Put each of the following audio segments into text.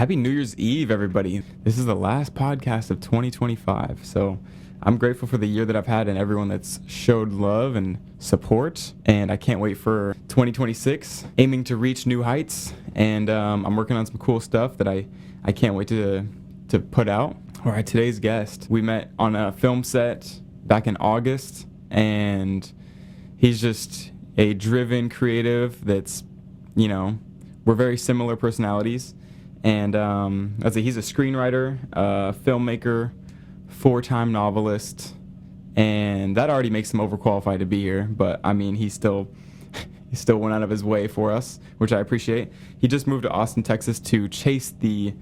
Happy New Year's Eve, everybody. This is the last podcast of 2025. So I'm grateful for the year that I've had and everyone that's showed love and support. And I can't wait for 2026, aiming to reach new heights. And I'm working on some cool stuff that I can't wait to put out. All right, today's guest, we met on a film set back in August. And he's just a driven creative that's, we're very similar personalities. And he's a screenwriter, filmmaker, 4-time novelist, and that already makes him overqualified to be here. But I mean, he still went out of his way for us, which I appreciate. He just moved to Austin, Texas, to chase the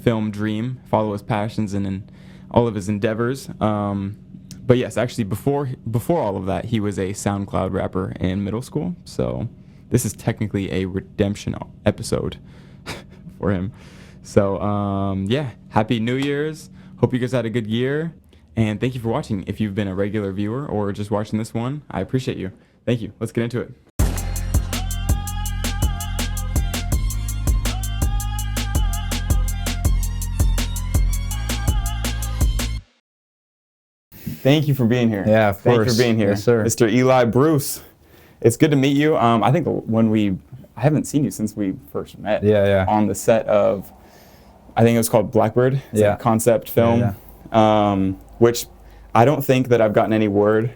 film dream, follow his passions and all of his endeavors. But yes, actually, before all of that, he was a SoundCloud rapper in middle school. So this is technically a redemption episode for him. So happy New Year's. Hope you guys had a good year, and thank you for watching. If you've been a regular viewer or just watching this one, I appreciate you. Thank you. Let's get into it. Thank you for being here. Yeah, of course. Thank you for being here. Yes, sir. Mr. Eli Bruce. It's good to meet you. I think I haven't seen you since we first met. Yeah. On the set of, I think it was called Blackbird. It's a concept film. Yeah. Which I don't think that I've gotten any word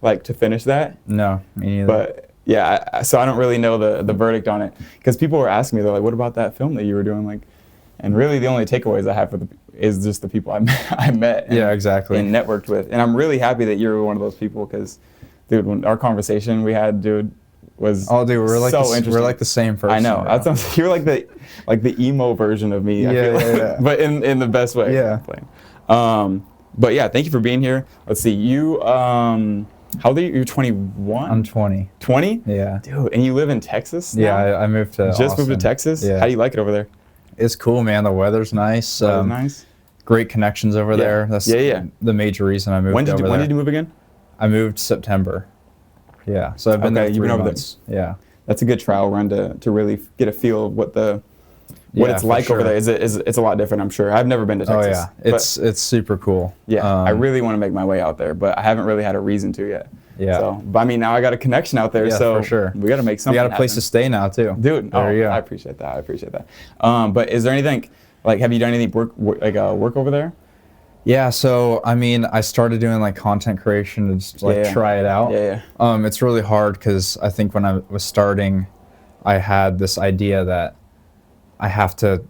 to finish that. No, me neither. But yeah, so I don't really know the verdict on it, because people were asking me, they're like, what about that film that you were doing? And really the only takeaways I have is just the people I met and, exactly. and networked with. And I'm really happy that you're one of those people, because dude, when our conversation we had, was we're like so interesting. We're like the same person. I know. You're like the emo version of me. Yeah. But in the best way. Yeah. But yeah, thank you for being here. Let's see. You how old are you? You're 21? I'm 20. 20? Yeah. Dude, and you live in Texas now? Yeah, I moved to Just Austin. moved to Texas? Yeah. How do you like it over there? It's cool, man. The weather's nice. Nice. Great connections over there. That's the major reason I moved When did you move again? I moved September. Yeah. So I've been there 3 months. Yeah. That's a good trial run to really get a feel of what it's like over there. It's a lot different, I'm sure. I've never been to Texas. Oh yeah, it's super cool. Yeah, I really want to make my way out there, but I haven't really had a reason to yet. Yeah. So, but I mean, now I got a connection out there, so for sure. We got to make something. You got a place to stay now too, dude. There you go. I appreciate that. But is there anything have you done anything work over there? Yeah, so I mean, I started doing content creation to just try it out. Yeah. It's really hard because I think when I was starting, I had this idea that I have to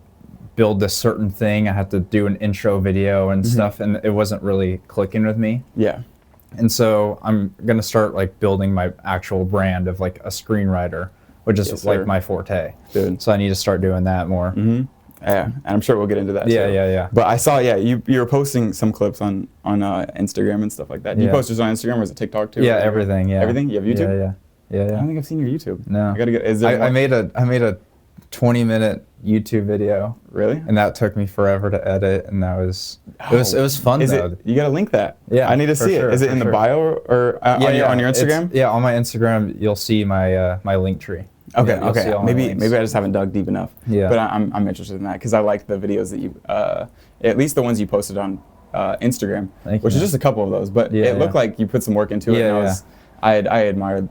build this certain thing. I have to do an intro video and stuff, and it wasn't really clicking with me. Yeah. And so I'm gonna start building my actual brand of a screenwriter, which is my forte. Dude. So I need to start doing that more. Mm-hmm. Yeah, and I'm sure we'll get into that too. Yeah. But I saw, you were posting some clips on Instagram and stuff like that. Do you post yours on Instagram, or is it TikTok too? Yeah, everything. Yeah. Everything? You have YouTube? Yeah. I don't think I've seen your YouTube. No. I gotta get. I made a 20-minute YouTube video. Really? And that took me forever to edit, and that was it was fun though. You gotta link that. Yeah. I need to see it. Is it in the bio or on your Instagram? On my Instagram you'll see my my link tree. Okay. Yeah, Okay. Maybe I just haven't dug deep enough. Yeah. But I'm interested in that, because I like the videos that you, at least the ones you posted on Instagram, which is just a couple of those. But it looked like you put some work into it. Yeah. And I admire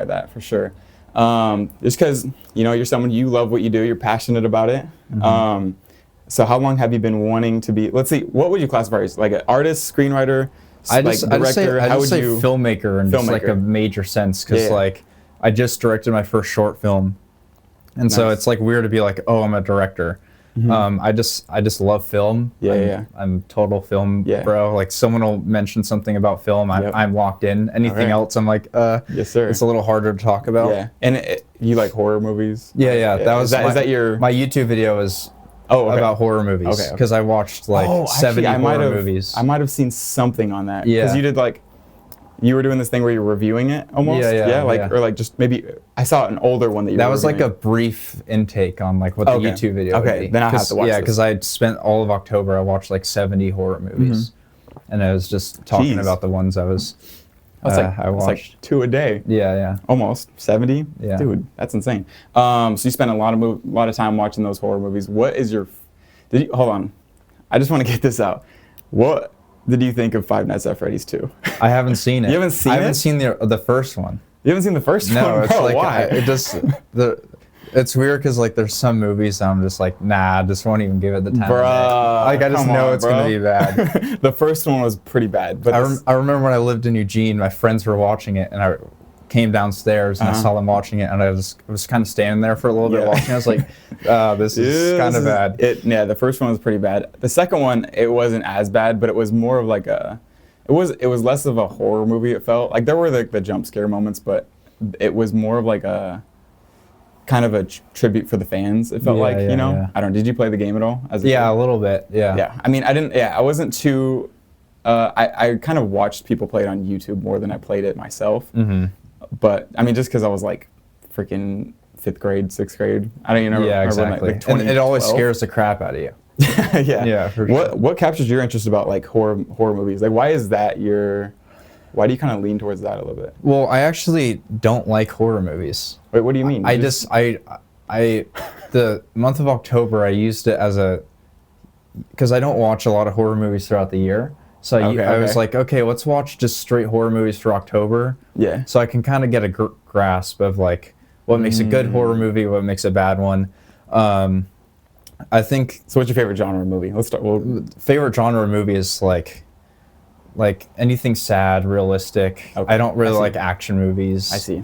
that for sure. Just because you're someone, you love what you do, you're passionate about it. Mm-hmm. So how long have you been wanting to be? Let's see, what would you classify as, an artist, screenwriter, director? I just say filmmaker in just a major sense, because I just directed my first short film, and so it's weird to be I'm a director. Mm-hmm. I just love film. I'm total film bro. Someone will mention something about film, I'm locked in. Anything else, I'm yes sir. It's a little harder to talk about. Yeah. And you like horror movies? Yeah. That was is that your my YouTube video is about horror movies. Okay. Because I watched 70 horror movies. I might have seen something on that. Yeah. Because you did you were doing this thing where you're reviewing it almost? Or just maybe, I saw an older one that you were was reviewing. a brief intake on what the YouTube video would be. Then I'll have to watch this. Because I spent all of October, I watched 70 horror movies. And I was just talking about the ones I was I watched 2 a day. Yeah. Almost 70. Yeah. Dude, that's insane. So you spend a lot of time watching those horror movies. What is your Hold on. I just want to get this out. What did you think of Five Nights at Freddy's 2? I haven't seen it. You haven't seen it? I haven't seen the first one. You haven't seen the first one? No, it's like why? It's weird because like there's some movies that I'm just like, nah, I just won't even give it the time. Bruh, like I just know it's gonna be bad. The first one was pretty bad, but I remember when I lived in Eugene, my friends were watching it, and I came downstairs and I saw them watching it, and I was kind of standing there for a little bit watching. I was like, this is kind of bad. Yeah, the first one was pretty bad. The second one, it wasn't as bad, but it was more of like it was less of a horror movie. It felt like there were the jump scare moments, but it was more of like a kind of a tribute for the fans. It felt like, you know. Yeah. I don't know. Did you play the game at all? As a kid? A little bit. Yeah. Yeah. I mean, I didn't. Yeah, I wasn't too. I kind of watched people play it on YouTube more than I played it myself. Mm-hmm. But I mean, just because I was like freaking 5th grade, 6th grade. I don't even know. Yeah, exactly. Like and it always scares the crap out of you. Yeah. Yeah. For sure. What captures your interest about like horror movies? Like, why is that why do you kind of lean towards that a little bit? Well, I actually don't like horror movies. Wait, what do you mean? The month of October, I used it as because I don't watch a lot of horror movies throughout the year. So I was like, okay, let's watch just straight horror movies for October. Yeah. So I can kind of get a grasp of like what makes a good horror movie, what makes a bad one. I think. So what's your favorite genre movie? Let's start. Favorite genre movie is like anything sad, realistic. Okay. I don't really like action movies. I see.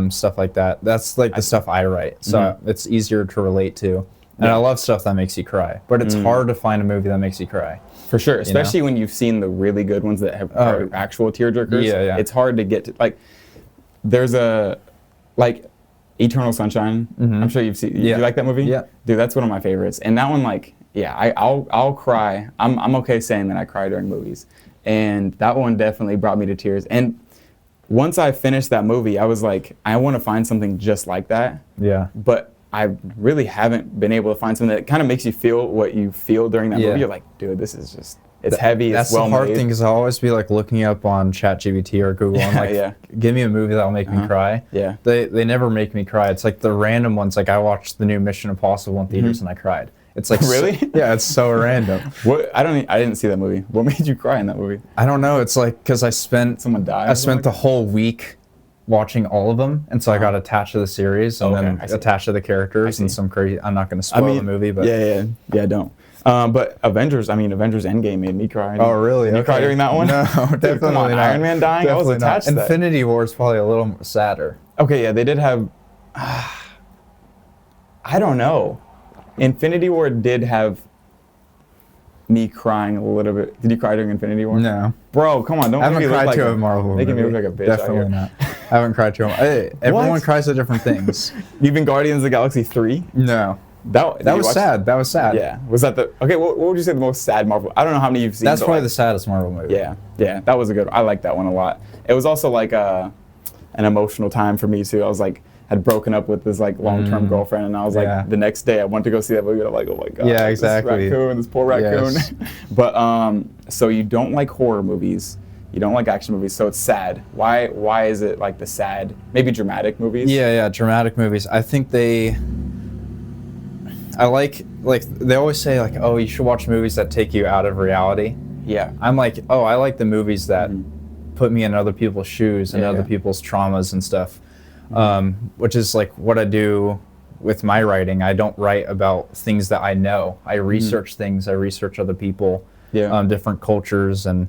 Stuff like that. That's like the stuff I write. So it's easier to relate to. And I love stuff that makes you cry. But it's hard to find a movie that makes you cry. For sure. Especially when you've seen the really good ones that have actual tearjerkers. Yeah. It's hard to get to. Like, there's Eternal Sunshine. Mm-hmm. I'm sure you've seen. You like that movie? Yeah. Dude, that's one of my favorites. And that one, like, I'll cry. I'm okay saying that I cry during movies. And that one definitely brought me to tears. And once I finished that movie, I was like, I want to find something just like that. Yeah. But I really haven't been able to find something that kind of makes you feel what you feel during that movie. You're like, dude, this is just, it's heavy, it's well made. That's the hard thing, because I'll always be like looking up on ChatGPT or Google and like, give me a movie that'll make me cry. Yeah. They never make me cry. It's like the random ones. Like I watched the new Mission Impossible in theaters and I cried. It's like really? It's so random. I didn't see that movie. What made you cry in that movie? I don't know. It's like because someone died. I spent the whole week watching all of them, and so I got attached to the series and then attached to the characters and some crazy. I'm not going to spoil the movie, but don't. But Avengers Endgame made me cry. Oh really? Did you cry during that one? No, definitely not. Iron Man dying. Definitely I was attached to that. Infinity War is probably a little sadder. Okay, yeah, they did have. I don't know. Infinity War did have me crying a little bit. Did you cry during Infinity War? No. Bro, come on. Don't make me look like a Marvel movie. Making me look like a bitch. Definitely not. I haven't cried to him. Hey, everyone cries at different things. You've been Guardians of the Galaxy 3? No. That was sad. That was sad. Yeah. Was that what would you say the most sad Marvel? I don't know how many you've seen. That's probably the saddest Marvel movie. Yeah. Yeah. That was a good one. I like that one a lot. It was also like an emotional time for me too. I was like, had broken up with this like long-term girlfriend, and I was like, the next day I went to go see that movie, and I'm like, oh my god, yeah, exactly. This poor raccoon. Yes. But so you don't like horror movies, you don't like action movies, so it's sad. Why is it like the sad, maybe dramatic movies? Yeah, dramatic movies. I think I like they always say like, oh, you should watch movies that take you out of reality. Yeah. I'm like, oh, I like the movies that put me in other people's shoes and other people's traumas and stuff. Which is like what I do with my writing. I don't write about things that I know. I research things. I research other people, different cultures and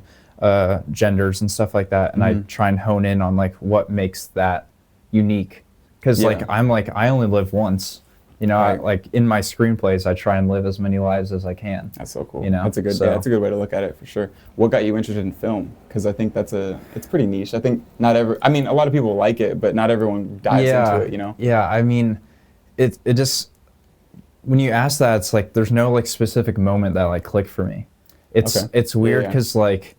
genders and stuff like that. And I try and hone in on like what makes that unique. Because I only live once. You know, like in my screenplays, I try and live as many lives as I can. That's so cool. You know, that's a good way to look at it for sure. What got you interested in film? Because I think it's pretty niche. I think a lot of people like it, but not everyone dives into it. You know. Yeah, I mean, it just when you ask that, it's like there's no like specific moment that like clicked for me. It's weird because like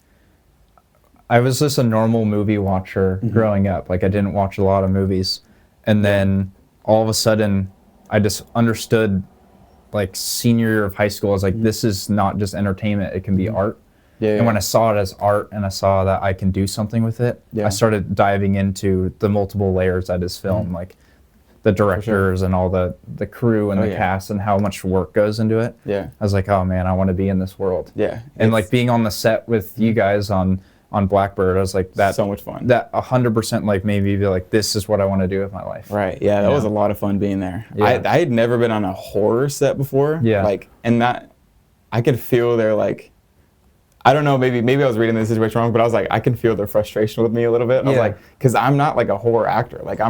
I was just a normal movie watcher growing up. Like I didn't watch a lot of movies, and then all of a sudden, I just understood, like senior year of high school, I was like, this is not just entertainment; it can be art. And when I saw it as art, and I saw that I can do something with it, I started diving into the multiple layers that is film. Like, the directors and all the crew and the cast and how much work goes into it. Yeah. I was like, oh man, I want to be in this world. Yeah. And like being on the set with you guys on Blackbird, I was like, that's so much fun. That 100% like made me be like, this is what I want to do with my life. Right. Yeah. That was a lot of fun being there. Yeah. I had never been on a horror set before. Yeah. Like, and that I could feel their like, I don't know, maybe I was reading the situation wrong, but I was like, I can feel their frustration with me a little bit. I was like, because I'm not like a horror actor. Like I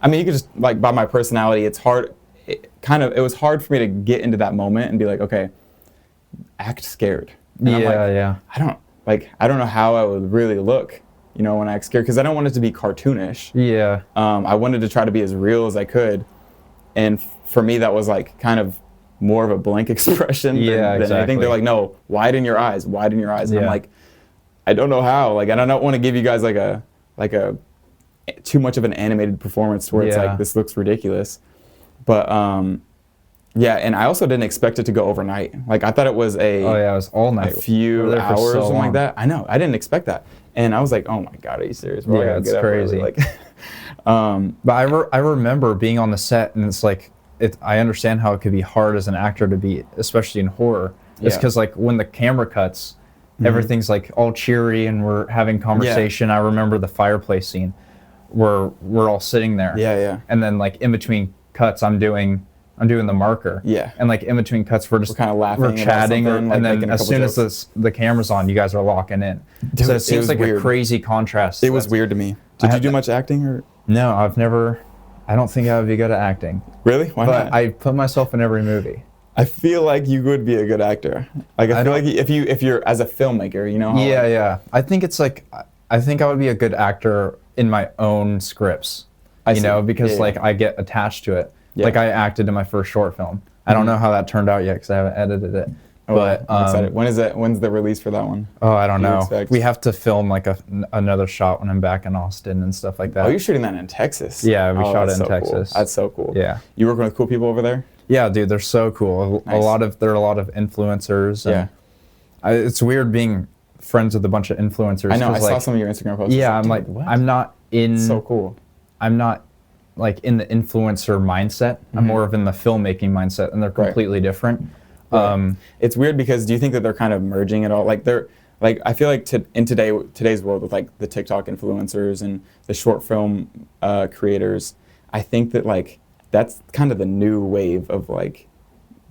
mean, you could just like by my personality, it's hard. It was hard for me to get into that moment and be like, okay, act scared. And I don't know how I would really look, you know, when I act scared, because I don't want it to be cartoonish. Yeah. I wanted to try to be as real as I could, and for me that was like kind of more of a blank expression than anything. They're like, no, widen your eyes. And I'm like, I don't know how. Like, and I don't want to give you guys like a too much of an animated performance to where it's like, this looks ridiculous. But yeah, and I also didn't expect it to go overnight. Like I thought it was it was all night, a few hours, or something like that. I know, I didn't expect that, and I was like, oh my god, are you serious? Yeah, it's crazy. Like, but I remember being on the set, and it's like, I understand how it could be hard as an actor to be, especially in horror. It's because like when the camera cuts, everything's like all cheery and we're having conversation. I remember the fireplace scene where we're all sitting there. Yeah. And then like in between cuts, I'm doing the marker. Yeah. And like in between cuts, we're kind of laughing, we're chatting, and then as soon as the camera's on, you guys are locking in. Dude, so it seems like weird. A crazy contrast. It was weird to me. Did you do much acting or? No, I don't think I would be good at acting. Really? Why not? I put myself in every movie. I feel like you would be a good actor. Like I feel like if you're as a filmmaker, you know. Yeah. I think it's like I think I would be a good actor in my own scripts. You know, because like I get attached to it. Yeah. Like I acted in my first short film. I don't know how that turned out yet because I haven't edited it. Oh, but I'm excited. When's the release for that one? Oh, I don't know. We have to film like another shot when I'm back in Austin and stuff like that. Oh, you're shooting that in Texas? Yeah, we shot it in Texas. Cool. That's so cool. Yeah. You working with cool people over there? Yeah, dude, they're so cool. Nice. There are a lot of influencers. Yeah. It's weird being friends with a bunch of influencers. I know. I saw some of your Instagram posts. Yeah, I'm like, what? I'm not in. So cool. I'm not like in the influencer mindset. I'm more of in the filmmaking mindset, and they're completely different. Right. It's weird because do you think that they're kind of merging it all? Like I feel like in today's world with like the TikTok influencers and the short film creators, I think that like that's kind of the new wave of like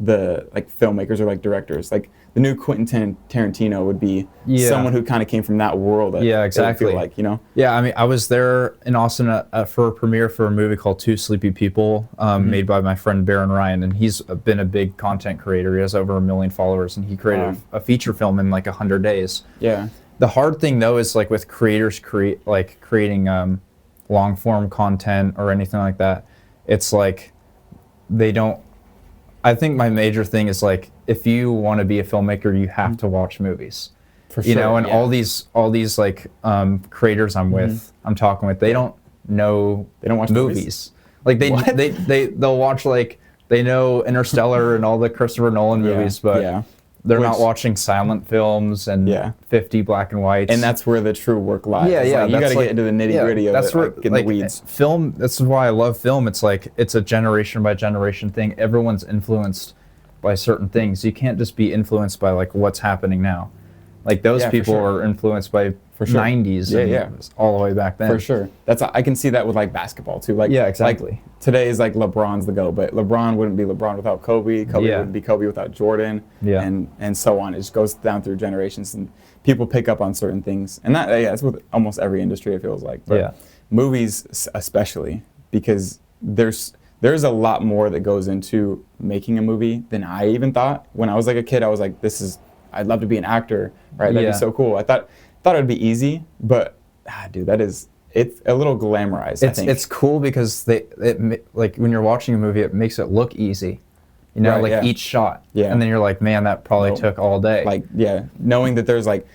the like filmmakers or like directors. Like the new Quentin Tarantino would be someone who kind of came from that world. Yeah, exactly. I feel like, you know. Yeah, I mean, I was there in Austin for a premiere for a movie called Two Sleepy People, made by my friend Baron Ryan, and he's been a big content creator. He has over 1 million followers, and he created a feature film in like 100 days. Yeah. The hard thing though is like with creators creating long form content or anything like that. It's like they don't. I think my major thing is like if you want to be a filmmaker, you have to watch movies. For sure. You know, and all these like creators I'm talking with, they don't watch movies. Like they'll watch like they know Interstellar and all the Christopher Nolan movies, but they're not watching silent films and 50 black and whites. And that's where the true work lies. Yeah. Like, you got to get into the nitty gritty of it, like, get in the weeds. Film, that's why I love film. It's like, it's a generation by generation thing. Everyone's influenced by certain things. You can't just be influenced by like what's happening now. Like those people are influenced by 90s and all the way back then. For sure. I can see that with like basketball too. Like exactly. Like, today's like LeBron's the GOAT, but LeBron wouldn't be LeBron without Kobe. Kobe wouldn't be Kobe without Jordan. Yeah. And so on. It just goes down through generations and people pick up on certain things. And that's with almost every industry it feels like. But movies especially, because there's a lot more that goes into making a movie than I even thought. When I was like a kid, I was like, I'd love to be an actor, right? That'd be so cool. I thought it'd be easy, but dude, it's a little glamorized. I think it's cool because like when you're watching a movie, it makes it look easy, you know, each shot. Yeah. And then you're like, man, that probably took all day. Like knowing that there's like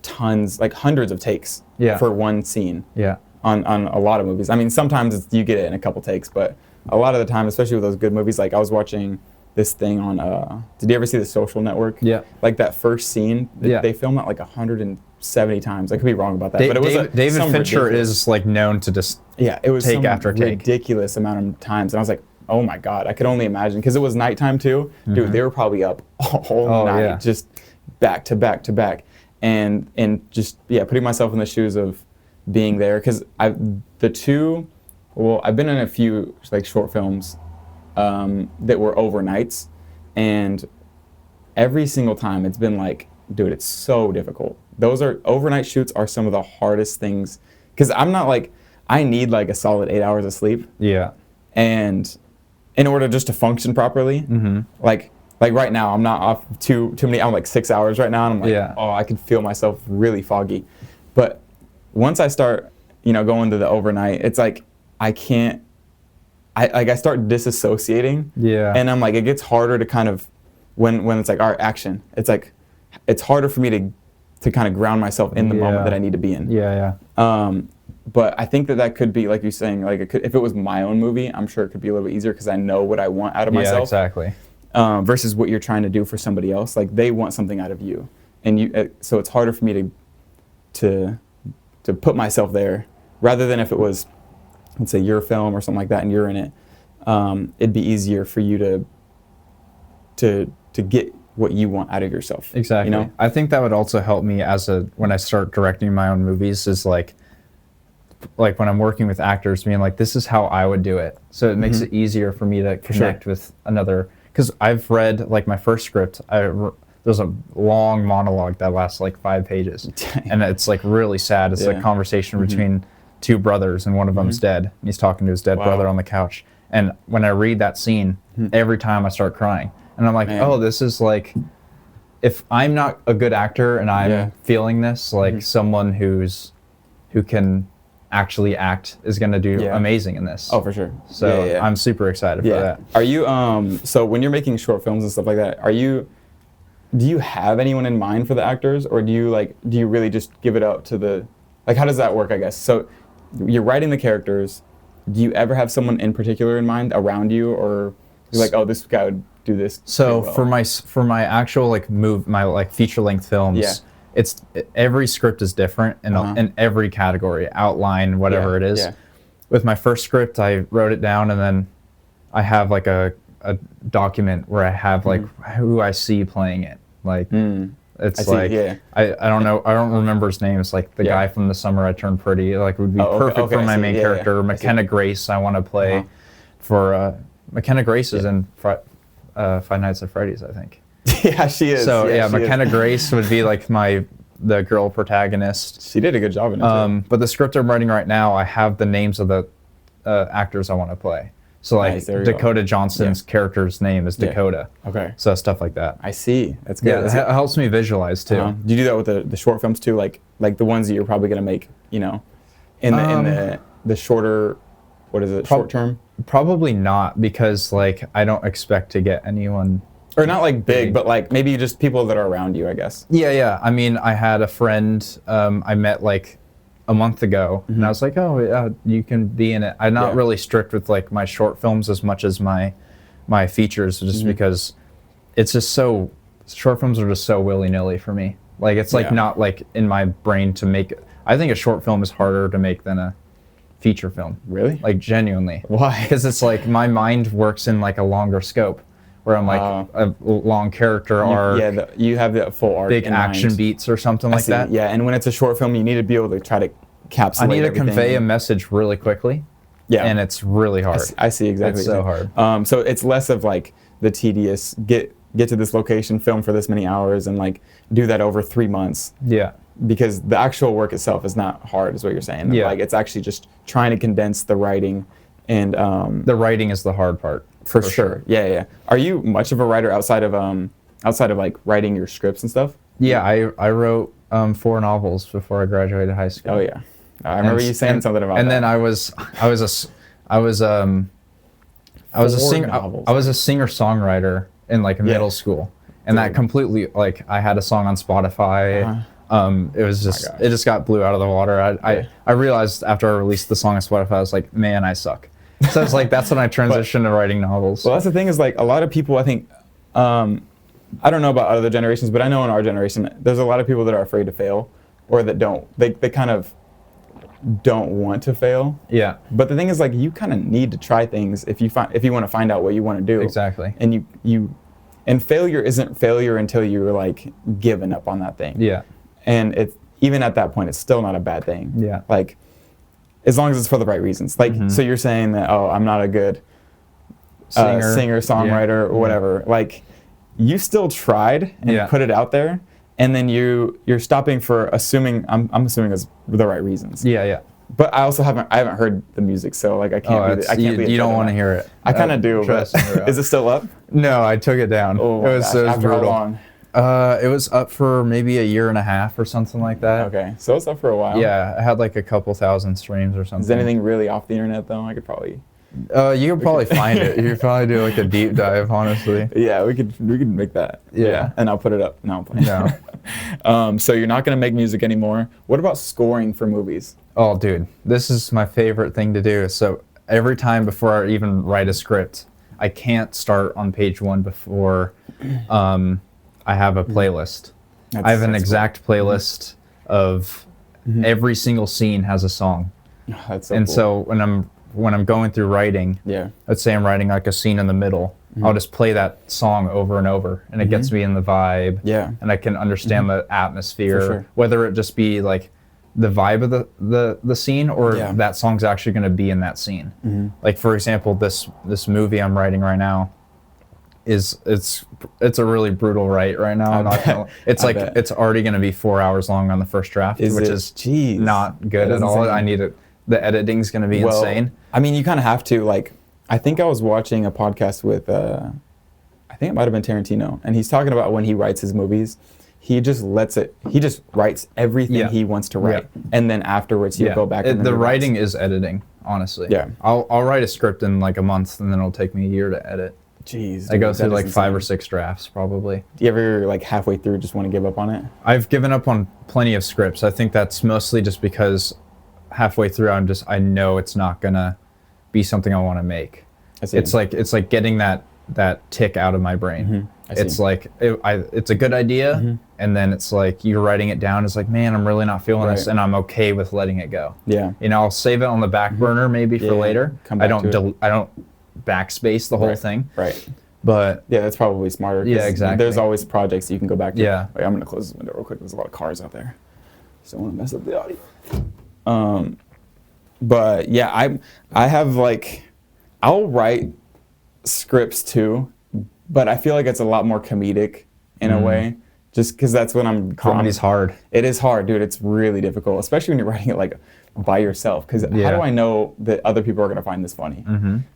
tons, like hundreds of takes for one scene. Yeah. On a lot of movies. I mean, sometimes you get it in a couple takes, but a lot of the time, especially with those good movies, like I was watching this thing on did you ever see The Social Network? Yeah. Like that first scene, they filmed at like 150 70 times. I could be wrong about that, but it was David Fincher is like known to just it was take after take, ridiculous amount of times, and I was like, oh my god, I could only imagine, because it was nighttime too. Dude, they were probably up all night, just back to back to back, and just putting myself in the shoes of being there, because I've been in a few like short films that were overnights, and every single time it's been like, dude, it's so difficult. Overnight shoots are some of the hardest things, because I'm not like, I need like a solid 8 hours of sleep. Yeah. And in order just to function properly, like right now, I'm not off too many. I'm like 6 hours right now, and I'm like, I can feel myself really foggy. But once I start, going to the overnight, it's like I can't. I start disassociating. Yeah. And I'm like, it gets harder to kind of when it's like, all right, action. It's like it's harder for me to kind of ground myself in the moment that I need to be in. Yeah. But I think that could be, like you're saying, like if it was my own movie, I'm sure it could be a little bit easier, because I know what I want out of myself. Yeah, exactly. Versus what you're trying to do for somebody else. Like, they want something out of you, and so it's harder for me to put myself there, rather than if it was, let's say, your film or something like that, and you're in it. It'd be easier for you to get what you want out of yourself. Exactly. I think that would also help me when I start directing my own movies, is like when I'm working with actors, being like, this is how I would do it. So it makes it easier for me to connect with another, because I've read like my first script, there's a long monologue that lasts like 5 pages. And it's like really sad. It's a conversation between two brothers, and one of them's dead. And he's talking to his dead brother on the couch. And when I read that scene, every time I start crying. And I'm like, oh, this is like, if I'm not a good actor and I'm feeling this, like someone who can actually act is going to do amazing in this. Oh, for sure. So I'm super excited for that. Are you, so when you're making short films and stuff like that, do you have anyone in mind for the actors, or do you really just give it up to how does that work, I guess? So you're writing the characters. Do you ever have someone in particular in mind around you, or you're like, oh, this guy would do this? So for my actual my feature length films, every script is different in every category, outline, whatever it is. Yeah. With my first script, I wrote it down, and then I have like a document where I have like who I see playing it. Like it's I don't know, I don't remember his name. It's like the guy from The Summer I Turned Pretty. Like would be perfect for my main character. McKenna Grace, I want to play for McKenna Grace is in Five Nights at Freddy's, I think. Yeah, she is. So McKenna Grace would be like the girl protagonist. She did a good job in it too. But the script I'm writing right now, I have the names of the actors I want to play. So like Dakota Johnson's character's name is Dakota. Okay. So stuff like that. I see. That's good. Yeah, it helps me visualize too. Do you do that with the short films too? Like the ones that you're probably gonna make, in the shorter, what is it, short term? Probably not, because like I don't expect to get anyone. Or not like big, but like maybe just people that are around you, I guess. Yeah. I mean, I had a friend I met like a month ago, and I was like, oh, yeah, you can be in it. I'm not really strict with like my short films as much as my features, just because it's just short films are just so willy-nilly for me. Like it's like not like in my brain to make. I think a short film is harder to make than a feature film. Really? Like genuinely. Why? Because it's like my mind works in like a longer scope, where I'm like a long character arc. Yeah, you have the full arc. Big action beats or something like that. Yeah, and when it's a short film, you need to be able to try to encapsulate. I need to convey a message really quickly. Yeah, and it's really hard. I see exactly. It's so hard. So it's less of like the tedious get to this location, film for this many hours, and like do that over 3 months. Yeah. Because the actual work itself is not hard, is what you're saying. Yeah. Like it's actually just trying to condense the writing, and the writing is the hard part. For sure. Yeah. Are you much of a writer outside of like writing your scripts and stuff? Yeah, I wrote 4 novels before I graduated high school. Oh yeah, I remember you saying something about that. And then I was a singer-songwriter in like middle school, and that completely like I had a song on Spotify. It was just it just got blew out of the water. I realized after I released the song on Spotify, I was like, man, I suck. So it's like that's when I transitioned to writing novels. Well, that's the thing is like a lot of people, I think, I don't know about other generations, but I know in our generation, there's a lot of people that are afraid to fail. or that they kind of don't want to fail. Yeah. But the thing is, like, you kind of need to try things if you want to find out what you want to do. Exactly. And and failure isn't failure until you're like giving up on that thing. Yeah. And it's even at that point, it's still not a bad thing. Yeah. Like, as long as it's for the right reasons. Like, so you're saying that, oh, I'm not a good singer, songwriter, or whatever. Like, you still tried and put it out there. And then you're stopping for assuming I'm assuming it's the right reasons. Yeah, yeah. But I also haven't heard the music, so like I can't be. You don't want to hear it. I kind of do. But is it still up? No, I took it down. Oh, it was after brutal. How long? It was up for maybe a year and a half or something like that. Okay, so it's up for a while. Yeah, I had like a couple thousand streams or something. Is anything really off the internet though? I could probably. You could probably find it. You could probably do like a deep dive, honestly. Yeah, we could make that. Yeah. And I'll put it up. No, I'm playing. No. So you're not gonna make music anymore. What about scoring for movies? Oh, dude, this is my favorite thing to do. So every time before I even write a script, I can't start on page 1 before I have a playlist. I have an exact playlist of every single scene has a song. That's so and cool. So when I'm going through writing, let's say I'm writing like a scene in the middle, I'll just play that song over and over, and it gets me in the vibe. Yeah. And I can understand the atmosphere, For sure. whether it just be like the vibe of the scene or that song's actually going to be in that scene. Like, for example, this movie I'm writing right now it's a really brutal write right now. It's already going to be 4 hours long on the first draft, which is not good at all. I need it. The editing's going to be insane. I mean, you kind of have to, like, I think I was watching a podcast with, I think it might have been Tarantino, and he's talking about when he writes his movies, he just writes everything he wants to write, and then afterwards he'll go back and the writing is editing, honestly. Yeah. I'll write a script in like a month, and then it'll take me a year to edit. Jeez. I go through like 5 or 6 drafts, probably. Do you ever, like, halfway through just want to give up on it? Like, I've given up on plenty of scripts. I think that's mostly just because halfway through I know it's not gonna be something I want to make. It's like getting that tick out of my brain. It's like it's a good idea, and then it's like you're writing it down. It's like, man, I'm really not feeling this, and I'm okay with letting it go. Yeah. You know, I'll save it on the back burner maybe for later. I don't backspace the whole thing. Right. But yeah, that's probably smarter. Yeah, exactly. There's always projects you can go back to. Yeah. Wait, I'm gonna close this window real quick. There's a lot of cars out there. Just don't want to mess up the audio. But yeah, I have, like, I'll write scripts too, but I feel like it's a lot more comedic in a way, just because that's what I'm. Comedy's hard. It is hard, dude. It's really difficult, especially when you're writing it like by yourself. Because how do I know that other people are gonna find this funny?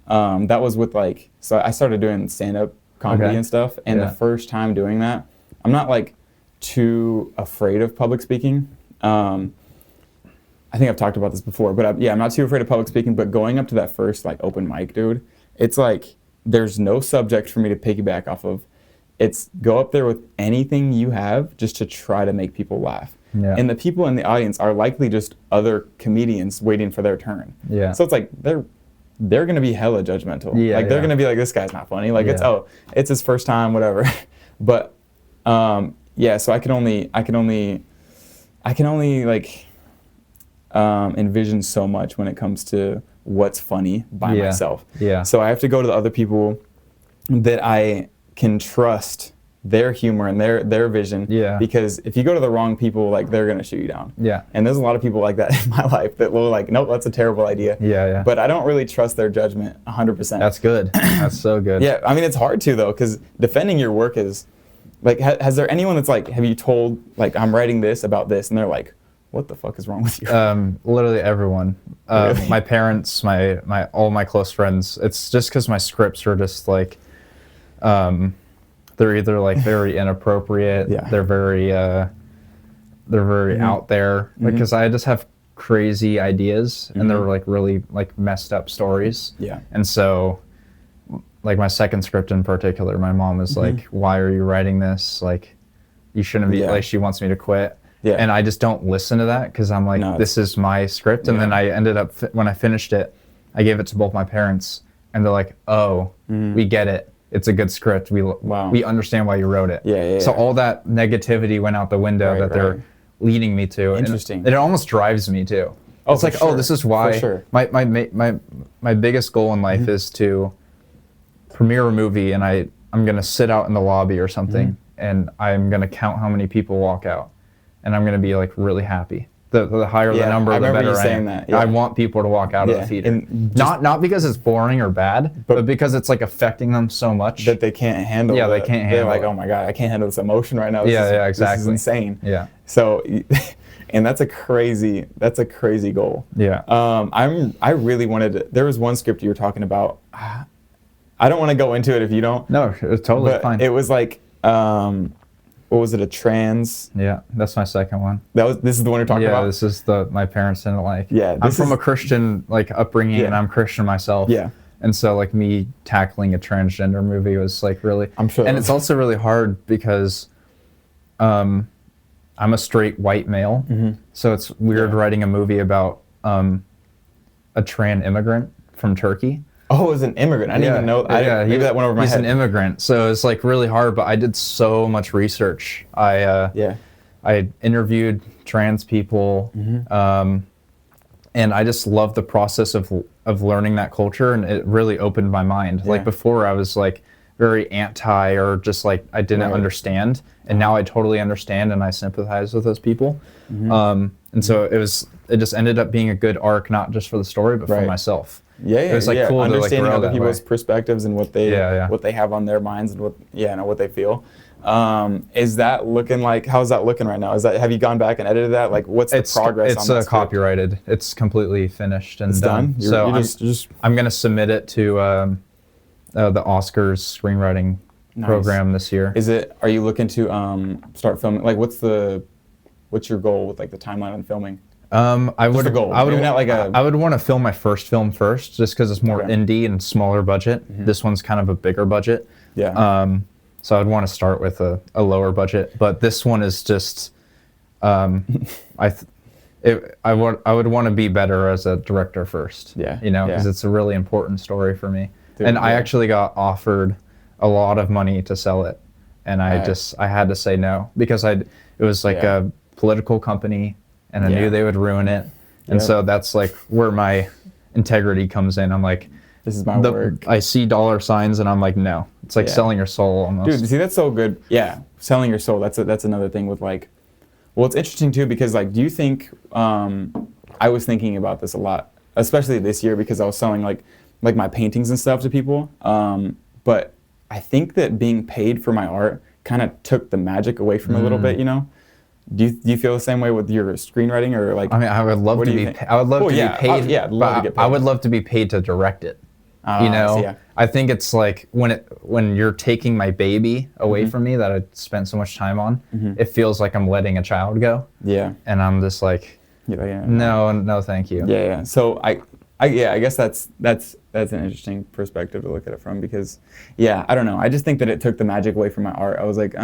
That was with, like, so I started doing stand-up comedy and stuff, and the first time doing that, I'm not like too afraid of public speaking. I think I've talked about this before, but I'm not too afraid of public speaking, but going up to that first, like, open mic, dude, it's like there's no subject for me to piggyback off of. It's go up there with anything you have just to try to make people laugh. Yeah. And the people in the audience are likely just other comedians waiting for their turn. Yeah. So it's like they're going to be hella judgmental. Yeah, like, they're going to be like, this guy's not funny. Like, it's his first time, whatever. But so I can only like envision so much when it comes to what's funny by myself. Yeah. So I have to go to the other people that I can trust their humor and their vision. Yeah. Because if you go to the wrong people, like, they're gonna shoot you down. Yeah. And there's a lot of people like that in my life that will, like, nope, that's a terrible idea. Yeah, yeah. But I don't really trust their judgment 100%. That's good. That's so good. Yeah. I mean, it's hard to, though, because defending your work is, like, has there anyone that's like, have you told, like, I'm writing this about this, and they're like, what the fuck is wrong with you? Literally everyone. Really? My parents, all my close friends. It's just because my scripts are just like, they're either like very inappropriate. They're very out there. Because I just have crazy ideas, and they're like really like messed up stories. Yeah. And so, like, my second script in particular, my mom was like, "Why are you writing this? Like, you shouldn't be." Like, she wants me to quit. Yeah. And I just don't listen to that because I'm like, this is my script. And then I ended up, when I finished it, I gave it to both my parents, and they're like, oh, we get it. It's a good script. We understand why you wrote it. So all that negativity went out the window, that they're leading me to. Interesting. And it almost drives me too. Oh, it's like, sure. oh, this is why For sure. my biggest goal in life is to premiere a movie, and I'm gonna sit out in the lobby or something, and I'm gonna count how many people walk out, and I'm gonna be like really happy. The higher the number, the better I am. That. Yeah. I want people to walk out of the theater, not because it's boring or bad, but because it's like affecting them so much that they can't handle. Yeah, they can't handle. They're like, oh my god, I can't handle this emotion right now. Exactly. This is insane. Yeah. So, and that's a crazy goal. Yeah. I really wanted to, there was one script you were talking about. I don't want to go into it if you don't. No, it's totally fine. It was like, what was it? A trans? Yeah, that's my second one. This is the one you're talking about. Yeah, this is my parents didn't like. Yeah, I'm from a Christian like upbringing, and I'm Christian myself. Yeah. And so like me tackling a transgender movie was like really. I'm sure. And it's also really hard because, I'm a straight white male, so it's weird writing a movie about a trans immigrant from Turkey. Oh, it was an immigrant. I didn't even know. Maybe that went over my head. He's an immigrant, so it's like really hard. But I did so much research. I interviewed trans people, and I just love the process of learning that culture, and it really opened my mind. Like before, I was like very anti, or just like I didn't understand, and now I totally understand, and I sympathize with those people. And so it just ended up being a good arc, not just for the story, but for myself. It was like cool understanding to, like, other people's perspectives and what they what they have on their minds and what they feel. Is that looking like? How's that looking right now? Have you gone back and edited that? Like, what's the progress? It's copyrighted. It's completely finished and done. So I'm gonna submit it to the Oscars screenwriting program this year. Are you looking to start filming? Like, what's your goal with like the timeline on filming? I would want to film my first film first, just because it's more indie and smaller budget. This one's kind of a bigger budget. Yeah. So I'd want to start with a lower budget, but this one is just, I would want to be better as a director first. Yeah. Because it's a really important story for me. Dude, I actually got offered a lot of money to sell it, and I had to say no because it was like a political company. And I knew they would ruin it. And so that's like where my integrity comes in. I'm like, this is my work. I see dollar signs and I'm like, no. It's like selling your soul almost. Dude, see, that's so good. Yeah, selling your soul. That's another thing with like, well, it's interesting too because like, do you think, I was thinking about this a lot, especially this year because I was selling like my paintings and stuff to people. But I think that being paid for my art kind of took the magic away from it a little bit, Do you feel the same way with your screenwriting or like? I mean, I would love to be. I would love to be paid. Love to get paid. I would love to be paid to direct it. I think it's like when you're taking my baby away from me that I spent so much time on, it feels like I'm letting a child go. Yeah. And I'm just like, no, thank you. Yeah. So I guess that's an interesting perspective to look at it from because, I don't know. I just think that it took the magic away from my art. I was like,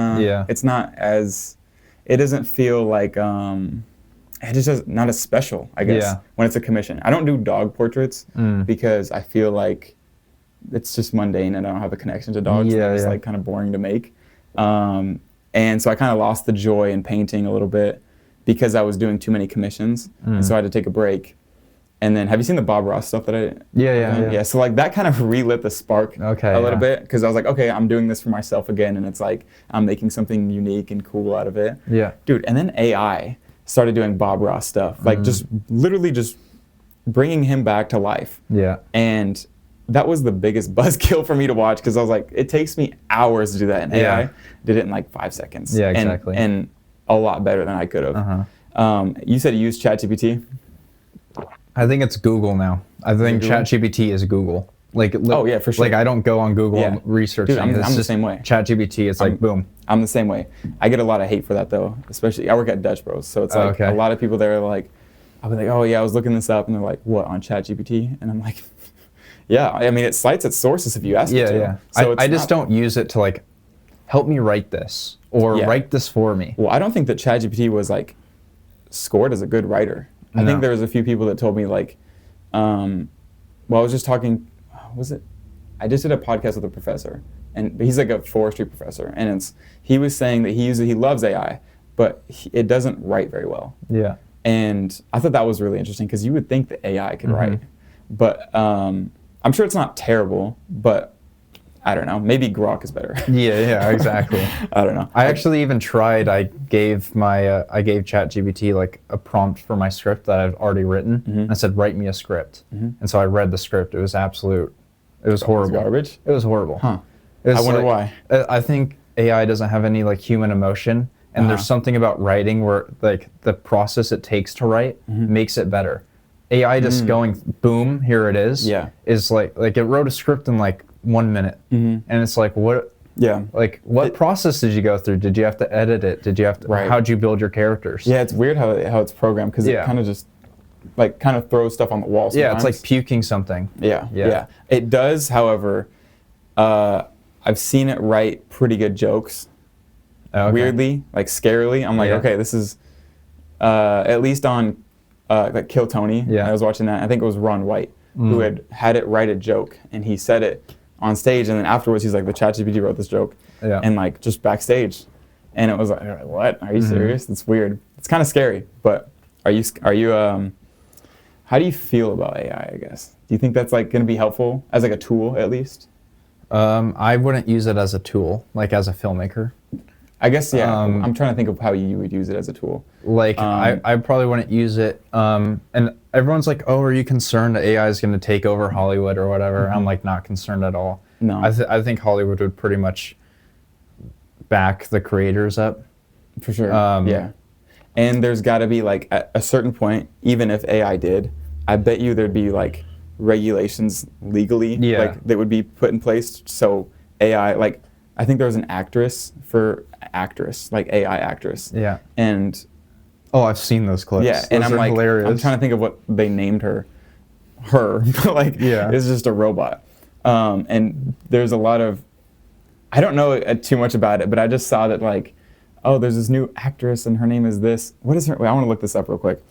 it's not as. It doesn't feel like it just not as special, I guess, when it's a commission. I don't do dog portraits because I feel like it's just mundane and I don't have a connection to dogs. It's like kind of boring to make. And so I kind of lost the joy in painting a little bit because I was doing too many commissions. And so I had to take a break. And then have you seen the Bob Ross stuff that I did? Yeah. So like that kind of relit the spark a little bit because I was like, okay, I'm doing this for myself again. And it's like I'm making something unique and cool out of it. Yeah. Dude, and then AI started doing Bob Ross stuff. Like just literally just bringing him back to life. Yeah. And that was the biggest buzzkill for me to watch because I was like, it takes me hours to do that. And AI did it in like 5 seconds. Yeah, exactly. And a lot better than I could have. You said you used ChatGPT? I think it's Google now. I think ChatGPT is Google. Like, for sure. Like I don't go on Google and research. Dude, I'm the same way. ChatGPT, it's like boom. I'm the same way. I get a lot of hate for that though, especially I work at Dutch Bros, so it's like a lot of people there are like, I'll be like, oh yeah, I was looking this up, and they're like, what, on ChatGPT? And I'm like, yeah. I mean, it cites its sources if you ask it to. Yeah. So I just don't use it to like help me write this or write this for me. Well, I don't think that ChatGPT was like scored as a good writer. I think there was a few people that told me like, I was just talking, I just did a podcast with a professor, and he's like a forestry professor, and he was saying that he loves AI, but it doesn't write very well. Yeah. And I thought that was really interesting because you would think that AI could write, but I'm sure it's not terrible, but I don't know. Maybe Grok is better. Yeah, exactly. I don't know. I actually even tried. I gave ChatGPT like a prompt for my script that I've already written. I said, write me a script, and so I read the script. It was horrible. It was garbage. It was horrible. Huh. I wonder why. I think AI doesn't have any like human emotion, and there's something about writing where like the process it takes to write makes it better. AI just going boom, here it is. Yeah. Is like it wrote a script in like 1 minute, and it's like what? Yeah. Like what process did you go through? Did you have to edit it? Did you have to? Right. How'd you build your characters? Yeah, it's weird how it's programmed because it kind of just like kind of throws stuff on the wall sometimes. Yeah, it's like puking something. Yeah. It does, however, I've seen it write pretty good jokes. Okay. Weirdly, like scarily. I'm like, okay, this is at least on like Kill Tony. Yeah. I was watching that. I think it was Ron White who had it write a joke, and he said it on stage, and then afterwards he's like, the ChatGPT wrote this joke, and like just backstage, and it was like, what? Are you serious? It's weird. It's kind of scary. But are you how do you feel about AI? I guess. Do you think that's like going to be helpful as like a tool at least? I wouldn't use it as a tool, like as a filmmaker. I guess, yeah. I'm trying to think of how you would use it as a tool. Like, I probably wouldn't use it. And everyone's like, oh, are you concerned that AI is going to take over Hollywood or whatever? I'm like, not concerned at all. No. I think Hollywood would pretty much back the creators up. For sure. Yeah. And there's got to be like, at a certain point, even if AI did, I bet you there'd be like regulations legally like that would be put in place. So AI, like, I think there was an actress for actress, like AI actress. Yeah. And I've seen those clips. Yeah, and I'm like, hilarious. I'm trying to think of what they named her, but like, it's just a robot. And there's a lot of, I don't know too much about it, but I just saw that like, oh, there's this new actress and her name is this. What is her? Wait, I want to look this up real quick.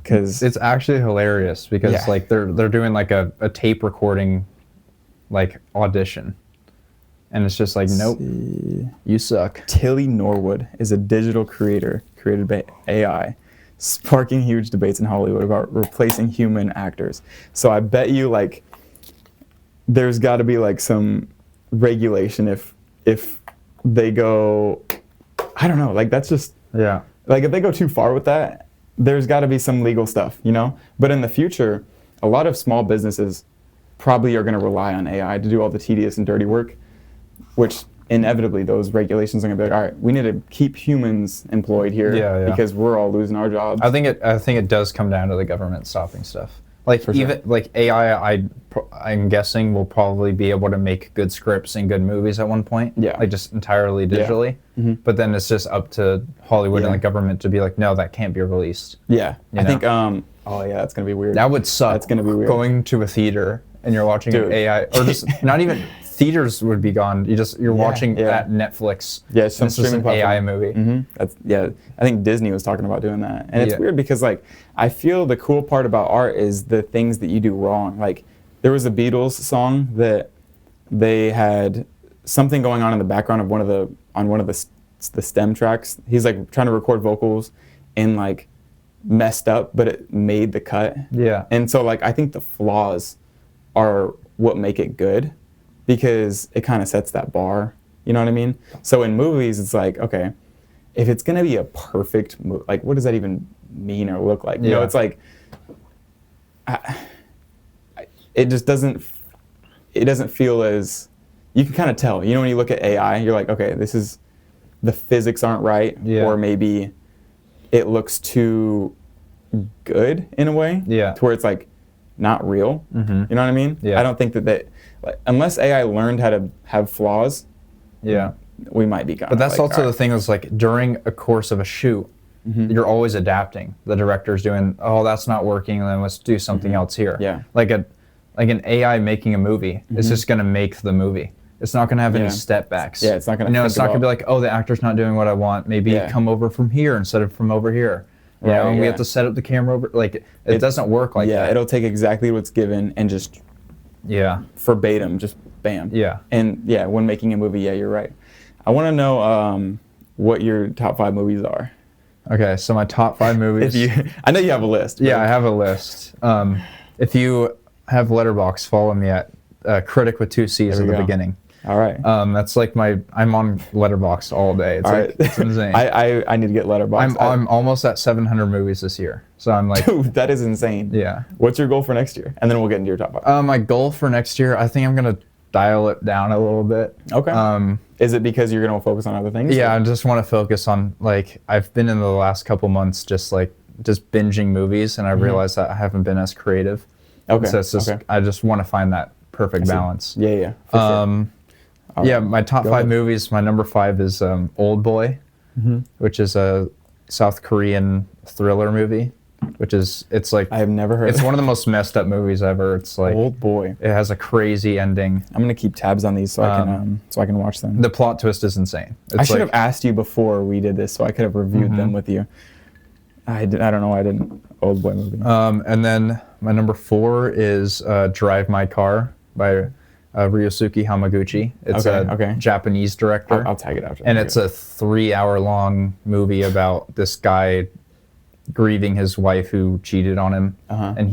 Because it's actually hilarious because like they're doing like a tape recording, like audition. And it's just like, nope, you suck. Tilly Norwood is a digital creator created by AI, sparking huge debates in Hollywood about replacing human actors. So I bet you like there's got to be like some regulation if they go, I don't know, like that's just, like if they go too far with that, there's got to be some legal stuff, you know? But in the future, a lot of small businesses probably are going to rely on AI to do all the tedious and dirty work, which inevitably those regulations are going to be like, all right, we need to keep humans employed here because we're all losing our jobs. I think it does come down to the government stopping stuff. Like even like AI, I'm guessing will probably be able to make good scripts and good movies at one point. Yeah. Like just entirely digitally. Yeah. But then it's just up to Hollywood and the government to be like, no, that can't be released. Yeah. I think, oh yeah, that's going to be weird. That would suck. That's going to be weird. Going to a theater and you're watching an AI, or just not even theaters would be gone. You're watching at Netflix. Yeah, some streaming an AI movie. That's I think Disney was talking about doing that, and it's weird because like I feel the cool part about art is the things that you do wrong. Like there was a Beatles song that they had something going on in the background of one of the stem tracks. He's like trying to record vocals and like messed up, but it made the cut. Yeah. And so like I think the flaws are what make it good, because it kind of sets that bar, you know what I mean? So in movies, it's like, okay, if it's gonna be a perfect movie, like what does that even mean or look like? You know, it's like, it just doesn't feel as, you can kind of tell, you know, when you look at AI, you're like, okay, the physics aren't right, or maybe it looks too good in a way, to where it's like not real, you know what I mean? I don't think that like, unless AI learned how to have flaws, we might be gone. But that's like, also the thing is like during a course of a shoot, you're always adapting. The director's doing, oh, that's not working, and then let's do something else here. Yeah. Like an AI making a movie, it's just gonna make the movie. It's not gonna have any step backs. Yeah, it's not gonna. It's not gonna be like, oh, the actor's not doing what I want. Maybe come over from here instead of from over here. You know, and we have to set up the camera over. Like it doesn't work like that. Yeah, it'll take exactly what's given and just verbatim, just bam. Yeah. And when making a movie, you're right. I want to know what your top 5 movies are. Okay, so my top 5 movies. I know you have a list. Yeah, I have a list. If you have Letterboxd, follow me at Critic with 2 C's at the beginning. All right. That's like I'm on Letterboxd all day. It's it's insane. I need to get Letterboxd. I'm almost at 700 movies this year. So I'm like, dude, that is insane. Yeah. What's your goal for next year? And then we'll get into your top 5. My goal for next year, I think I'm gonna dial it down a little bit. Okay. Is it because you're gonna focus on other things? Yeah, I just want to focus on, like, I've been in the last couple months just binging movies, and I realized that I haven't been as creative. Okay. So it's just I just want to find that perfect balance. Yeah. For sure. Yeah, my top 5 movies. My number 5 is Old Boy, which is a South Korean thriller movie. It's like I have never heard. It's one of the most messed up movies ever. It's like Old Boy. It has a crazy ending. I'm gonna keep tabs on these so I can watch them. The plot twist is insane. I should have asked you before we did this so I could have reviewed them with you. I don't know why I didn't. Old Boy movie. And then my number 4 is Drive My Car by Ryosuke Hamaguchi. It's a Japanese director. I'll tag it after. And it's a 3-hour-long movie about this guy grieving his wife who cheated on him. And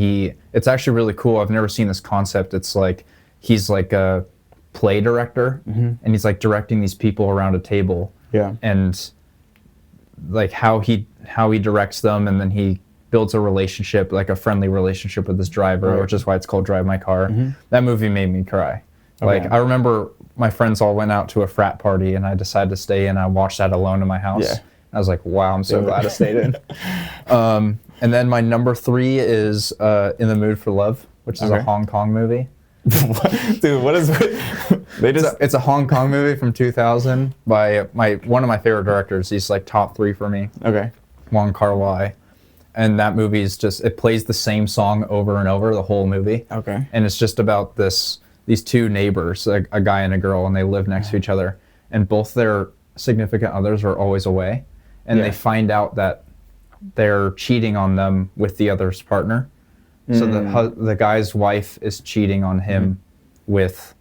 it's actually really cool. I've never seen this concept. It's like he's like a play director, and he's like directing these people around a table. Yeah. And like how he directs them, and then he builds a relationship, like a friendly relationship with this driver, which is why it's called Drive My Car. That movie made me cry. Like, I remember my friends all went out to a frat party, and I decided to stay in. I watched that alone in my house. Yeah. I was like, wow, I'm so glad I stayed in. And then my number 3 is In the Mood for Love, which is a Hong Kong movie. Dude, what is it? It's a Hong Kong movie from 2000 by one of my favorite directors. He's like top 3 for me. Okay. Wong Kar-wai. And that movie is it plays the same song over and over the whole movie. Okay. And it's just about these 2 neighbors, a guy and a girl, and they live next to each other. And both their significant others are always away. And they find out that they're cheating on them with the other's partner. So the guy's wife is cheating on him with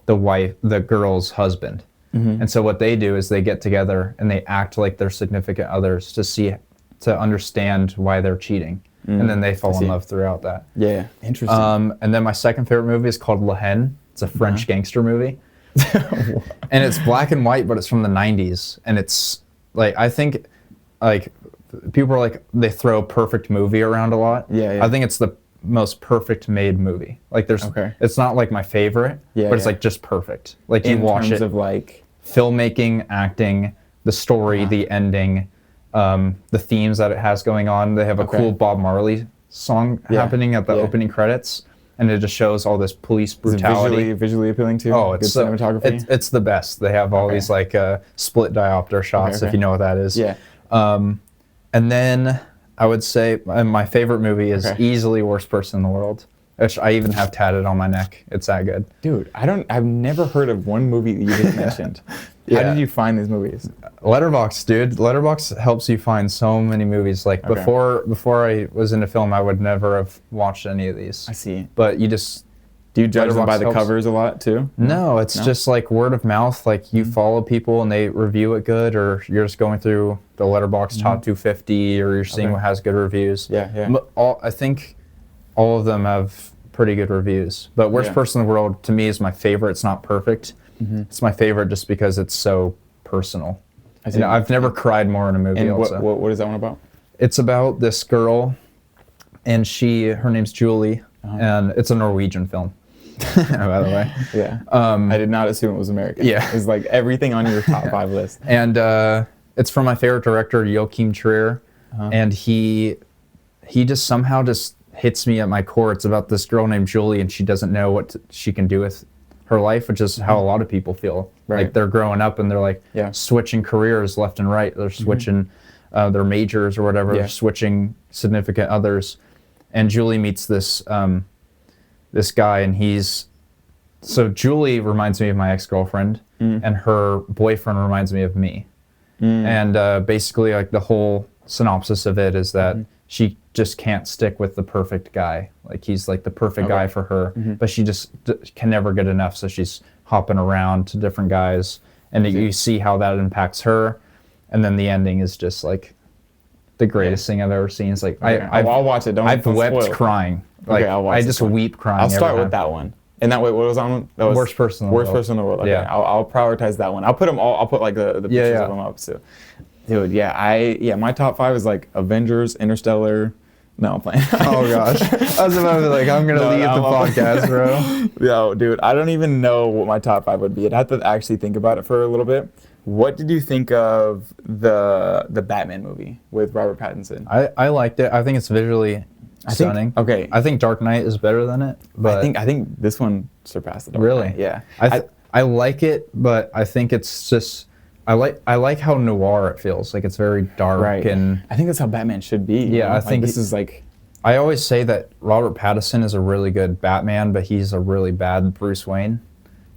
the girl's husband. And so what they do is they get together and they act like they're significant others to understand why they're cheating. And then they fall in love throughout that. Yeah, interesting. And then my second favorite movie is called La Haine. It's a French gangster movie. And it's black and white, but it's from the 90s. And it's like, I think, like, people are like, they throw perfect movie around a lot. Yeah. I think it's the most perfect made movie. Like, it's not like my favorite, but it's like just perfect. Like, you watch it. In terms of like filmmaking, acting, the story, the ending, the themes that it has going on. They have a cool Bob Marley song happening at the opening credits, and it just shows all this police brutality. Is it visually appealing too? Oh, it's good cinematography. It's the best. They have all these like split diopter shots, if you know what that is. Yeah. And then I would say my favorite movie is easily Worst Person in the World, which I even have tatted on my neck. It's that good. Dude, I've never heard of one movie that you just mentioned. How did you find these movies? Letterboxd, dude. Letterboxd helps you find so many movies. Like before I was into film, I would never have watched any of these. I see. But do you judge them by the covers a lot too? No, it's just like word of mouth. Like you follow people and they review it good, or you're just going through the Letterboxd top 250, or you're seeing what has good reviews. Yeah. I think all of them have pretty good reviews. But Worst Person in the World to me is my favorite. It's not perfect. It's my favorite just because it's so personal. I've never cried more in a movie. And what is that one about? It's about this girl, and her name's Julie, and it's a Norwegian film. By the way. Yeah. I did not assume it was American. Yeah. It's like everything on your top 5 list. And it's from my favorite director, Joachim Trier. And he just somehow just hits me at my core. It's about this girl named Julie, and she doesn't know what she can do with her life, which is how a lot of people feel. Right. Like they're growing up and they're like switching careers left and right. They're switching their majors or whatever. They're switching significant others. And Julie meets this guy, and so Julie reminds me of my ex-girlfriend, and her boyfriend reminds me of me. And basically, like, the whole synopsis of it is that she just can't stick with the perfect guy. Like, he's like the perfect guy for her, but she just can never get enough, so she's hopping around to different guys, and you see how that impacts her. and then the ending is just like the greatest thing I've ever seen. It's like I'll watch it. I've wept crying. Like okay, I'll watch I just weep crying. I'll start with that one. And that way, what was on? That was Worst Person in the World. Worst Person in the World. Okay, Yeah. I'll prioritize that one. I'll put them all. I'll put like the pictures of them up too. Dude, my top 5 is like Avengers, Interstellar. No, I'm playing. Oh gosh, I was about to be like, I'm gonna leave the podcast, bro. Yo, dude, I don't even know what my top 5 would be. I'd have to actually think about it for a little bit. What did you think of the Batman movie with Robert Pattinson? I liked it. I think it's visually stunning. I think Dark Knight is better than it, but I think this one surpassed the Dark really. Knight. Yeah, I like it, but I think it's just I like how noir it feels. Like it's very dark, and I think that's how Batman should be. Yeah, I think this is like. I always say that Robert Pattinson is a really good Batman, but he's a really bad Bruce Wayne.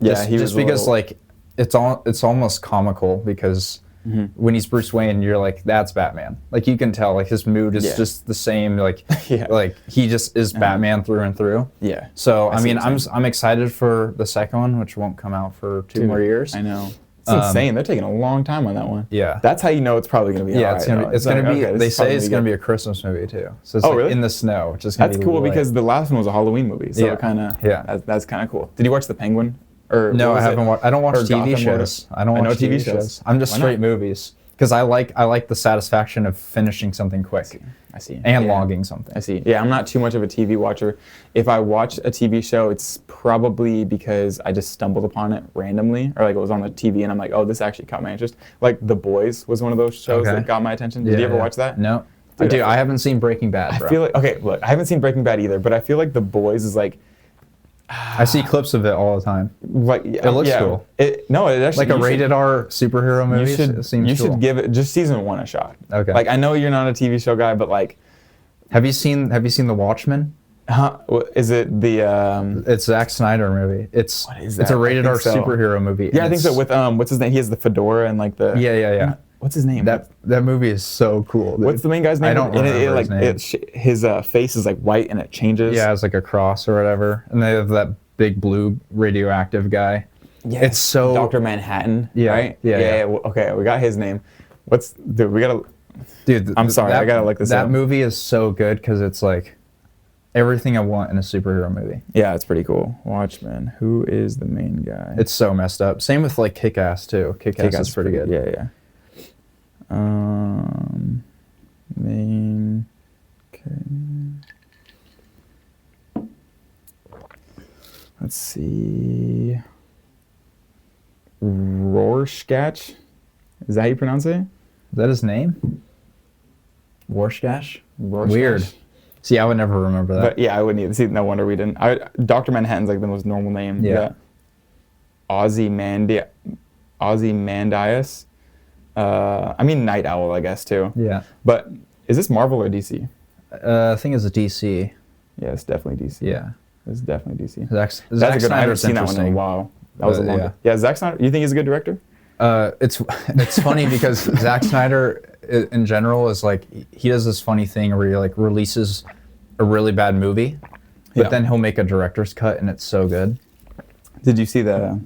Yeah, just because like it's almost comical because. Mm-hmm. When he's Bruce Wayne, you're like, that's Batman. Like you can tell, like his mood is just the same. Like, like he just is Batman through and through. Yeah. So I mean, I'm excited for the second one, which won't come out for 2 more years. I know. It's insane. They're taking a long time on that one. Yeah. That's how you know it's probably gonna be. Yeah, it's gonna be. Okay, they say it's gonna be a Christmas movie too. So it's really? in the snow, which is gonna be cool because the last one was a Halloween movie. So that's kind of cool. Did you watch The Penguin? Or no, I haven't watched. I don't watch TV shows. I don't watch TV shows. I'm just straight movies because I like the satisfaction of finishing something quick. I see. And logging something. I see. Yeah, I'm not too much of a TV watcher. If I watch a TV show, it's probably because I just stumbled upon it randomly, or like it was on the TV and I'm like, oh, this actually caught my interest. Like The Boys was one of those shows that got my attention. Did you ever watch that? No. Dude, I haven't seen Breaking Bad, bro. I feel like look, I haven't seen Breaking Bad either, but I feel like The Boys is like. I see clips of it all the time. Like it looks cool. It actually like a rated R superhero movie. You should give it just season 1 a shot. Okay. Like I know you're not a TV show guy, but like, have you seen The Watchmen? Is it the? It's Zack Snyder movie. It's a rated R superhero movie. Yeah, I think so. With what's his name? He has the fedora and like the. Yeah. What's his name? That movie is so cool. Dude. What's the main guy's name? I don't remember his name. His face is like white and it changes. Yeah, it's like a cross or whatever, and they have that big blue radioactive guy. Yeah, it's so Dr. Manhattan. Yeah, right? Yeah. Okay, we got his name. We gotta. Dude, I'm sorry, I gotta look this up. That movie is so good because it's like everything I want in a superhero movie. Yeah, it's pretty cool. Watchmen. Who is the main guy? It's so messed up. Same with like Kick-Ass too. Kick-Ass is pretty good. Yeah. Main. Okay. Let's see. Rorschach. Is that how you pronounce it? Is that his name? Rorschach? Rorschach? Weird. See, I would never remember that. But yeah, I wouldn't either. See, no wonder we didn't. Dr. Manhattan's like the most normal name. Yeah. Ozymandias. I mean Night Owl, I guess, too. Yeah. But is this Marvel or DC? I think it's a DC. Yeah, it's definitely DC. Yeah. It's definitely DC. Zack Snyder's I haven't seen that one in a while. That was a long. Yeah, Zack Snyder. You think he's a good director? It's funny because Zack Snyder in general is like he does this funny thing where he like releases a really bad movie, but then he'll make a director's cut and it's so good. Did you see the?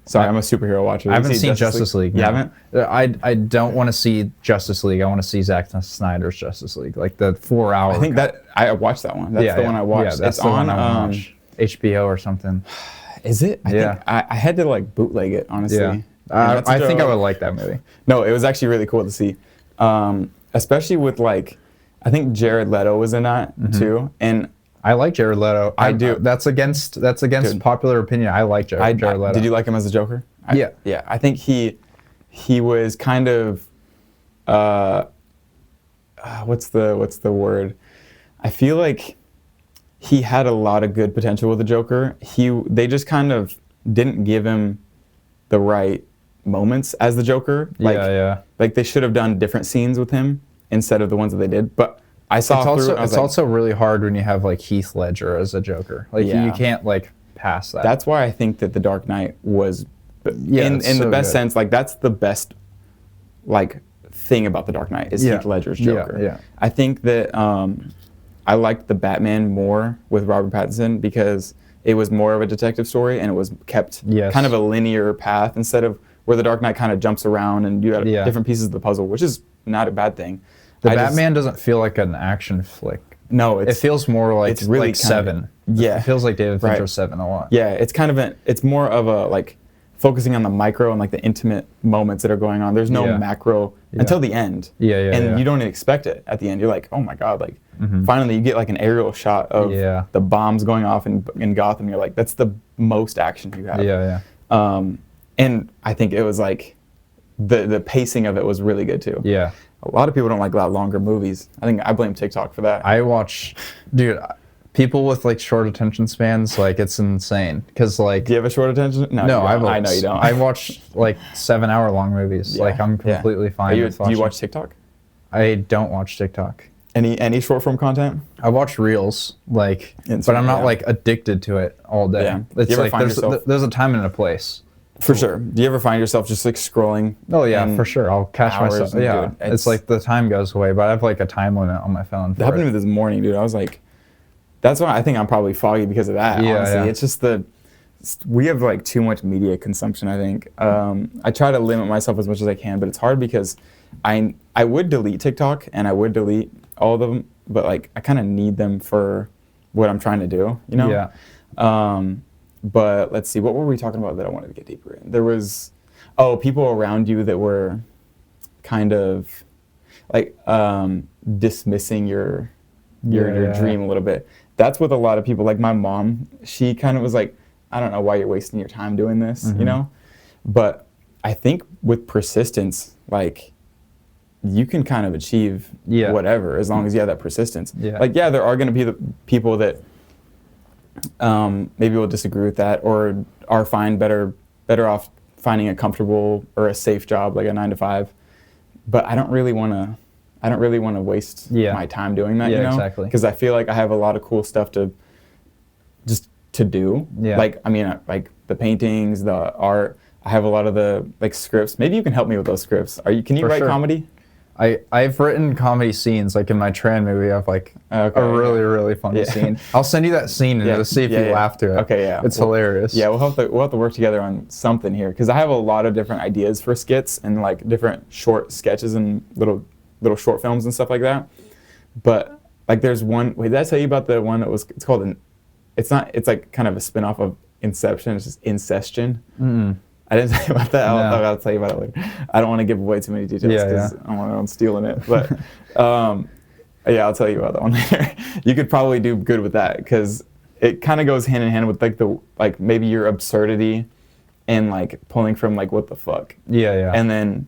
Sorry, I'm a superhero watcher. I haven't seen Justice League. You haven't? I don't want to see Justice League. I want to see Zack Snyder's Justice League, like the 4-hour. I think I watched that one. That's the one I watched. Yeah, that's the one I watched. HBO or something. Is it? I think I had to like bootleg it, honestly. Yeah. I think I would like that movie. No, it was actually really cool to see, especially with like, I think Jared Leto was in that too, and I like Jared Leto. I do. That's against popular opinion. I like Jared Leto. Did you like him as a Joker? Yeah. Yeah. I think he was kind of, what's the word? I feel like he had a lot of good potential with the Joker. They just kind of didn't give him the right moments as the Joker. Like they should have done different scenes with him instead of the ones that they did. But I saw it's also really hard when you have like Heath Ledger as a Joker. Like you can't like pass that. That's why I think that The Dark Knight was in the best sense, like that's the best like thing about The Dark Knight is Heath Ledger's Joker. Yeah. I think that I liked the Batman more with Robert Pattinson because it was more of a detective story and it was kept kind of a linear path instead of where the Dark Knight kind of jumps around and you got different pieces of the puzzle, which is not a bad thing. The Batman doesn't feel like an action flick. No, it feels more like it's really like Seven. Yeah, it feels like David Fincher's Seven a lot. Yeah, it's kind of it's more of a like focusing on the micro and like the intimate moments that are going on. There's no macro until the end. And you don't even expect it at the end. You're like, oh my god, like finally you get like an aerial shot of the bombs going off in Gotham. You're like, that's the most action you have. And I think it was like the pacing of it was really good too. Yeah. A lot of people don't like longer movies. I think I blame TikTok for that. I watch, dude, people with like short attention spans, like it's insane. Cause like, do you have a short attention? No, I know you don't. I watch like 7-hour long movies. Like I'm completely fine with watching. Do you watch TikTok? I don't watch TikTok. Any short form content? I watch Reels, like, but I'm not like addicted to it all day. Yeah. It's do you ever like find yourself? there's a time and a place. For sure. Do you ever find yourself just like scrolling? Oh yeah, for sure. I'll catch myself. Yeah, dude, it's like the time goes away, but I have like a time limit on my phone. That happened to me this morning, dude. I was like, that's why I think I'm probably foggy because of that. Yeah, honestly, it's just we have like too much media consumption. I think I try to limit myself as much as I can, but it's hard because I would delete TikTok and I would delete all of them, but like I kind of need them for what I'm trying to do. You know? Yeah. But let's see, what were we talking about that I wanted to get deeper in? There was, people around you that were kind of like dismissing your dream a little bit. That's with a lot of people. Like my mom, she kind of was like, I don't know why you're wasting your time doing this, you know? But I think with persistence, like you can kind of achieve whatever as long as you have that persistence. Yeah. Like, there are going to be the people that maybe will disagree with that or are better off finding a comfortable or a safe job like a 9-to-5. But I don't really want to waste my time doing that, you know? Exactly. Because I feel like I have a lot of cool stuff to do. Yeah. Like, I mean, like the paintings, the art. I have a lot of the like scripts. Maybe you can help me with those scripts. Can you write comedy? I've written comedy sines, like in my Tran movie. I have like a really funny scene. I'll send you that scene and just see if you laugh to it. Okay, yeah. It's hilarious. Yeah, we'll have to work together on something here because I have a lot of different ideas for skits and like different short sketches and little short films and stuff like that. But like there's one. Wait, did I tell you about the one that was? It's called It's like kind of a spinoff of Inception. It's just Incestion. I didn't tell you about that. I'll tell you about it later. I don't want to give away too many details because I don't want anyone stealing it. But I'll tell you about that one later. You could probably do good with that because it kind of goes hand in hand with like maybe your absurdity and like pulling from like what the fuck. Yeah. And then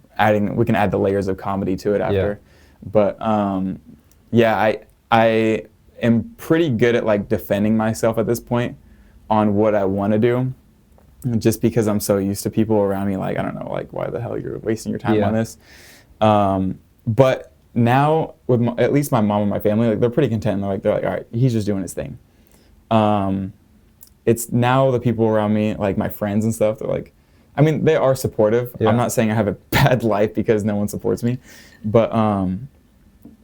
we can add the layers of comedy to it after. Yeah. But I am pretty good at like defending myself at this point on what I want to do. Just because I'm so used to people around me, like, I don't know, like, why the hell you're wasting your time on this? But now, with at least my mom and my family, like, they're pretty content. They're like, all right, he's just doing his thing. It's now the people around me, like my friends and stuff, they're like, I mean, they are supportive. Yeah. I'm not saying I have a bad life because no one supports me. But, I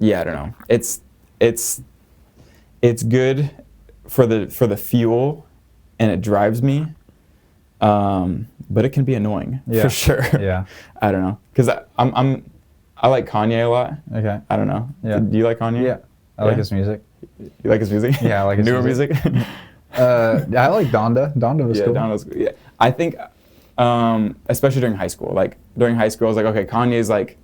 don't know. It's good for the fuel, and it drives me. But it can be annoying for sure. Yeah. I don't know. Cause I like Kanye a lot. Okay. I don't know. Yeah. Do you like Kanye? Yeah. I like his music. You like his music? Yeah, I like his newer music. I like Donda. Donda was cool. Donda's good. Yeah. I think, especially during high school, like during high school, I was like, okay, Kanye's like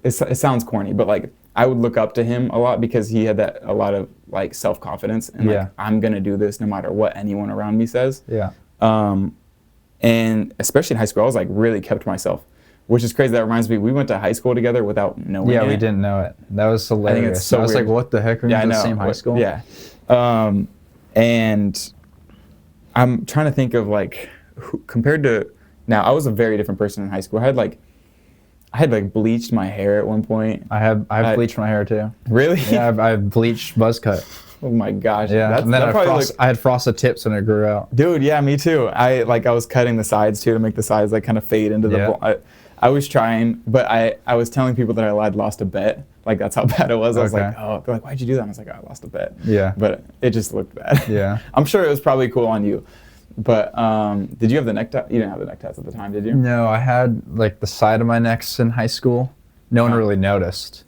it sounds corny, but like I would look up to him a lot because he had a lot of like self-confidence and like I'm gonna do this no matter what anyone around me says. Yeah. And especially in high school, I was like really kept to myself, which is crazy. That reminds me, we went to high school together without knowing it. Yeah, we didn't know it. That was hilarious. I think it's so I was weird. like, what the heck? Are we in the same high school? Yeah. And I'm trying to think of like compared to now, I was a very different person in high school. I had bleached my hair at one point. I've bleached my hair too. Really? Yeah, I've bleached buzz cut. Oh my gosh. Yeah. And then I had frosted tips and it grew out. Dude, yeah, me too. I was cutting the sides too to make the sides like kind of fade into the. I was trying, but I was telling people that I had lost a bet. Like that's how bad it was. I was like, oh, they're like, why'd you do that? I was like, I lost a bet. Yeah. But it just looked bad. Yeah. I'm sure it was probably cool on you, But did you have the neck tats? You didn't have the neck tats at the time, did you? No, I had like the side of my necks in high school. No one really noticed.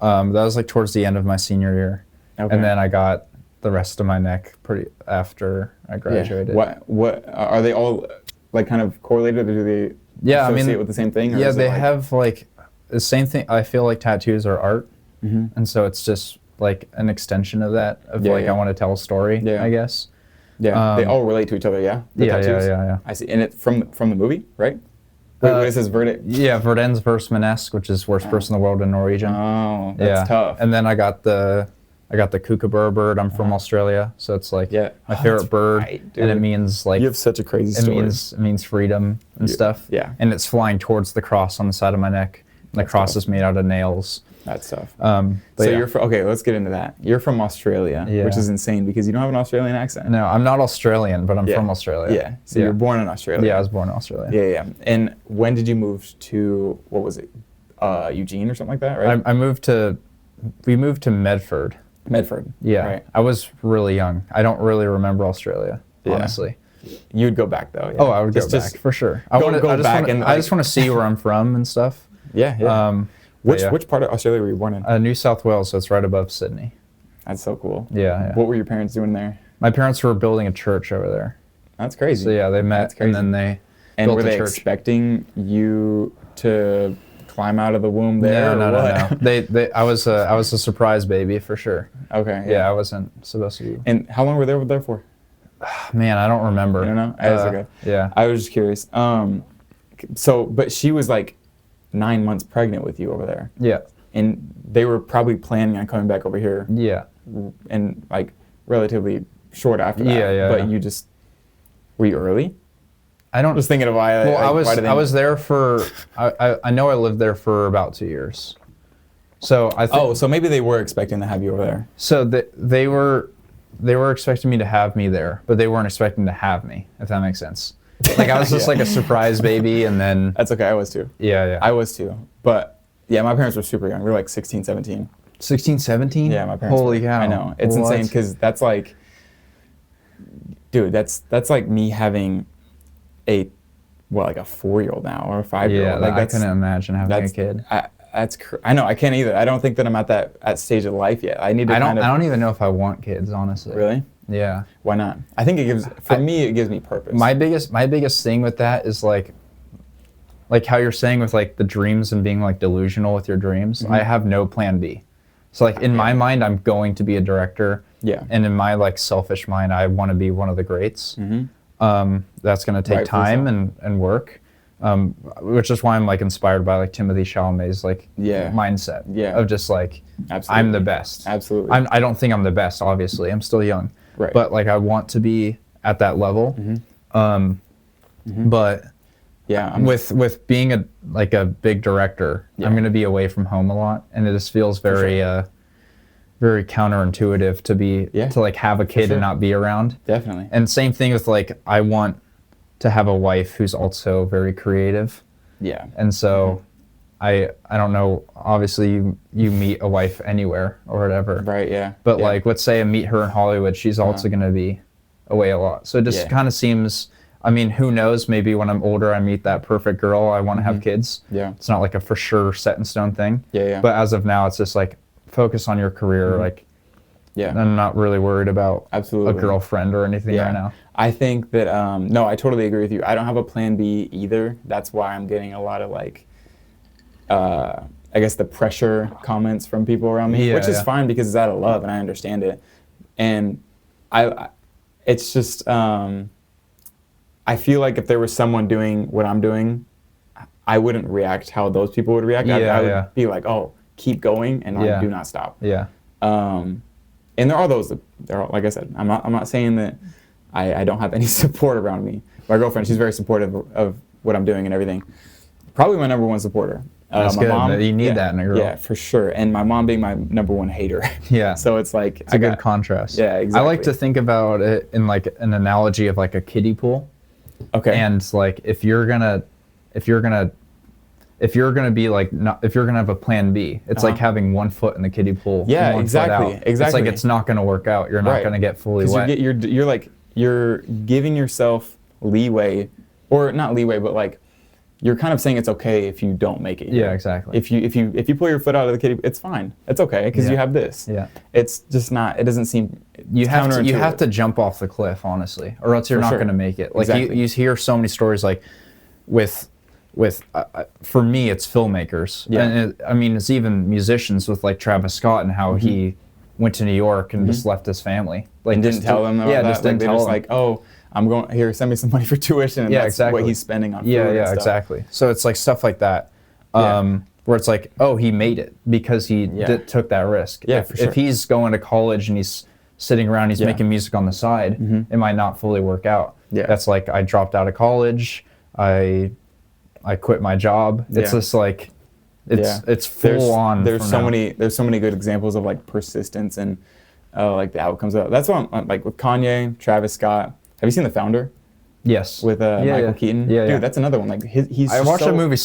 That was like towards the end of my senior year. Okay. And then I got the rest of my neck pretty after I graduated. Yeah. What are they all like kind of correlated, or do they associate with the same thing? Or yeah, they have like the same thing. I feel like tattoos are art, and so it's just like an extension of that. I want to tell a story. Yeah. I guess. Yeah, they all relate to each other. Yeah. Yeah. I see. And it from the movie, right? What is this verdict? Yeah, Verdens versus Manesk, which is worst person in the world in Norwegian. Oh, that's tough. And then I got the kookaburra bird. I'm from Australia, so it's like my favorite bird, right, and it means like you have such a crazy story. It means freedom and stuff. Yeah, and it's flying towards the cross on the side of my neck. And the cross is made out of nails. That's tough. So you're from, okay, let's get into that. You're from Australia, which is insane because you don't have an Australian accent. No, I'm not Australian, but I'm from Australia. Yeah. So you're born in Australia. Yeah, I was born in Australia. Yeah. And when did you move to, what was it, Eugene or something like that, right? We moved to Medford. Medford. Yeah. Right. I was really young. I don't really remember Australia, honestly. You'd go back though. Yeah. Oh, I would go back for sure. I just want to see where I'm from and stuff. Yeah. Which part of Australia were you born in? New South Wales, so it's right above Sydney. That's so cool. Yeah. What were your parents doing there? My parents were building a church over there. That's crazy. So yeah, they met and then they built were they a church. Expecting you to climb out of the womb there? No. I was a surprise baby for sure. Okay. Yeah, I wasn't supposed to be. And how long were they there for? Man, I don't remember. You don't know? That's okay. Yeah. I was just curious. But she was like 9 months pregnant with you over there. Yeah. And they were probably planning on coming back over here. Yeah. And like relatively short after that. Yeah. But you just, were you early? I don't. Just thinking of why. Well, I was there for. I know I lived there for about 2 years. So I think. So maybe they were expecting to have you over there. So they were expecting me to have me there, but they weren't expecting to have me. If that makes sense. Like I was just like a surprise baby, and then. That's okay. I was too. Yeah. I was too. But yeah, my parents were super young. We were like 16, 17. 16, 17? Yeah, my parents. Holy cow! I know it's insane because that's like. Dude, that's like me having like a 4-year-old now or a 5-year-old. Yeah, I couldn't imagine having a kid. I know, I can't either. I don't think that I'm at that stage of life yet. I don't even know if I want kids, honestly. Really? Yeah. Why not? I think it gives me purpose. My biggest thing with that is like how you're saying with like the dreams and being like delusional with your dreams. Mm-hmm. I have no plan B. So like in my mind, I'm going to be a director. Yeah. And in my like selfish mind, I want to be one of the greats. Mm-hmm. That's going to take time and work, which is why I'm like inspired by like Timothée Chalamet's like mindset of just like, I'm the best. Absolutely. I don't think I'm the best, obviously. I'm still young. Right. But like I want to be at that level. Mm-hmm. But with being a big director, I'm going to be away from home a lot, and it just feels very very counterintuitive to like have a kid and not be around. Definitely. And same thing with like I want to have a wife who's also very creative. Yeah. And so I don't know, obviously you meet a wife anywhere or whatever. Right, yeah. But like let's say I meet her in Hollywood, she's also going to be away a lot. So it just kind of seems, I mean, who knows, maybe when I'm older I meet that perfect girl, I want to have kids. Yeah. It's not like a for sure set in stone thing. Yeah. But as of now it's just like focus on your career. Like, I'm not really worried about a girlfriend or anything right now. I think that, no, I totally agree with you. I don't have a plan B either. That's why I'm getting a lot of like, I guess the pressure comments from people around me, which is fine because it's out of love and I understand it. And it's just, I feel like if there was someone doing what I'm doing, I wouldn't react how those people would react. I would be like, oh, keep going and like do not stop. Yeah. And there are those like I said, I'm not saying that I don't have any support around me. My girlfriend, she's very supportive of what I'm doing and everything. Probably my number one supporter. That's my good. Mom, you need that in a girl. Yeah, for sure. And my mom being my number one hater. Yeah. So it's like it's a good contrast. Yeah, exactly. I like to think about it in like an analogy of like a kiddie pool. Okay. And like if you're gonna be like if you're gonna have a plan B, it's like having 1 foot in the kiddie pool. Yeah, and 1 exactly. foot out. It's like it's not gonna work out. You're not gonna get fully wet. You're like you're giving yourself leeway, or not leeway, but like you're kind of saying it's okay if you don't make it here. Yeah, exactly. If you pull your foot out of the kitty, it's fine. It's okay because you have this. Yeah. It's just not. It doesn't seem. You have to jump off the cliff, honestly, or else you're not going to make it. Like you hear so many stories like with for me it's filmmakers. Yeah. And I mean it's even musicians with like Travis Scott and how he went to New York and just left his family. Like and didn't tell them about that. Just didn't tell them. Like, oh, I'm going here. Send me some money for tuition. And that's what he's spending on food and stuff. Exactly. So it's like stuff like that, where it's like, oh, he made it because he took that risk. Yeah, for sure. If he's going to college and he's sitting around, he's making music on the side, it might not fully work out. Yeah. That's like I dropped out of college. I quit my job. It's just like it's full on. There's so many good examples of like persistence and like the outcomes of that. That's what I'm like with Kanye, Travis Scott. Have you seen The Founder? Yes. With Michael Keaton? Yeah, dude, that's another one. Like he's I watched that movie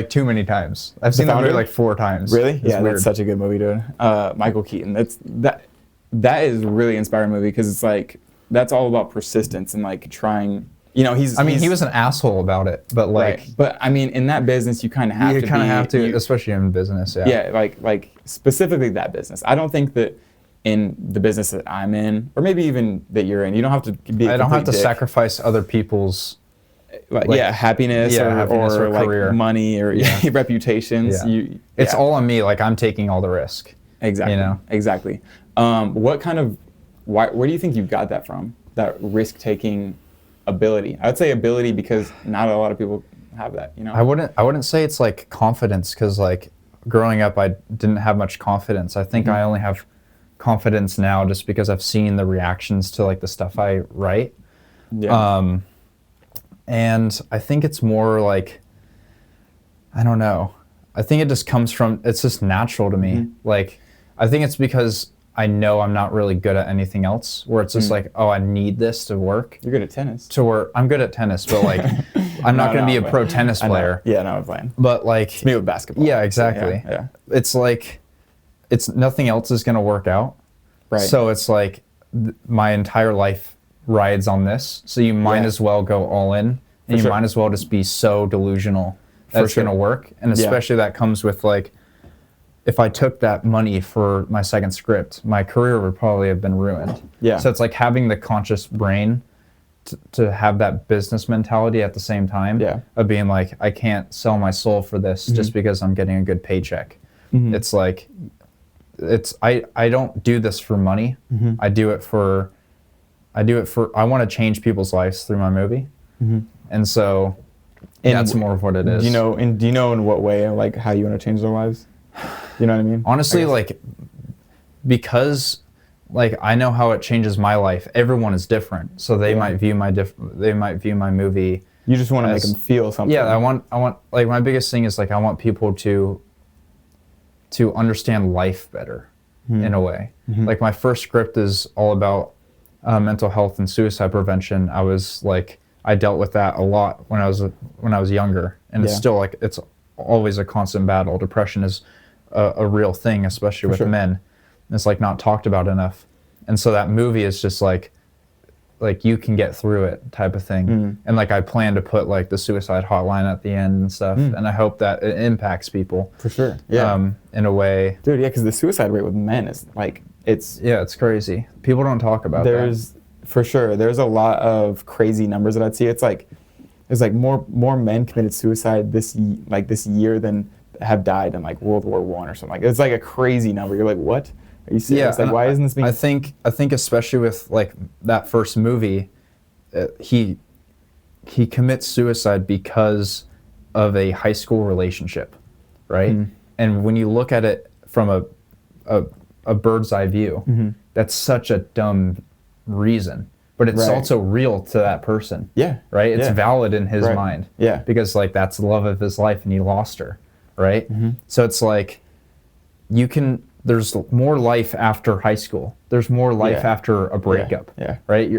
too many times. I've seen that movie like 4 times. Really? Yeah, that's such a good movie, dude. Michael Keaton. That is a really inspiring movie because it's like that's all about persistence and like trying. You know, he was an asshole about it, but like. Right. But I mean, in that business, you kind of have to. You kind of have to, especially in business. Yeah. Yeah, like specifically that business. I don't think that in the business that I'm in, or maybe even that you're in, you don't have to be. I don't have to sacrifice other people's. Happiness or like career. Money or reputations. Yeah. It's all on me. Like I'm taking all the risk. Exactly. You know. Exactly. What kind of? Where do you think you got that from? That risk-taking ability. I would say ability because not a lot of people have that. You know. I wouldn't say it's like confidence because like growing up I didn't have much confidence. I think I only have confidence now just because I've seen the reactions to like the stuff I write. Yeah. And I think it's more like, I don't know. I think it just comes from, it's just natural to me. Like, I think it's because I know I'm not really good at anything else, where it's just like, oh, I need this to work. You're good at tennis. To work, I'm good at tennis, but like, I'm not going to be a pro tennis player. Yeah, no, I'm fine. But like, it's me with basketball. Yeah, exactly. So yeah. It's like, it's nothing else is going to work out. Right. So it's like my entire life rides on this. So you might as well go all in, and you might as well just be so delusional that it's going to work. And especially that comes with like, if I took that money for my second script, my career would probably have been ruined. Yeah. So it's like having the conscious brain to have that business mentality at the same time of being like, I can't sell my soul for this just because I'm getting a good paycheck. It's like, I don't do this for money. I do it for, I want to change people's lives through my movie. And so that's more of what it is. Do you know in what way, like how you want to change their lives? You know what I mean? Honestly, like, because like I know how it changes my life. Everyone is different, so they might view my movie. You just want to make them feel something. Yeah, I want like my biggest thing is like I want people to understand life better in a way. Like my first script is all about mental health and suicide prevention. I dealt with that a lot when I was younger, and it's still like it's always a constant battle. Depression is a real thing, especially with men. It's like not talked about enough. And so that movie is just like you can get through it type of thing. And like I plan to put like the suicide hotline at the end and stuff. And I hope that it impacts people. For sure. Yeah. In a way. Dude, yeah, because the suicide rate with men is like, it's crazy. People don't talk about that. For sure. There's a lot of crazy numbers that I'd see. It's like, there's like more men committed suicide this year than have died in like World War I or something. Like it's like a crazy number. You're like, what? Are you serious? Like, why isn't this being? I think especially with like that first movie, he commits suicide because of a high school relationship, right? And when you look at it from a bird's eye view, that's such a dumb reason. But it's also real to that person. Yeah. Right? It's valid in his mind. Yeah. Because like that's the love of his life and he lost her. Right? So it's like there's more life after high school. There's more life after a breakup. Yeah. Right?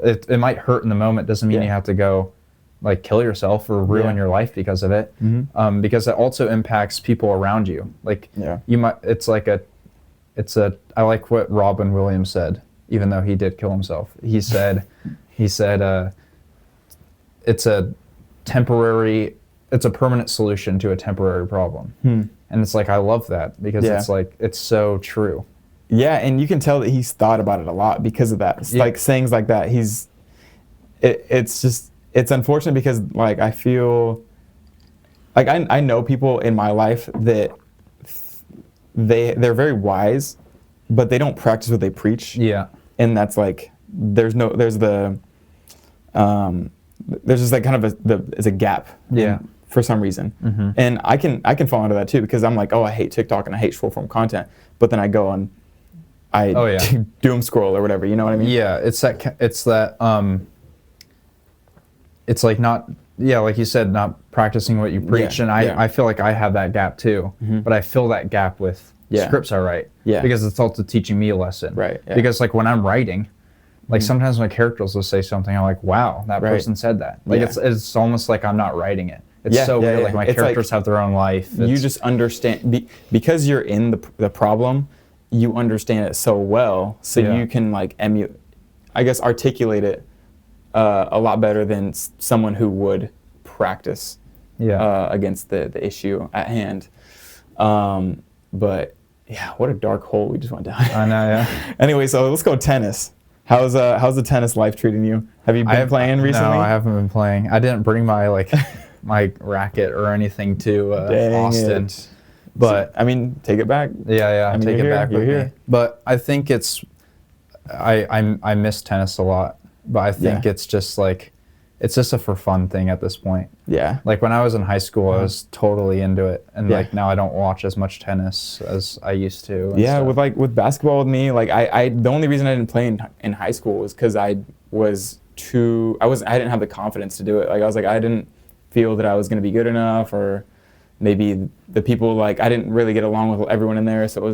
It might hurt in the moment, doesn't mean you have to go like kill yourself or ruin your life because of it. Because it also impacts people around you. Like you might I like what Robin Williams said, even though he did kill himself. He said He said, it's a permanent solution to a temporary problem. And it's like, I love that because it's like, it's so true. Yeah, and you can tell that he's thought about it a lot because of that. It's like sayings like that. It's unfortunate because like I feel like I know people in my life that they're very wise, but they don't practice what they preach. Yeah. And that's like there's just like kind of it's a gap. Yeah. For some reason. And I can fall into that too because I'm like, oh, I hate TikTok and I hate short form content, but then I go on doom scroll or whatever, you know what I mean? Yeah, it's like not, like you said, not practicing what you preach. And I feel like I have that gap too, but I fill that gap with scripts I write because it's also teaching me a lesson. Right. Yeah. Because like when I'm writing, like sometimes my characters will say something, I'm like, wow, that person said that. Like it's almost like I'm not writing it. It's so weird. Like my characters have their own life. You just understand because you're in the problem. You understand it so well, so you can like articulate it a lot better than someone who would practice against the issue at hand. But yeah, what a dark hole we just went down. I know. Yeah. Anyway, so let's go tennis. How's the tennis life treating you? Have you been playing recently? No, I haven't been playing. I didn't bring my my racket or anything to Austin. But I mean, take it back. Yeah, I mean, take it back with me. But I think I miss tennis a lot. But I think it's just a for fun thing at this point. Yeah. Like when I was in high school, I was totally into it, and like now I don't watch as much tennis as I used to. Yeah, stuff. with basketball with me, like I the only reason I didn't play in high school was because I didn't have the confidence to do it. Like I was like I didn't feel that I was going to be good enough, or maybe the people, like I didn't really get along with everyone in there, so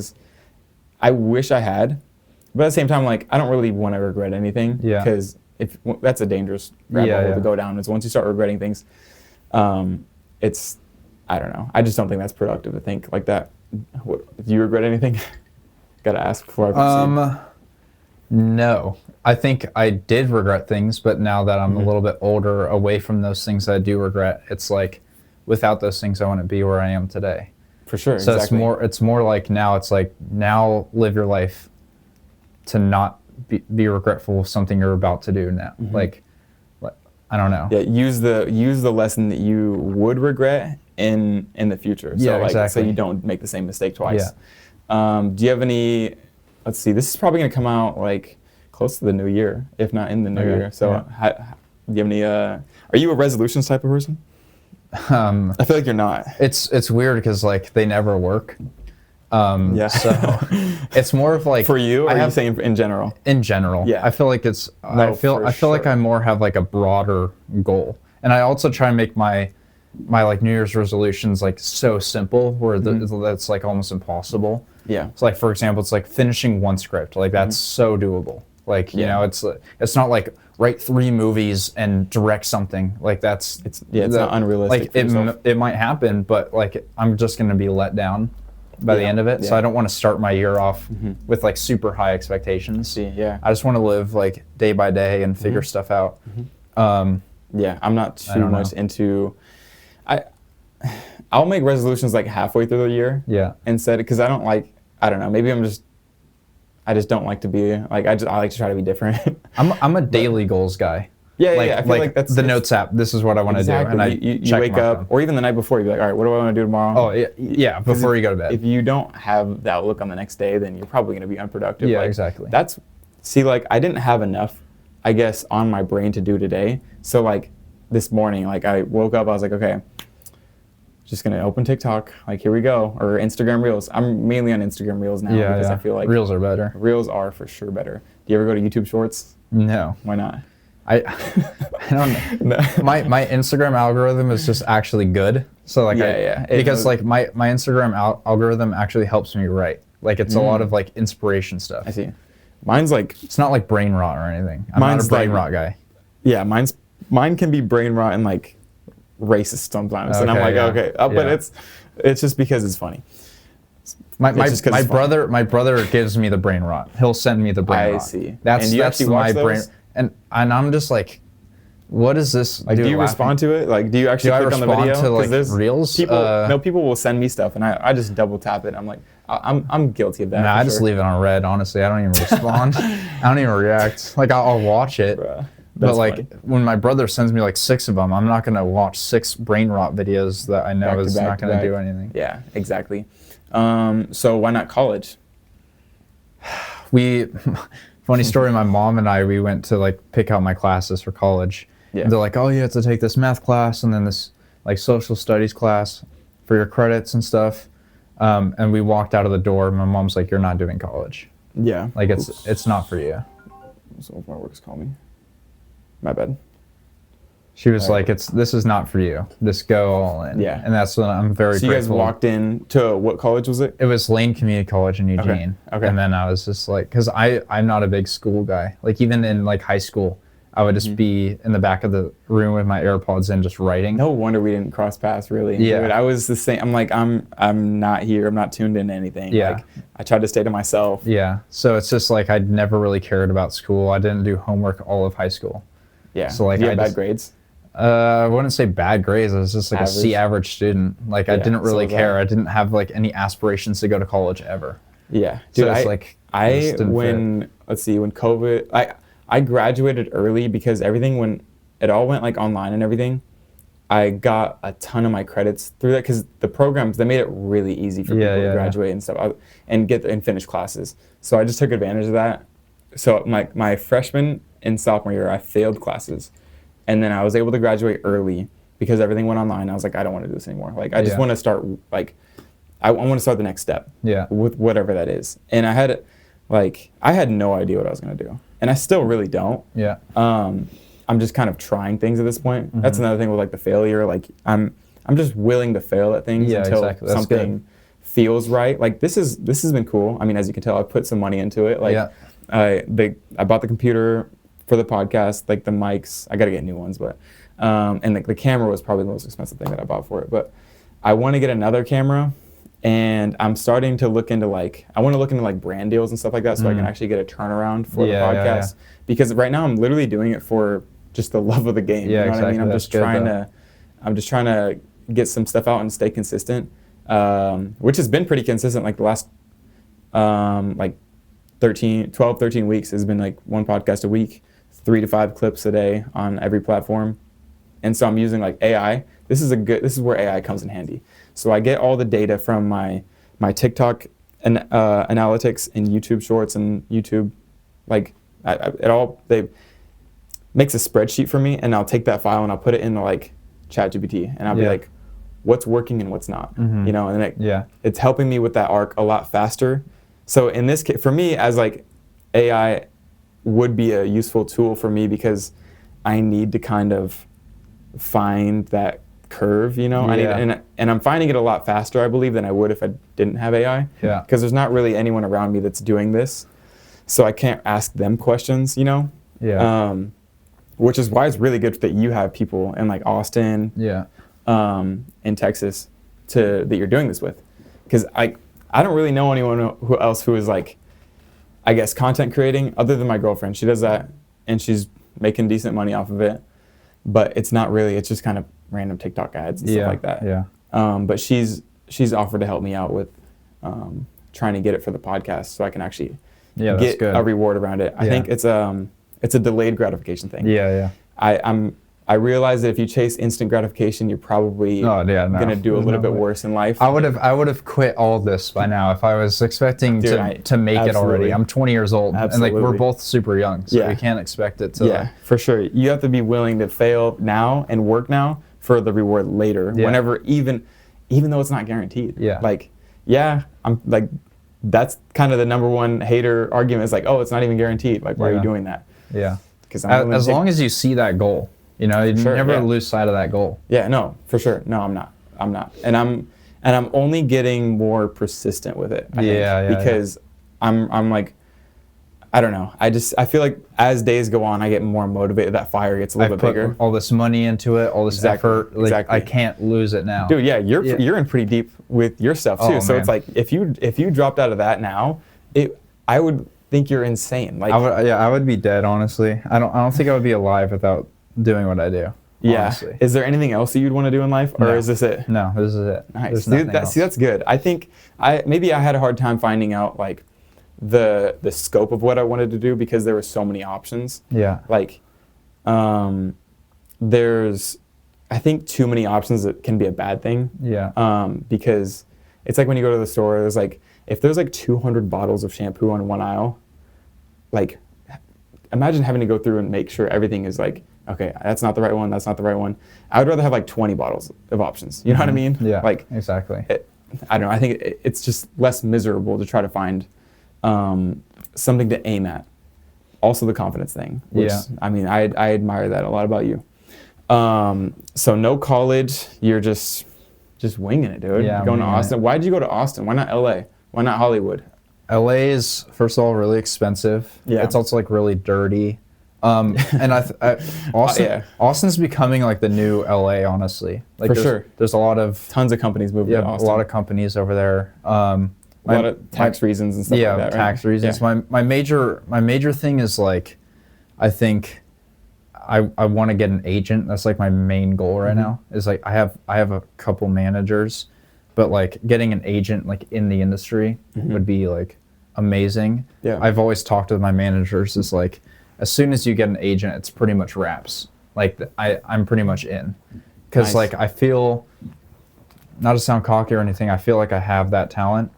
I wish I had, but at the same time, like I don't really want to regret anything, because that's a dangerous rabbit hole to go down. Is once you start regretting things, it's, I don't know, I just don't think that's productive to think like that. Do you regret anything? Gotta ask before I proceed. No, I think I did regret things, but now that I'm a little bit older, away from those things that I do regret, it's like, without those things, I wouldn't be where I am today. For sure. So exactly. it's more like now live your life to not be regretful of something you're about to do now. Like, I don't know. Yeah, use the lesson that you would regret in the future. So exactly. So you don't make the same mistake twice. Yeah. Do you have any? Let's see. This is probably going to come out like close to the new year, if not in the new year. So, do you have any? Are you a resolutions type of person? I feel like you're not. It's weird because like they never work. So it's more of like for you. Or are you saying in general? In general, yeah. I feel like it's. I feel like I more have like a broader goal, and I also try and make my like New Year's resolutions like so simple where that's like almost impossible. Yeah. So like for example, it's like finishing one script. Like that's so doable. Like you know, it's not like write 3 movies and direct something. Like it's not unrealistic. Like it might happen, but like I'm just gonna be let down by the end of it. So I don't want to start my year off with like super high expectations. I just want to live like day by day and figure stuff out. I'm not too much into. I'll make resolutions like halfway through the year. Yeah. Instead, because I don't know. Maybe I just don't like to be like I like to try to be different. I'm a daily goals guy. Yeah, I feel like that's the notes app. This is what I want to do, and you wake up, or even the night before, you be like, all right, what do I want to do tomorrow? Oh yeah, before you go to bed. If you don't have the outlook on the next day, then you're probably going to be unproductive. Yeah, exactly. Like I didn't have enough, I guess, on my brain to do today. So like this morning, like I woke up, I was like, okay, just gonna open TikTok, like here we go, or Instagram Reels. I'm mainly on Instagram Reels now because I feel like Reels are better. Reels are for sure better. Do you ever go to YouTube Shorts? No. Why not? I don't know. My Instagram algorithm is just actually good. So like because like my Instagram algorithm actually helps me write. Like it's a lot of like inspiration stuff. I see. Mine's like it's not like brain rot or anything. I'm not a brain rot guy. Yeah, mine can be brain rot and like racist sometimes, and I'm like but it's just because it's funny. My brother gives me the brain rot. He'll send me the brain rot. I see. That's my brain. and I'm just like, what is this? Like, do you respond to it? Like, do you actually click on the video? To like reels? People will send me stuff, and I just double tap it. I'm like, I'm guilty of that. Nah, I just leave it on red. Honestly, I don't even respond. I don't even react. Like, I'll watch it. Bruh, but like, when my brother sends me like 6 of them, I'm not gonna watch 6 brain rot videos that I know is not gonna do anything. Yeah, exactly. So why not college? Funny story. My mom and we went to like pick out my classes for college. Yeah. And they're like, oh, you have to take this math class and then this like social studies class for your credits and stuff. And we walked out of the door. My mom's like, you're not doing college. Yeah. Like it's not for you. So if my work's call me. My bad. She was like, this is not for you. Just go all in. Yeah. And that's what I'm very grateful. So you guys walked in to what college was it? It was Lane Community College in Eugene. Okay. And then I was just like, because I'm not a big school guy. Like even in like high school, I would just be in the back of the room with my AirPods in, just writing. No wonder we didn't cross paths, really. Yeah. Dude, I was the same. I'm like, I'm not here. I'm not tuned into anything. Yeah. Like, I tried to stay to myself. Yeah. So it's just like I'd never really cared about school. I didn't do homework all of high school. Yeah. So like you had bad grades? I wouldn't say bad grades. I was just like a C average student. Like I didn't really care. I didn't have like any aspirations to go to college ever. Yeah. Dude, so it's like when COVID, I graduated early because when it all went like online and everything, I got a ton of my credits through that because the programs, they made it really easy for people to graduate and stuff and finish classes. So I just took advantage of that. So my freshman and sophomore year, I failed classes. And then I was able to graduate early because everything went online. I was like, I don't want to do this anymore. Like, I just want to start, like, I want to start the next step with whatever that is. And I had no idea what I was going to do. And I still really don't. Yeah. I'm just kind of trying things at this point. Mm-hmm. That's another thing with like the failure. Like I'm just willing to fail at things until something feels right. Like this has been cool. I mean, as you can tell, I put some money into it. Like I bought the computer for the podcast, like the mics. I got to get new ones, but and the camera was probably the most expensive thing that I bought for it. But I want to get another camera. And I'm starting to look into I want to look into like brand deals and stuff like that so I can actually get a turnournaround for the podcast. Because right now I'm literally doing it for just the love of the game. Yeah, you know exactly. what I mean? I'm just trying to get some stuff out and stay consistent, which has been pretty consistent. Like the last 12, 13 weeks has been like one podcast a week, 3 to 5 clips a day on every platform. And so I'm using like AI. This is where AI comes in handy. So I get all the data from my TikTok and analytics and YouTube Shorts and YouTube, they makes a spreadsheet for me, and I'll take that file and I'll put it into like ChatGPT, and I'll be like, what's working and what's not, you know, and it's helping me with that arc a lot faster. So in this case, for me, as like AI would be a useful tool for me because I need to kind of find that curve, you know. And I'm finding it a lot faster, I believe, than I would if I didn't have AI. Yeah. Because there's not really anyone around me that's doing this, so I can't ask them questions, you know. Yeah. Which is why it's really good that you have people in like Austin, in Texas, that you're doing this with, because I don't really know anyone else who is like, I guess, content creating other than my girlfriend. She does that, and she's making decent money off of it. But it's not really, it's just kind of random TikTok ads and stuff like that. Yeah. But she's offered to help me out with trying to get it for the podcast so I can actually get a reward around it. I think it's a delayed gratification thing. Yeah. I realize that if you chase instant gratification, you're probably going to do a little bit worse in life. I would have quit all this by now if I was expecting to make it already. I'm 20 years old, and like we're both super young, so we can't expect it to. Yeah, for sure. You have to be willing to fail now and work now for the reward later. Whenever, even though it's not guaranteed. Yeah. I'm like, that's kind of the number one hater argument is like, oh, it's not even guaranteed. Like, why are you doing that? Yeah. Because as long as you see that goal. You know, you never lose sight of that goal. Yeah, no, for sure. No, I'm not. And I'm only getting more persistent with it. I think, because I'm like, I don't know. I feel like as days go on, I get more motivated. That fire gets a little bit bigger. All this money into it, all this effort. Like, I can't lose it now. Dude, yeah, you're in pretty deep with your stuff too. So it's like if you dropped out of that now, I would think you're insane. Like, I would be dead, honestly. I don't think I would be alive without doing what I do. Yeah. Honestly. Is there anything else that you'd want to do in life, or is this it? No, this is it. Nice. Dude, that's good. I think maybe I had a hard time finding out like the scope of what I wanted to do because there were so many options. Yeah. Like, there's, I think, too many options that can be a bad thing. Yeah. Because it's like when you go to the store, there's like, if there's like 200 bottles of shampoo on one aisle, like, imagine having to go through and make sure everything is like, okay, that's not the right one, that's not the right one. I would rather have like 20 bottles of options. You know what I mean? Yeah, like, exactly. I don't know, I think it's just less miserable to try to find something to aim at. Also the confidence thing, which, I mean, I admire that a lot about you. So no college, you're just winging it, dude. Yeah, going to Austin. Why did you go to Austin? Why not LA? Why not Hollywood? LA is, first of all, really expensive. Yeah. It's also like really dirty. And Austin's becoming like the new LA, honestly. Like For sure. There's a lot of tons of companies moving to Austin. a lot of companies over there. A lot of tax reasons and stuff like that, right? Tax reasons. Yeah. My major thing is like, I think I want to get an agent. That's like my main goal right now. Is like I have a couple managers, but like getting an agent like in the industry would be like amazing. Yeah. I've always talked to my managers. Is like, as soon as you get an agent, it's pretty much wraps. Like I'm pretty much in, because like I feel, not to sound cocky or anything, I feel like I have that talent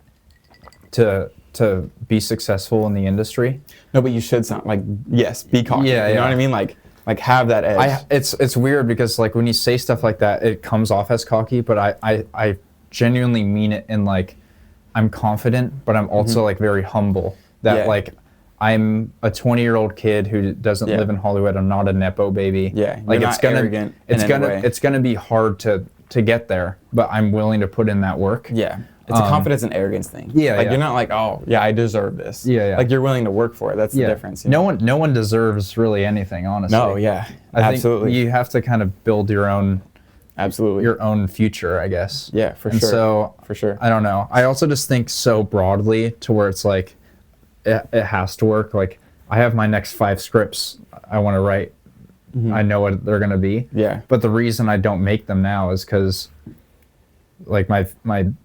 to be successful in the industry. No, but you should sound like, yes, be cocky. Yeah, you know what I mean? Like have that edge. It's weird because like when you say stuff like that, it comes off as cocky, but I genuinely mean it in like, I'm confident, but I'm also like very humble. That like, I'm a 20-year-old kid who doesn't live in Hollywood. I'm not a nepo baby. Yeah, like it's gonna be hard to get there, but I'm willing to put in that work. Yeah, it's a confidence and arrogance thing. Yeah, like you're not like, oh yeah, I deserve this. Yeah, yeah. Like you're willing to work for it. That's the difference. You know? No one deserves really anything, honestly. No, yeah, absolutely. You have to kind of build your own. Absolutely. Your own future, I guess. Yeah, for sure. So for sure. I don't know. I also just think so broadly to where it's like, it has to work. Like I have my next 5 scripts I want to write. I know what they're going to be. Yeah. But the reason I don't make them now is because like my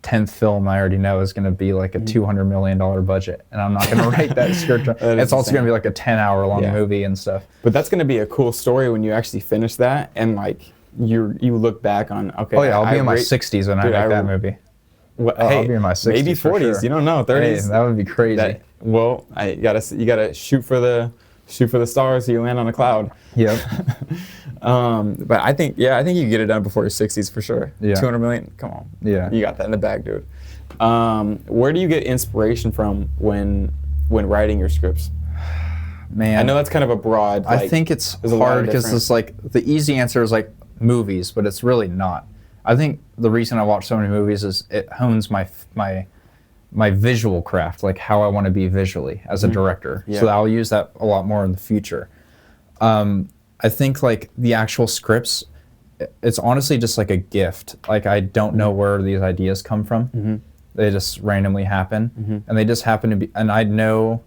10th film I already know is going to be like a $200 million budget, and I'm not going to write that script. It's also going to be like a 10-hour long movie and stuff. But that's going to be a cool story when you actually finish that and like you look back on, okay. Oh yeah, I'll be in my 60s when I make that movie. Well, hey, I'll be in my 60s, maybe 40s. Sure. You don't know. 30s. Hey, that would be crazy. You gotta shoot for the stars so you land on a cloud. Yep. But I think you get it done before your 60s for sure. Yeah. 200 million. Come on. Yeah. You got that in the bag, dude. Where do you get inspiration from when writing your scripts? Man, I know that's kind of a broad. I think it's hard because it's like the easy answer is like movies, but it's really not. I think the reason I watch so many movies is it hones my visual craft, like how I want to be visually as a director. Yeah. So I'll use that a lot more in the future. I think like the actual scripts, it's honestly just like a gift. Like I don't know where these ideas come from. They just randomly happen, and they just happen to be. And I know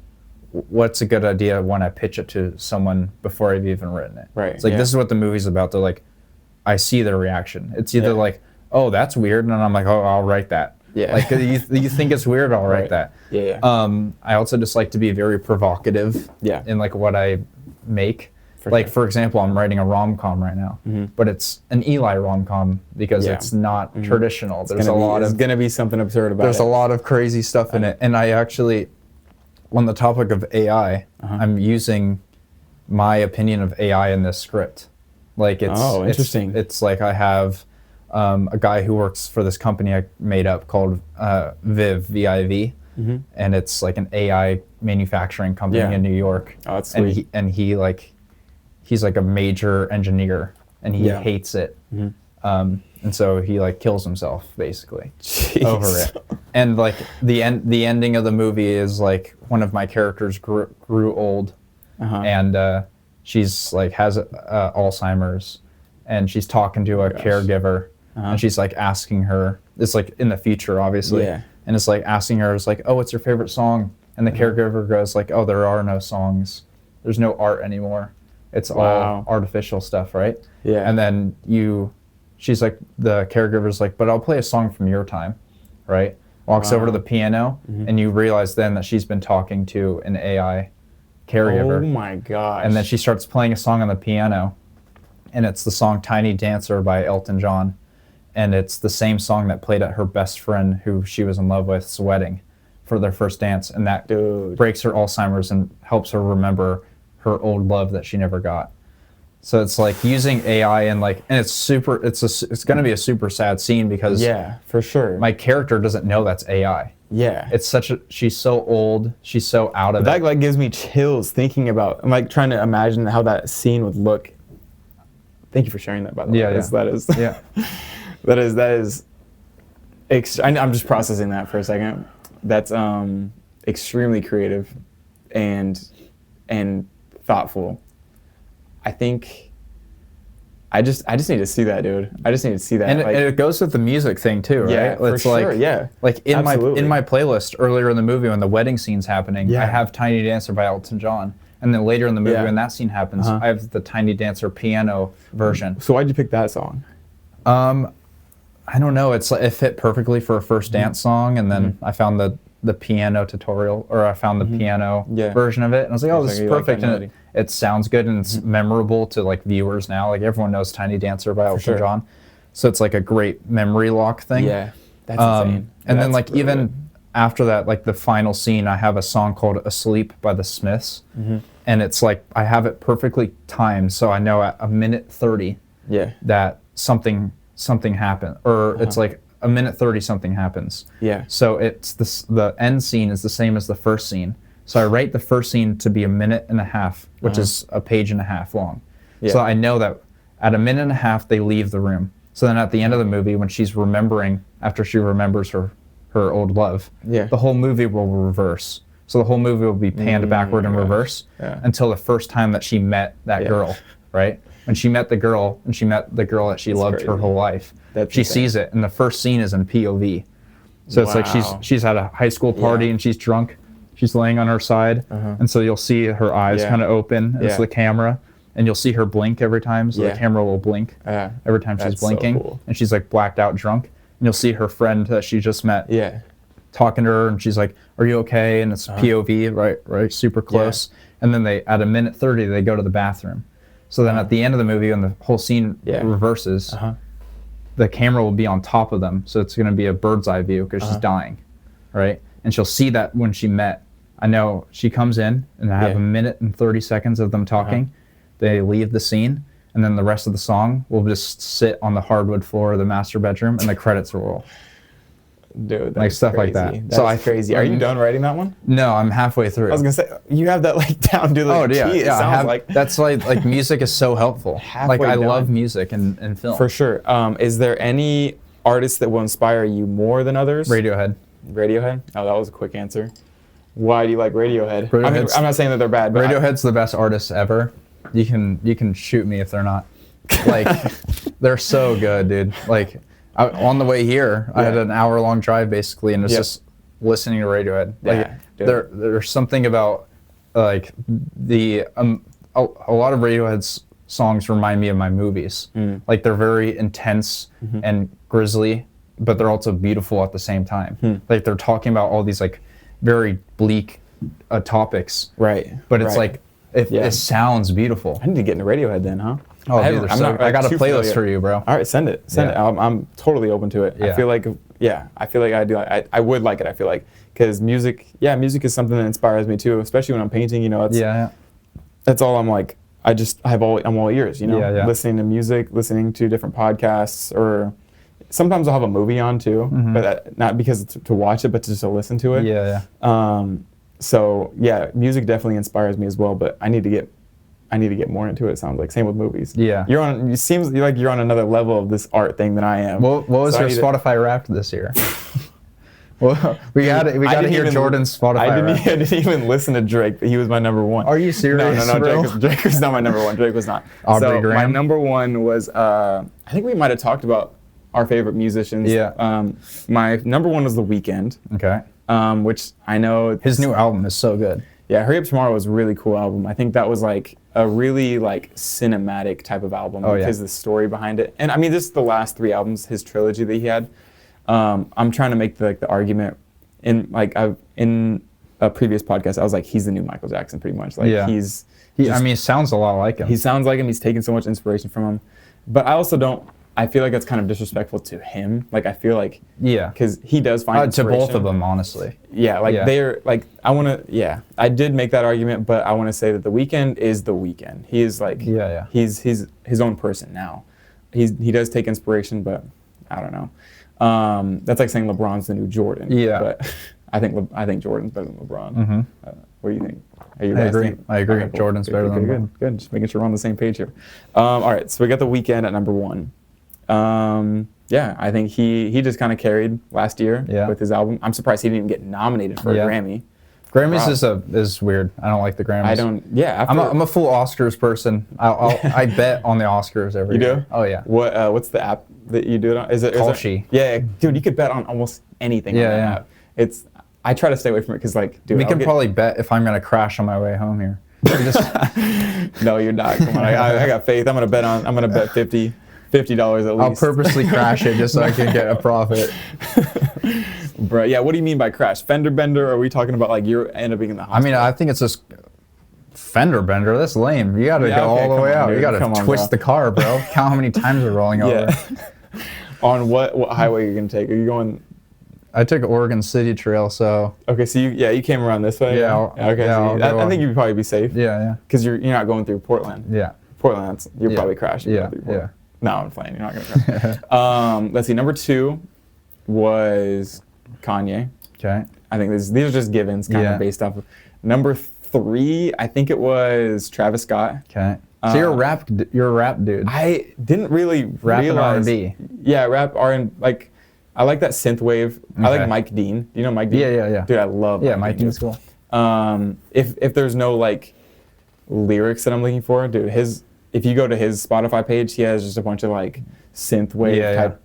what's a good idea when I pitch it to someone before I've even written it. Right. It's like this is what the movie's about. They're like, I see their reaction. It's either like, oh, that's weird, and I'm like, oh, I'll write that. Yeah. Like you think it's weird, I'll write that. Yeah. I also just like to be very provocative. Yeah. In like what I make. For example, I'm writing a rom-com right now, but it's an Eli rom-com because it's not traditional. There's gonna be something absurd about it. There's a lot of crazy stuff in it, and I actually, on the topic of AI, I'm using my opinion of AI in this script. Like it's interesting. It's like I have a guy who works for this company I made up called Viv, V-I-V, and it's like an AI manufacturing company in New York. Oh, that's sweet. And he's like a major engineer, and he hates it. And so he like kills himself basically over it. And like the ending of the movie is like one of my characters grew old, and she's like has Alzheimer's, and she's talking to a caregiver, and she's like asking her. It's like in the future, obviously. Yeah. And it's like asking her, it's like, oh, what's your favorite song? And the caregiver goes like, oh, there are no songs. There's no art anymore. It's all artificial stuff, right? Yeah. And then she's like, the caregiver's like, but I'll play a song from your time, right? Walks over to the piano, and you realize then that she's been talking to an AI caregiver. Oh my gosh. And then she starts playing a song on the piano, and it's the song Tiny Dancer by Elton John. And it's the same song that played at her best friend who she was in love with's wedding for their first dance. And that breaks her Alzheimer's and helps her remember her old love that she never got. So it's like using AI and it's going to be a super sad scene because yeah, for sure. My character doesn't know that's AI. Yeah. She's so old, she's so out of it. That like gives me chills thinking about, I'm like trying to imagine how that scene would look. Thank you for sharing that, by the way. That is yeah. I'm just processing that for a second. That's extremely creative and thoughtful. I think I just need to see that, dude. I just need to see that. And it goes with the music thing too, right? Yeah, for sure. Yeah. Like in my playlist earlier in the movie when the wedding scene's happening, I have Tiny Dancer by Elton John. And then later in the movie when that scene happens, I have the Tiny Dancer piano version. So why'd you pick that song? I don't know. It fit perfectly for a first dance song, and then I found the piano tutorial, or I found the piano version of it, and I was like, oh, this is perfect, and it sounds good, and it's memorable to like viewers now. Like everyone knows Tiny Dancer by Elton John, so it's like a great memory lock thing. Yeah, that's insane. And then like even after that, like the final scene, I have a song called "Asleep" by the Smiths, and it's like I have it perfectly timed, so I know at 1:30 that something happened, or it's like 1:30 something happens. Yeah. So it's the end scene is the same as the first scene. So I write the first scene to be 1.5 minutes, which is 1.5 pages long. Yeah. So I know that at 1.5 minutes they leave the room. So then at the end of the movie, when she's remembering, after she remembers her old love, the whole movie will reverse. So the whole movie will be panned backward and reverse until the first time that she met that girl, right? When she met the girl, and she met the girl that she loved her whole life, she sees it, and the first scene is in POV. So it's like she's at a high school party and she's drunk. She's laying on her side, and so you'll see her eyes kind of open as the camera, and you'll see her blink every time. So the camera will blink every time she's blinking, so cool. And she's like blacked out drunk, and you'll see her friend that she just met talking to her, and she's like, "Are you okay?" And it's POV, right, super close. And then at 1:30 they go to the bathroom. So then at the end of the movie, when the whole scene reverses, the camera will be on top of them. So it's going to be a bird's eye view because she's dying, right? And she'll see that when she met. I know she comes in, and I have 1:30 of them talking. They leave the scene, and then the rest of the song will just sit on the hardwood floor of the master bedroom, and the credits will roll. Dude, that's like stuff crazy. like that. That's so crazy. Are you done writing that one? No, I'm halfway through. I was gonna say you have that like down to the key. It sounds like that's like music is so helpful. Like I love music and film. For sure. Is there any artist that will inspire you more than others? Radiohead. Radiohead? Oh, that was a quick answer. Why do you like Radiohead? I mean, I'm not saying that they're bad, but Radiohead's the best artist ever. You can shoot me if they're not. Like they're so good, dude. Like on the way here, I had an hour-long drive basically, and it's just listening to Radiohead. Like there's something about like a lot of Radiohead's songs remind me of my movies. Like they're very intense and grisly, but they're also beautiful at the same time. Like they're talking about all these like very bleak topics, right? But it's like it sounds beautiful. I need to get into Radiohead then, huh? Oh, dude, I got a playlist for you, bro. All right, send it. Send it. I'm totally open to it. I feel like I do. I would like it. I feel like because music is something that inspires me too, especially when I'm painting. You know, that's all I'm like. I'm all ears. You know, listening to music, listening to different podcasts, or sometimes I'll have a movie on too, but not because to watch it, but just to listen to it. So music definitely inspires me as well. But I need to get more into it. It sounds like same with movies. Yeah, it seems like you're on another level of this art thing than I am. What was your Spotify Wrapped this year? Well, we got to hear Jordan's Spotify Wrapped. I didn't even listen to Drake, but he was my number one. Are you serious? No, Drake was not my number one. Drake was not. Aubrey Graham. My number one was I think we might have talked about our favorite musicians. Yeah. My number one was The Weeknd. Okay. which I know his new album is so good. Yeah, Hurry Up Tomorrow was a really cool album. I think that was like a really like cinematic type of album because the story behind it. And I mean, this is the last 3 albums, his trilogy that he had. I'm trying to make the argument in a previous podcast. I was like, he's the new Michael Jackson, pretty much. Like he sounds a lot like him. He sounds like him. He's taken so much inspiration from him. But I also don't. I feel like that's kind of disrespectful to him. Like I feel like because he does find inspiration. To both of them, honestly. Yeah, they're like I did make that argument, but I want to say that The Weeknd is The Weeknd. He is like he's his own person now. He does take inspiration, but I don't know. That's like saying LeBron's the new Jordan. Yeah, but I think Jordan's better than LeBron. Mm-hmm. What do you think? I agree. Okay, cool. Jordan's better than LeBron. Good. Just making sure we're on the same page here. All right, so we got The Weeknd at number 1. I think he just kind of carried last year with his album. I'm surprised he didn't even get nominated for a Grammy. Grammys is weird. I don't like the Grammys. I don't. Yeah, I'm a full Oscars person. I bet on the Oscars every year. You do? Oh yeah. What's the app that you do it on? Is it Kalshi? Yeah, dude, you could bet on almost anything on that app. I try to stay away from it because dude, we can probably bet if I'm gonna crash on my way home here. No, you're not. Come on, I got faith. I'm gonna bet $50 at least. I'll purposely crash it just so I can get a profit. Bro, yeah, what do you mean by crash? Fender bender, or are we talking about like you end up being in the hospital? I mean, I think it's just fender bender. That's lame. You gotta go all the way out. Dude, you gotta twist the car, bro. Count how many times we're rolling over. On what highway you're gonna take? Are you going? I took Oregon City Trail, so. Okay, so you came around this way? Yeah. Okay, so I think you'd probably be safe. Yeah. Because you're not going through Portland. Yeah. Portland, you're probably crashing. Yeah. No, I'm playing. You're not gonna crash. Let's see. Number 2 was Kanye. Okay. I think these are just givens, kind of based off of. Number 3, I think it was Travis Scott. Okay. So you're a rap dude. I didn't really realize. And R&B. Yeah, rap R&B. Like, I like that synth wave. Okay. I like Mike Dean. Do you know Mike Dean? Yeah. Dude, I love Mike Dean's cool. If there's no like lyrics that I'm looking for, dude, if you go to his Spotify page, he has just a bunch of like synth wave type.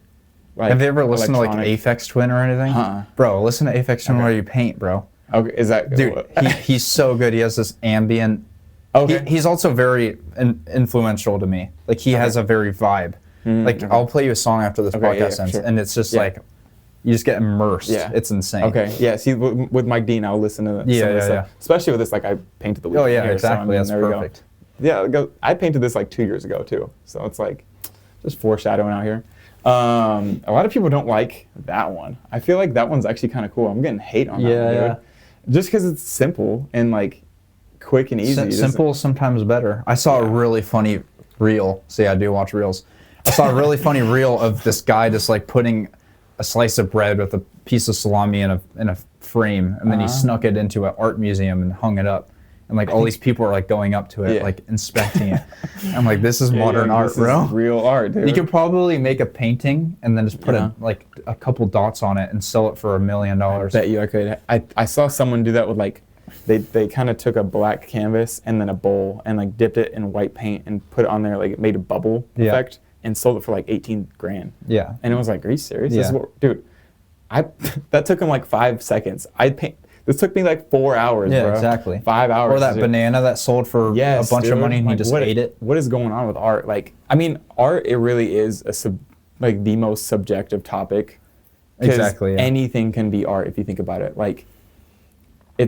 Like, have you ever listened to like Aphex Twin or anything? Bro, listen to Aphex Twin while you paint, bro. Okay, is that dude? He's so good. He has this ambient. Okay. He's also very influential to me. Like he has a very vibe. Like I'll play you a song after this podcast ends, and it's just like you just get immersed. Yeah. It's insane. Okay. Yeah. See, with Mike Dean, I'll listen to some of this stuff. Especially with this, like I painted the weekend. Oh yeah, here, exactly. So, that's perfect. Yeah, I painted this like 2 years ago too, so it's like just foreshadowing out here. A lot of people don't like that one. I feel like that one's actually kind of cool. I'm getting hate on that one, dude. Just because it's simple and like quick and easy. Simple is sometimes better. I saw a really funny reel. See, I do watch reels. I saw a really funny reel of this guy just like putting a slice of bread with a piece of salami in a frame, and then he snuck it into an art museum and hung it up. And like all these people are like going up to it, like inspecting it. I'm like, this is modern art, bro. Is real art, dude. You could probably make a painting and then just put a couple dots on it and sell it for $1 million. I bet you I could. I saw someone do that with like, they kind of took a black canvas and then a bowl and like dipped it in white paint and put it on there, like it made a bubble effect and sold it for like 18 grand. Yeah. And it was like, are you serious? Yeah. This is what, dude, that took him like 5 seconds. This took me like 4 hours, bro. Yeah, exactly. 5 hours. Or that banana that sold for a bunch of money and he just ate it. What is going on with art? Like, I mean, art, it really is like the most subjective topic. Exactly. Yeah. Anything can be art if you think about it. Like, I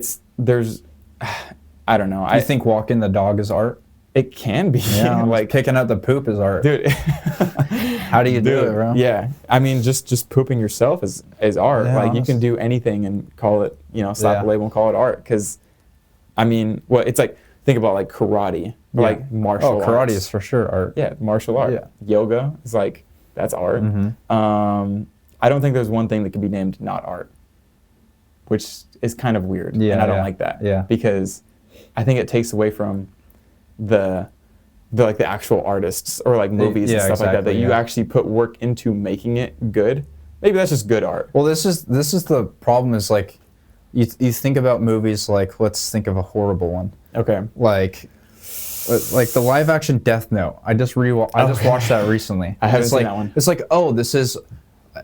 don't know. You think walking the dog is art? It can be. Yeah, like picking up the poop is art. Dude. How do you do it, bro? Yeah. I mean, just pooping yourself is art. Yeah, like, you can do anything and call it, slap a label and call it art. Because, I mean, it's like, think about like karate, or like martial arts. Karate is for sure art. Yeah, martial art. Yeah. Yoga is like, that's art. Mm-hmm. I don't think there's one thing that can be named not art, which is kind of weird. Yeah, and I don't like that. Yeah. Because I think it takes away from the actual artists or like movies and stuff like that you actually put work into making it good. Maybe that's just good art. Well, this is the problem is like you think about movies like, let's think of a horrible one. Okay. Like the live action Death Note. I just watched that recently. I haven't seen that one. It's like, oh, this is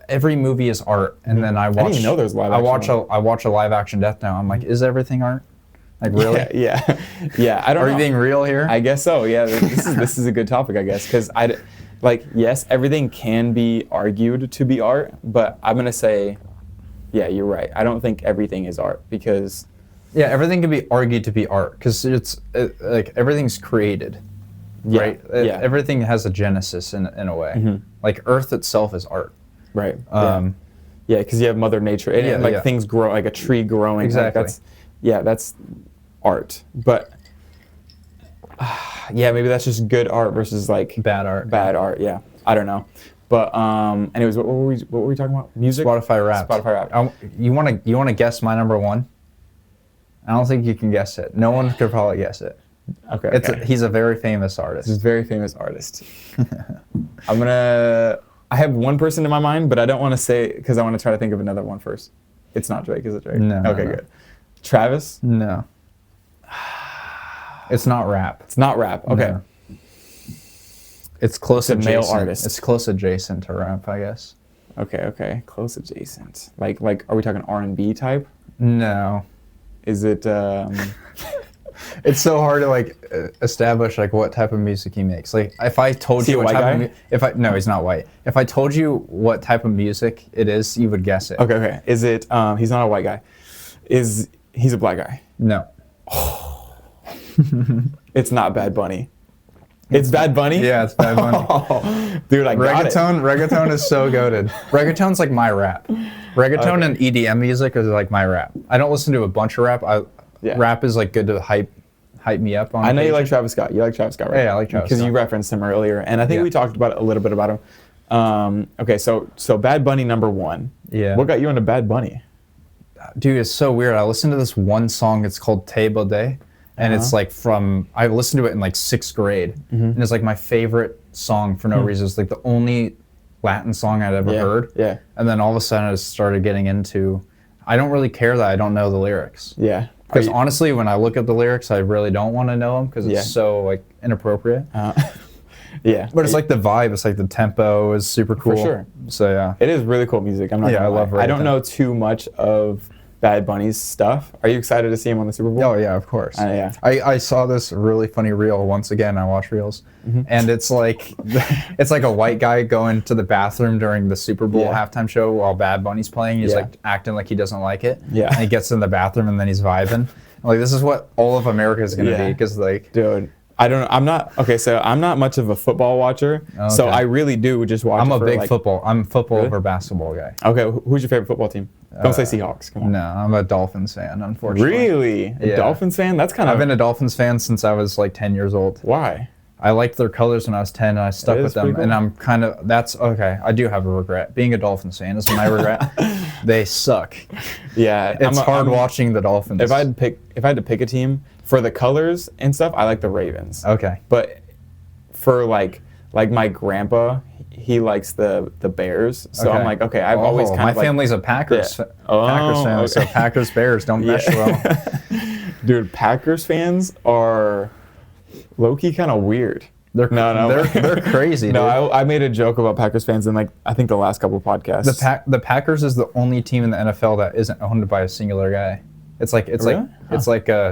every movie is art, and then I watch. I didn't even know there's live action. I watch a live action Death Note. I'm like, is everything art? Like really? Yeah. I don't know. Are you being real here? I guess so. Yeah. This is a good topic, I guess, because yes, everything can be argued to be art, but I'm gonna say, yeah, you're right. I don't think everything is art because. Yeah, everything can be argued to be art because like everything's created, right? Everything has a genesis in a way. Mm-hmm. Like Earth itself is art. Right. Yeah, because you have Mother Nature and things grow, like a tree growing. Exactly. Like that's art. But maybe that's just good art versus like bad art. Bad art. Yeah, I don't know. But anyways, what were we talking about? Music. Spotify Wrapped. You want to guess my number one? I don't think you can guess it. No one could probably guess it. Okay. He's a very famous artist. He's a very famous artist. I have one person in my mind, but I don't want to say because I want to try to think of another one first. It's not Drake, is it Drake? No. Okay, good. Travis? No. It's not rap. It's not rap. Okay. No. It's close adjacent. Male artist. It's close adjacent to rap, I guess. Okay. Close adjacent. Like are we talking R&B type? No. Is it? It's so hard to establish what type of music he makes. Like if I told you what type of no, he's not white. If I told you what type of music it is, you would guess it. Okay. Is it? He's not a white guy. He's a black guy? No. It's not Bad Bunny. It's Bad Bunny? Yeah, it's Bad Bunny. Dude, I got it. Reggaeton is so goated. Reggaeton's like my rap. Reggaeton and EDM music is like my rap. I don't listen to a bunch of rap. Rap is like good to hype me up on. I know you like Travis Scott. You like Travis Scott, right? Yeah, I like Travis Scott. Because you referenced him earlier, and I think we talked about a little bit about him. Okay, so Bad Bunny number one. Yeah. What got you into Bad Bunny? Dude, it's so weird. I listened to this one song. It's called Te Bode. And it's like I listened to it in like 6th grade. Mm-hmm. And it's like my favorite song for no reason. It's like the only Latin song I'd ever heard. Yeah. And then all of a sudden I just started getting into, I don't really care that I don't know the lyrics. Yeah. Because honestly, when I look at the lyrics, I really don't want to know them because it's so like inappropriate. Yeah. But it's like the vibe. It's like the tempo is super cool. For sure. So yeah. It is really cool music. I'm not gonna lie. I love it. I don't know too much of Bad Bunny's stuff. Are you excited to see him on the Super Bowl? Oh yeah, of course. Yeah. I saw this really funny reel once again. I watch reels, and it's like a white guy going to the bathroom during the Super Bowl halftime show while Bad Bunny's playing. He's like acting like he doesn't like it. Yeah. And he gets in the bathroom and then he's vibing. Like this is what all of America is gonna be because like dude. I'm not much of a football watcher, so I really do just watch. I'm a big football. I'm football over basketball guy. Okay, who's your favorite football team? Don't say Seahawks. Come on. No, I'm a Dolphins fan, unfortunately. Really? A Dolphins fan? That's kind of. I've been a Dolphins fan since I was like 10 years old. Why? I liked their colors when I was 10, and I stuck with them. Cool. And I'm kind of that's okay. I do have a regret. Being a Dolphins fan is my regret. They suck. Yeah, it's hard watching the Dolphins. If I had to pick a team for the colors and stuff, I like the Ravens. Okay. But for like my grandpa, he likes the Bears. So I'm like, okay, I've always kind of my family's a Packers fan, so Packers Bears don't mesh well. Dude, Packers fans are low-key kind of weird. They're crazy. No, I made a joke about Packers fans in like I think the last couple podcasts. The Packers is the only team in the NFL that isn't owned by a singular guy. It's like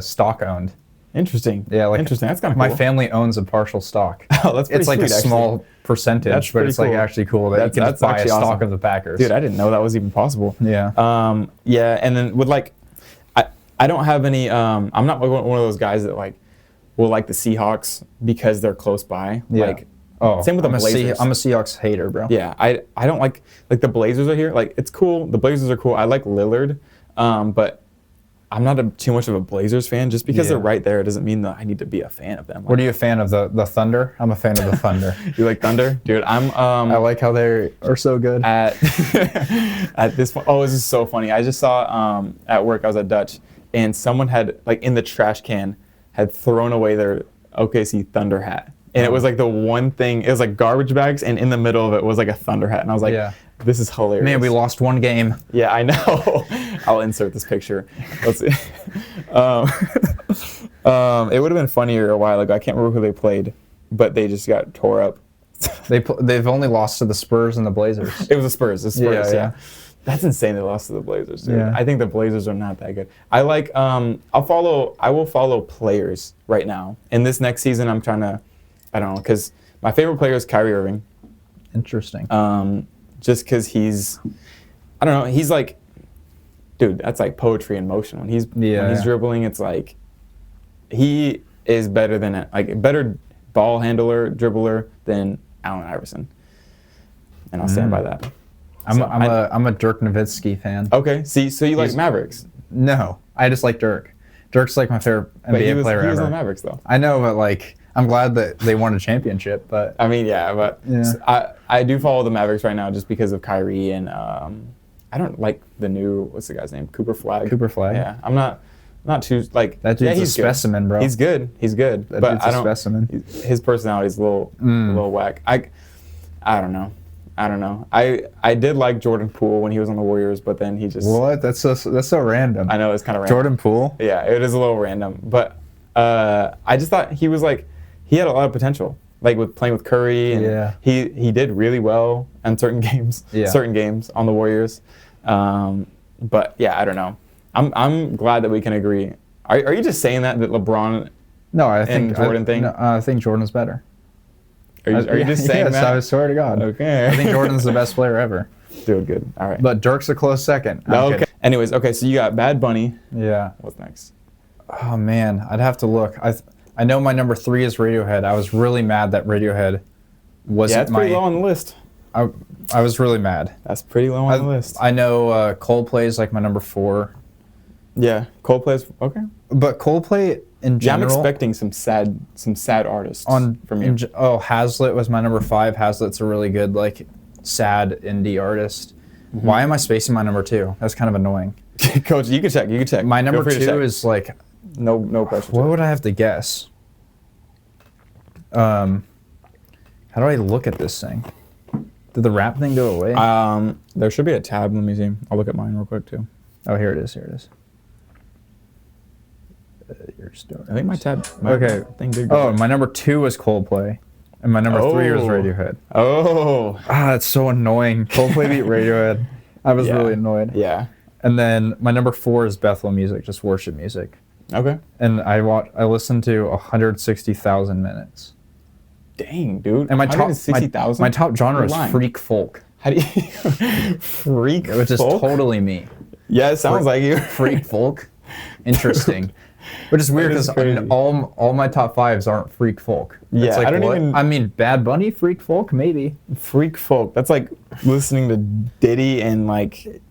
stock owned. Interesting. Yeah, like interesting. That's kind of cool. My family owns a partial stock. Oh, that's pretty It's like sweet, a small percentage, but it's like actually cool that you can just buy a stock of the Packers. Dude, I didn't know that was even possible. Yeah. And then with like, I don't have any. I'm not one of those guys that like will like the Seahawks because they're close by. Yeah. Like, same with the Blazers. I'm a Seahawks hater, bro. Yeah, I don't like the Blazers are here. Like it's cool. The Blazers are cool. I like Lillard, but I'm not too much of a Blazers fan. Just because they're right there doesn't mean that I need to be a fan of them. What are you a fan of? The Thunder? I'm a fan of the Thunder. You like Thunder? Dude, I like how they are so good. At this point, this is so funny. I just saw at work, I was at Dutch, and someone had, like in the trash can, had thrown away their OKC Thunder hat. And it was like the one thing, it was like garbage bags, and in the middle of it was like a Thunder hat. And I was like, this is hilarious. Man, we lost one game. Yeah, I know. I'll insert this picture. Let's see. It would have been funnier a while ago. I can't remember who they played, but they just got tore up. They've only lost to the Spurs and the Blazers. It was the Spurs. The Spurs. Yeah. That's insane. They lost to the Blazers, dude. Yeah. I think the Blazers are not that good. I like. I will follow players right now. In this next season, I'm trying to. I don't know, because my favorite player is Kyrie Irving. Interesting. Just because he's. I don't know. He's like. Dude, that's like poetry in motion. When he's dribbling, it's like. He is better than better ball handler, dribbler than Allen Iverson. And I'll stand by that. I'm a Dirk Nowitzki fan. Okay, so you like Mavericks? No, I just like Dirk. Dirk's like my favorite NBA player ever. He was on the Mavericks though. I know, but like I'm glad that they won a championship. But I mean, I do follow the Mavericks right now just because of Kyrie and I don't like the new what's the guy's name? Cooper Flag. Yeah, I'm not too like that dude's a specimen, bro. He's good. That but dude's a specimen. His personality is a little whack. I don't know. I did like Jordan Poole when he was on the Warriors, but then he just what? That's so random. I know it's kind of random. Jordan Poole? Yeah, it is a little random, but I just thought he was like he had a lot of potential, like with playing with Curry, and he did really well in certain games on the Warriors. But yeah, I don't know. I'm glad that we can agree. Are you just saying that LeBron? No, I think Jordan thing. No, I think Jordan's better. Are you just saying that? I swear to God. Okay. I think Jordan's the best player ever. Dude, good. All right. But Dirk's a close second. Okay. Anyways, so you got Bad Bunny. Yeah. What's next? Oh man, I'd have to look. I know my number 3 is Radiohead. I was really mad that Radiohead wasn't it's pretty low on the list. I was really mad. That's pretty low on the list. I know Coldplay is like my number 4. Yeah, Coldplay's okay. But Coldplay in general. I'm expecting some sad artists from you. Hazlitt was my number 5. Hazlitt's a really good like sad indie artist. Mm-hmm. Why am I spacing my number 2? That's kind of annoying. Coach, you can check. My number 2 is like no pressure. What would I have to guess? How do I look at this thing? Did the rap thing go away? There should be a tab. Let me see. I'll look at mine real quick too. Oh, here it is. Your story. I think my tab. Thing did go my number 2 was Coldplay, and my number 3 was Radiohead. Oh. That's so annoying. Coldplay beat Radiohead. I was really annoyed. Yeah. And then my number 4 is Bethel music, just worship music. Okay. And I listened to 160,000 minutes. Dang, dude. And my 160,000? My top genre is freak folk. How do you freak folk? Which is totally me. Yeah, it sounds like you. Freak folk. Interesting. Which is weird because all my top 5s aren't freak folk. Yeah, it's like, I don't even. I mean, Bad Bunny, freak folk, maybe. Freak folk. That's like listening to Diddy and like.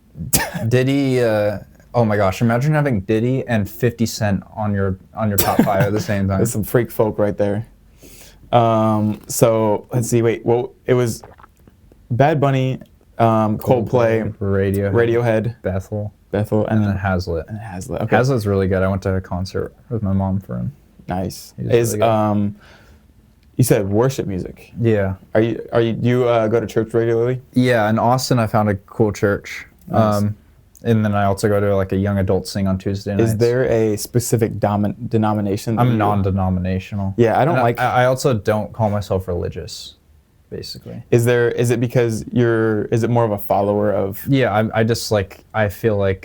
Diddy. Oh my gosh! Imagine having Diddy and 50 Cent on your top 5 at the same time. That's some freak folk right there. So let's see. Wait. Well, it was Bad Bunny, Coldplay, Radiohead, Bethel, and then Hazlitt. Okay. Hazlitt's really good. I went to a concert with my mom for him. Nice. Is really you said worship music? Yeah. Do you go to church regularly? Yeah, in Austin I found a cool church. Nice. And then I also go to like a young adult sing on Tuesday nights. Is there a specific denomination? I'm non-denominational. Yeah, I don't I also don't call myself religious, basically. Is it because is it more of a follower of? Yeah, I feel like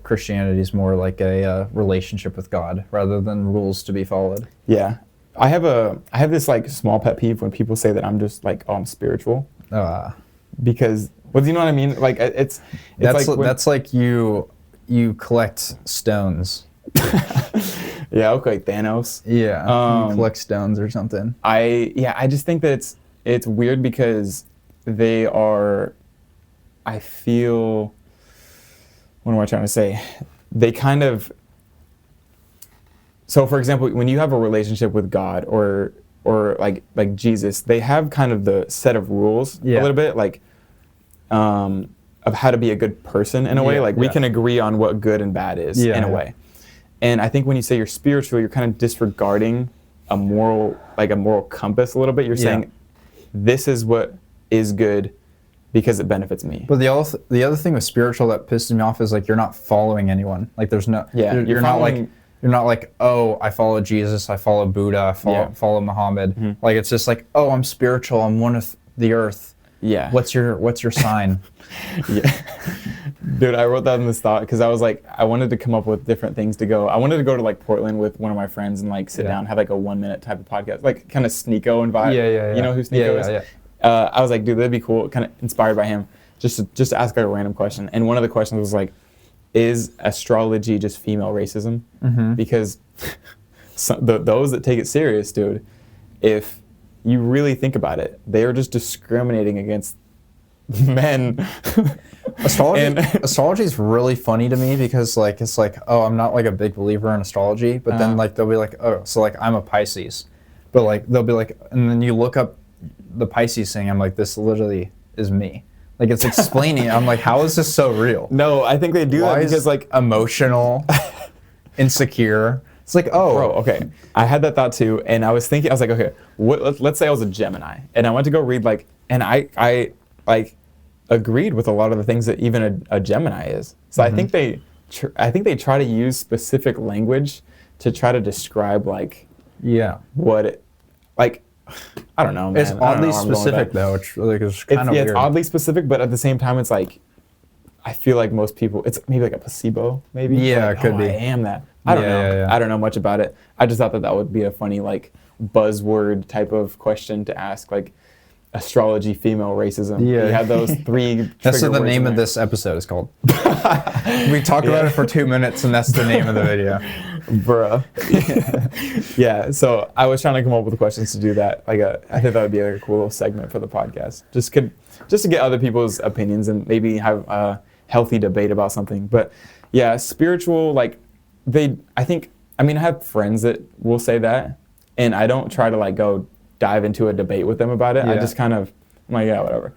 Christianity is more like a relationship with God rather than rules to be followed. Yeah, I have this like small pet peeve when people say that I'm just like I'm spiritual. Because. Well, do you know what I mean? Like it's that's like you collect stones. Yeah, okay, Thanos. Yeah, you collect stones or something. I just think that it's weird because they are. I feel. What am I trying to say? They kind of. So, for example, when you have a relationship with God or like Jesus, they have kind of the set of rules a little bit like. Of how to be a good person in a way. Like we can agree on what good and bad is in a way. And I think when you say you're spiritual, you're kind of disregarding a moral compass a little bit. You're saying this is what is good because it benefits me. But the other thing with spiritual that pisses me off is like you're not following anyone. Like there's no you're not like You're not like, oh, I follow Jesus, I follow Buddha, I follow Muhammad. Mm-hmm. Like, it's just like, oh, I'm spiritual, I'm one of the earth. Yeah. What's your sign? Yeah. Dude, I wrote that in this thought because I was like, I wanted to come up with different things to go. I wanted to go to like Portland with one of my friends and like sit down, have like a 1 minute type of podcast, like kind of Sneeko and vibe. Yeah. You know who Sneeko is? Yeah. I was like, dude, that'd be cool. Kind of inspired by him, just to ask like a random question. And one of the questions was like, is astrology just female racism? Mm-hmm. Because those that take it serious, dude, if you really think about it, they are just discriminating against men. Astrology is really funny to me because like it's like, oh, I'm not like a big believer in astrology, but then like they'll be like, oh, so like I'm a Pisces, but like they'll be like, and then you look up the Pisces thing, I'm like, this literally is me. Like it's explaining. I'm like, how is this so real? No, I think they do that because like emotional, insecure. It's like, oh, bro, okay. I had that thought too, and I was thinking, I was like, okay, let's say I was a Gemini, and I went to go read like, and I like agreed with a lot of the things that even a Gemini is. So I think they try to use specific language to try to describe like, what it, like, I don't know, man. It's oddly specific though. It's like it's kind of weird. It's oddly specific, but at the same time, it's like, I feel like most people, it's maybe like a placebo, maybe. Yeah, like, it could be. I am that. I don't know. Yeah. I don't know much about it. I just thought that would be a funny like buzzword type of question to ask, like astrology, female racism. Yeah. You have those three. That's what the name of this episode is called. We talked about it for 2 minutes, and that's the name of the video. Bruh. Yeah. So I was trying to come up with questions to do that. Like I think that would be like a cool little segment for the podcast. Just to get other people's opinions and maybe have a healthy debate about something. But yeah, spiritual, like I have friends that will say that, and I don't try to like go dive into a debate with them about it. I just kind of, I'm like, yeah, whatever.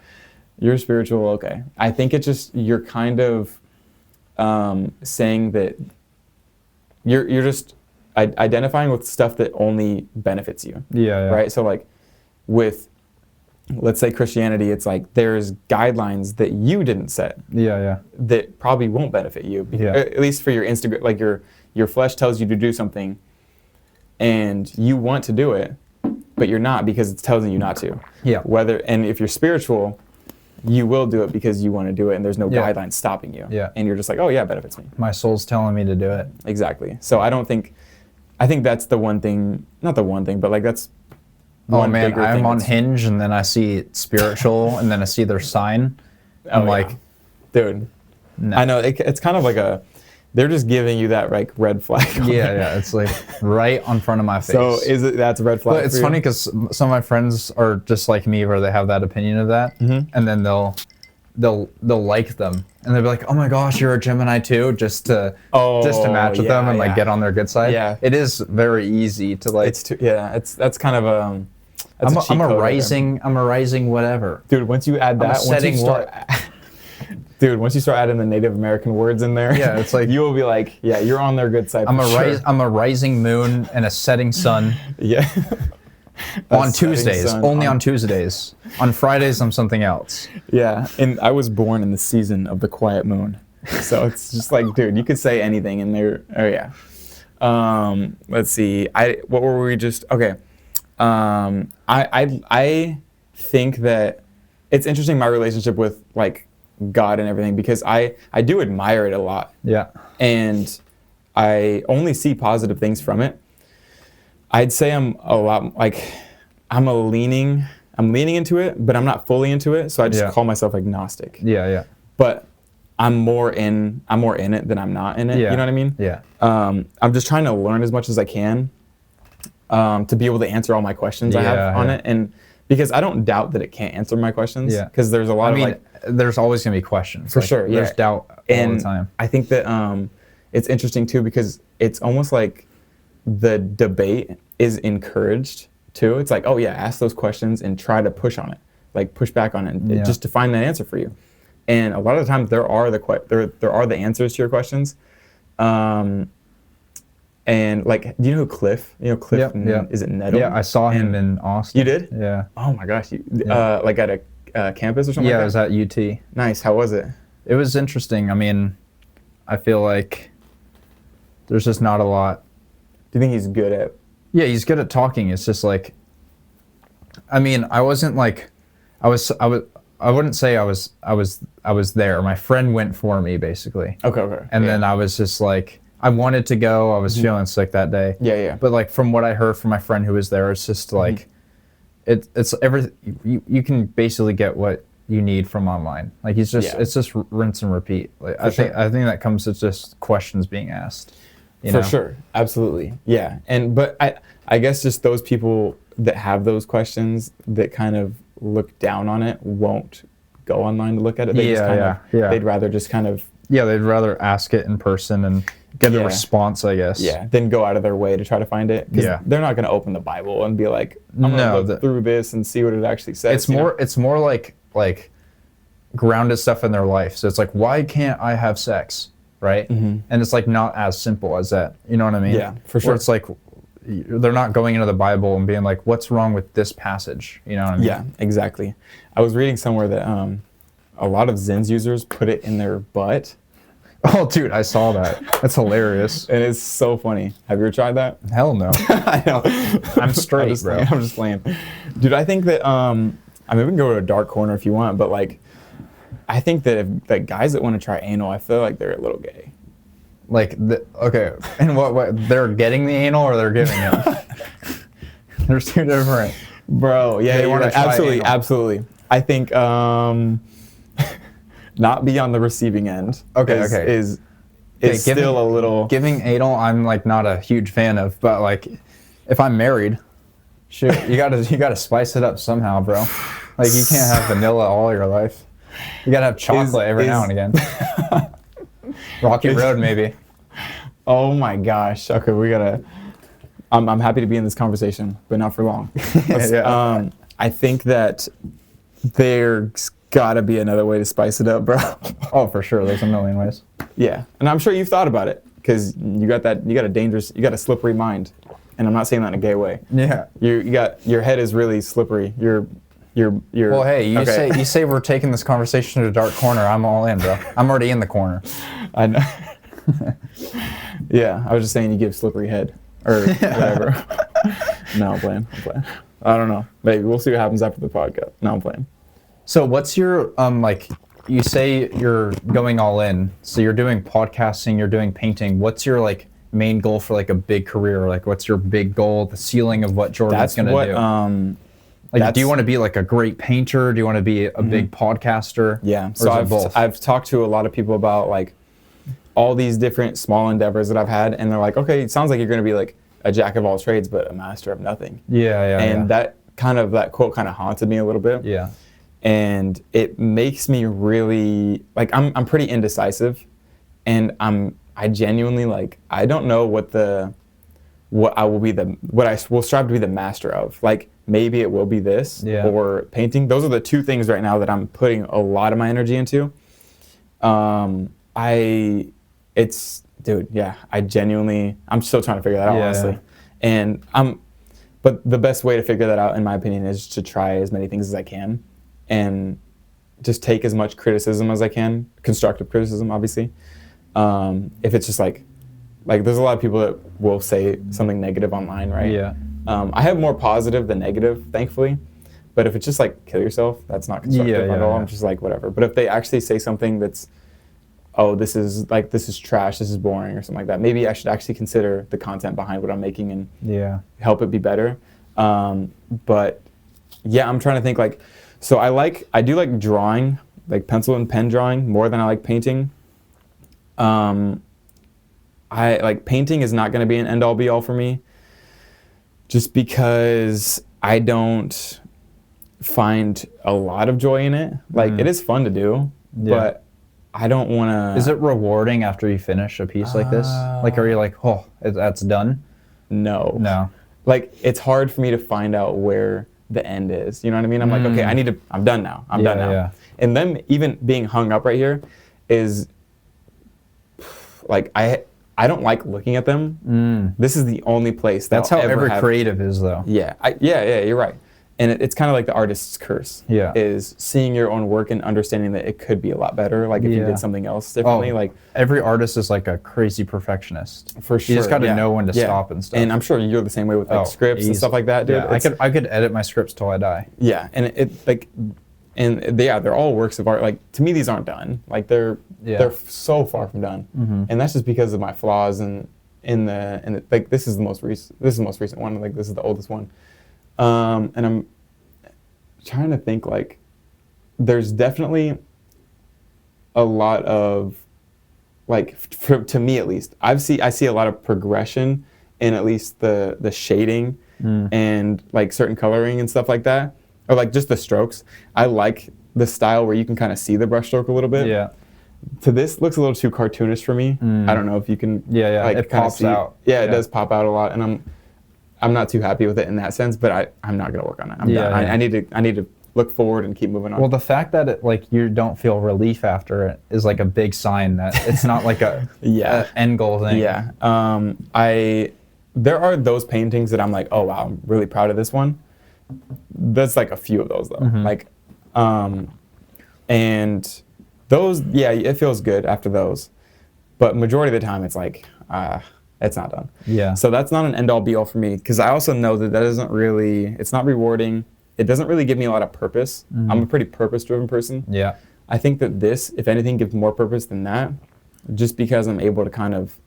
You're spiritual, okay. I think it's just, you're kind of saying that you're just identifying with stuff that only benefits you. Yeah. Right? So like with, let's say Christianity, it's like there's guidelines that you didn't set. Yeah. That probably won't benefit you. At least for your Instagram, like your flesh tells you to do something and you want to do it, but you're not because it's telling you not to. Yeah. And if you're spiritual, you will do it because you want to do it and there's no guidelines stopping you. Yeah. And you're just like, oh yeah, it benefits me. My soul's telling me to do it. Exactly. So I think that's the one thing, not the one thing, but like that's one bigger thing. I'm on Hinge and then I see spiritual and then I see their sign. I'm like, dude, no. I know it's kind of like they're just giving you that like red flag. Yeah. It's like right on front of my face. So that's a red flag. But it's funny because some of my friends are just like me, where they have that opinion of that, and then they'll like them, and they'll be like, "Oh my gosh, you're a Gemini too," just to match with them and like get on their good side. Yeah, it is very easy to like. That's kind of a. I'm a rising whatever. Dude, once you add that, once you start adding the Native American words in there, it's like you will be like, yeah, you're on their good side. I'm a rising moon and a setting sun. Yeah. On Tuesdays, only on Tuesdays. On Fridays, I'm something else. Yeah, and I was born in the season of the quiet moon, so it's just like, dude, you could say anything in there. Oh yeah. Let's see. What were we just? Okay. I think that it's interesting, my relationship with like God and everything, because I do admire it a lot. Yeah. And I only see positive things from it. I'd say I'm leaning into it, but I'm not fully into it. So I just call myself agnostic. Yeah. But I'm more in it than I'm not in it. Yeah. You know what I mean? Yeah. I'm just trying to learn as much as I can to be able to answer all my questions I have on it. And because I don't doubt that it can't answer my questions. Yeah. Because there's a lot of there's always gonna be questions. For sure. There's doubt all the time. I think that it's interesting too, because it's almost like the debate is encouraged too. It's like, oh yeah, ask those questions and try to push on it, like push back on it, just to find that answer for you. And a lot of the times there are the answers to your questions. And like, do you know who Cliff? You know Cliff? Yeah. Is it Nettle? Yeah, I saw him in Austin. You did? Yeah. Oh my gosh. Like at a campus or something? Yeah, like that? it was at UT. Nice. How was it? It was interesting. I mean, I feel like there's just not a lot Do you think he's good at? Yeah, he's good at talking. It's just like, I mean, I wasn't like, I wouldn't say I was there. My friend went for me basically. Okay. And then I was just like, I wanted to go. I was feeling sick that day. Yeah. But like from what I heard from my friend who was there, it's just like, it's you can basically get what you need from online. Like it's just rinse and repeat. Like I think that comes to just questions being asked. For sure, absolutely, yeah. But I guess just those people that have those questions that kind of look down on it won't go online to look at it. They'd rather just kind of they'd rather ask it in person and get a response, I guess. Yeah, then go out of their way to try to find it. Yeah, they're not going to open the Bible and be like, I'm going to look through this and see what it actually says. It's more like grounded stuff in their life. So it's like, why can't I have sex? Right? And it's like not as simple as that. You know what I mean? Yeah, for sure. Where it's like they're not going into the Bible and being like, what's wrong with this passage? You know what I mean? Yeah, exactly. I was reading somewhere that a lot of Zens users put it in their butt. Oh, dude, I saw that. That's hilarious. And it's so funny. Have you ever tried that? Hell no. I know. I'm straight, bro. I'm just playing. Dude, I think that, I mean, we can go to a dark corner if you want, but like, I think that guys that want to try anal, I feel like they're a little gay. Like, okay, and what, they're getting the anal or they're giving it? There's two different. Bro, yeah, they want to absolutely. I think not be on the receiving end. Is still a little giving anal. I'm like not a huge fan of, but like, if I'm married, shoot, you gotta spice it up somehow, bro. Like you can't have vanilla all your life. You gotta have chocolate every now and again. Rocky Road, maybe. Oh my gosh. Okay, we gotta. I'm happy to be in this conversation, but not for long. I think that there's gotta be another way to spice it up, bro. Oh, for sure. There's a million ways. Yeah, and I'm sure you've thought about it because you got a slippery mind, and I'm not saying that in a gay way. Yeah. Your head is really slippery. You're. Well, hey, you say we're taking this conversation to a dark corner. I'm all in, bro. I'm already in the corner. I know. Yeah, I was just saying you give slippery head or whatever. No, I'm playing. I don't know. Maybe we'll see what happens after the podcast. No, I'm playing. So, what's your like? You say you're going all in. So you're doing podcasting. You're doing painting. What's your like main goal for like a big career? Like, what's your big goal? The ceiling of what Jordan's gonna do. Like, do you want to be like a great painter? Do you want to be a big podcaster? Yeah. So I've talked to a lot of people about like all these different small endeavors that I've had, and they're like, okay, it sounds like you're going to be like a jack of all trades, but a master of nothing. Yeah. And that quote kind of haunted me a little bit. Yeah. And it makes me really like I'm pretty indecisive, and I genuinely like I don't know what I will strive to be the master of. Like maybe it will be this or painting. Those are the two things right now that I'm putting a lot of my energy into. I'm still trying to figure that out, honestly. And but the best way to figure that out, in my opinion, is to try as many things as I can and just take as much criticism as I can, constructive criticism, obviously. If it's just like there's a lot of people that will say something negative online, right? Yeah. I have more positive than negative, thankfully. But if it's just like kill yourself, that's not constructive at all. I'm just like whatever. But if they actually say something that's, oh, this is trash, this is boring, or something like that, maybe I should actually consider the content behind what I'm making and help it be better. But yeah, I'm trying to think like, so I do like drawing, like pencil and pen drawing more than I like painting. I like painting is not going to be an end all be all for me, just because I don't find a lot of joy in it. Like it is fun to do, but I don't want to. Is it rewarding after you finish a piece like this? Like, are you like, oh, that's done? No. Like, it's hard for me to find out where the end is. You know what I mean? I'm like, okay, I'm done now. I'm done now. Yeah. And them even being hung up right here is like, I don't like looking at them. This is the only place that's how every creative is, though. Yeah, you're right. And it's kind of like the artist's curse. Yeah. Is seeing your own work and understanding that it could be a lot better. Like if you did something else differently. Like every artist is like a crazy perfectionist. For sure. You just got to know when to stop and stuff. And I'm sure you're the same way with like scripts and stuff like that, dude. Yeah. I could edit my scripts till I die. Yeah, and they're all works of art. Like to me, these aren't done. Like they're so far from done. Mm-hmm. And that's just because of my flaws and like this is the most recent one. Like this is the oldest one. And I'm trying to think, like, there's definitely a lot of, like, to me at least, I see a lot of progression in at least the shading and, like, certain coloring and stuff like that, or, like, just the strokes. I like the style where you can kind of see the brushstroke a little bit. Yeah. To this looks a little too cartoonish for me. I don't know if you can, like, it pops out. Yeah, it does pop out a lot, and I'm not too happy with it in that sense, but I'm not gonna work on it. I'm done. I need to look forward and keep moving on. Well, the fact that it, like, you don't feel relief after it is like a big sign that it's not like a end goal thing. Yeah. There are those paintings that I'm like, oh wow, I'm really proud of this one. There's like a few of those though. Mm-hmm. Like, and those, it feels good after those, but majority of the time it's like, it's not done. Yeah. So that's not an end all be all for me, because I also know that isn't really, it's not rewarding. It doesn't really give me a lot of purpose. Mm-hmm. I'm a pretty purpose driven person. Yeah. I think that this, if anything, gives more purpose than that, just because I'm able to kind of,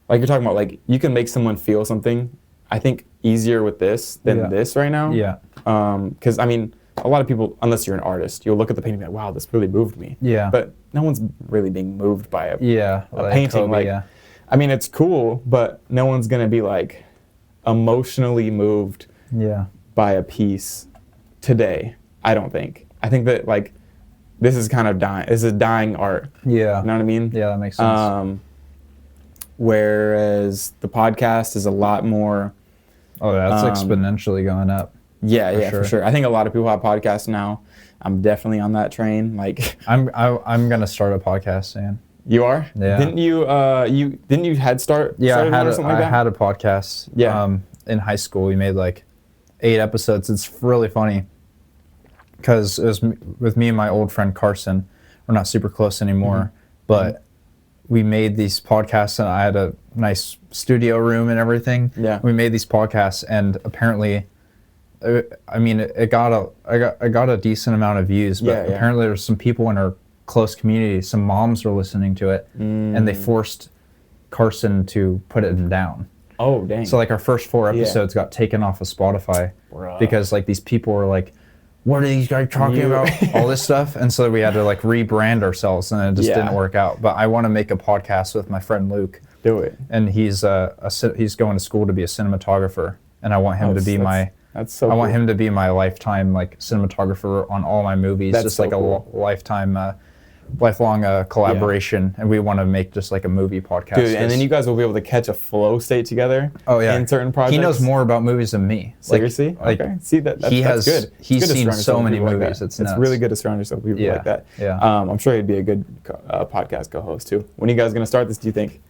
like you're talking about, like you can make someone feel something, I think, easier with this than this right now. Yeah. Because I mean, a lot of people, unless you're an artist, you'll look at the painting and be like, wow, this really moved me. Yeah. But no one's really being moved by a painting. Kobe, I mean, it's cool, but no one's going to be like emotionally moved by a piece today, I don't think. I think that like this is kind of dying. This is dying art. Yeah. You know what I mean? Yeah, that makes sense. Whereas the podcast is a lot more. Oh, that's exponentially going up. Yeah, for sure. I think a lot of people have podcasts now. I'm definitely on that train. Like I'm gonna start a podcast soon. You are? Yeah. Didn't you Head Start? Yeah, I had a podcast. Yeah. In high school, we made like 8 episodes. It's really funny because it was with me and my old friend Carson. We're not super close anymore, but we made these podcasts, and I had a nice studio room and everything. Yeah. We made these podcasts, and apparently, I mean, I got a decent amount of views, but apparently there's some people in our close community, some moms were listening to it, and they forced Carson to put it down. Oh, dang. So like our first 4 episodes got taken off of Spotify because like these people were like, what are these guys talking about? All this stuff. And so we had to like rebrand ourselves, and it just didn't work out. But I want to make a podcast with my friend Luke. Do it. And he's going to school to be a cinematographer, and I want him to be I want him to be my lifetime like cinematographer on all my movies. That's just so like cool. a lifelong collaboration, and we want to make just like a movie podcast. Dude, and then you guys will be able to catch a flow state together. Oh yeah, in certain projects. He knows more about movies than me. Seriously? Like, okay. See that's good. He's seen so many movies. It's really good to surround yourself with people like that. Yeah. I'm sure he'd be a good podcast co-host too. When are you guys gonna start this? Do you think?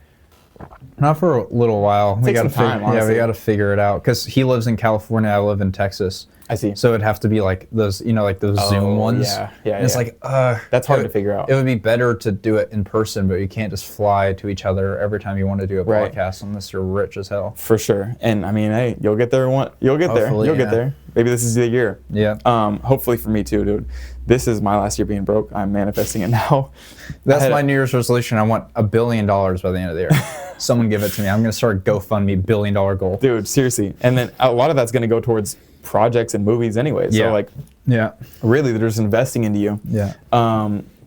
Not for a little while. We got to figure it out because he lives in California. I live in Texas. I see. So it'd have to be like those, Zoom ones. Yeah. And it's like, that's hard to figure out. It would be better to do it in person, but you can't just fly to each other every time you want to do a podcast unless you're rich as hell. For sure. And I mean, hey, you'll get there. You'll get there. Maybe this is the year. Yeah. Hopefully for me too, dude. This is my last year being broke. I'm manifesting it now. That's my New Year's resolution. I want $1 billion by the end of the year. Someone give it to me. I'm going to start a GoFundMe $1 billion goal. Dude, seriously. And then a lot of that's going to go towards projects and movies anyway. So like, really, they're just investing into you. Yeah.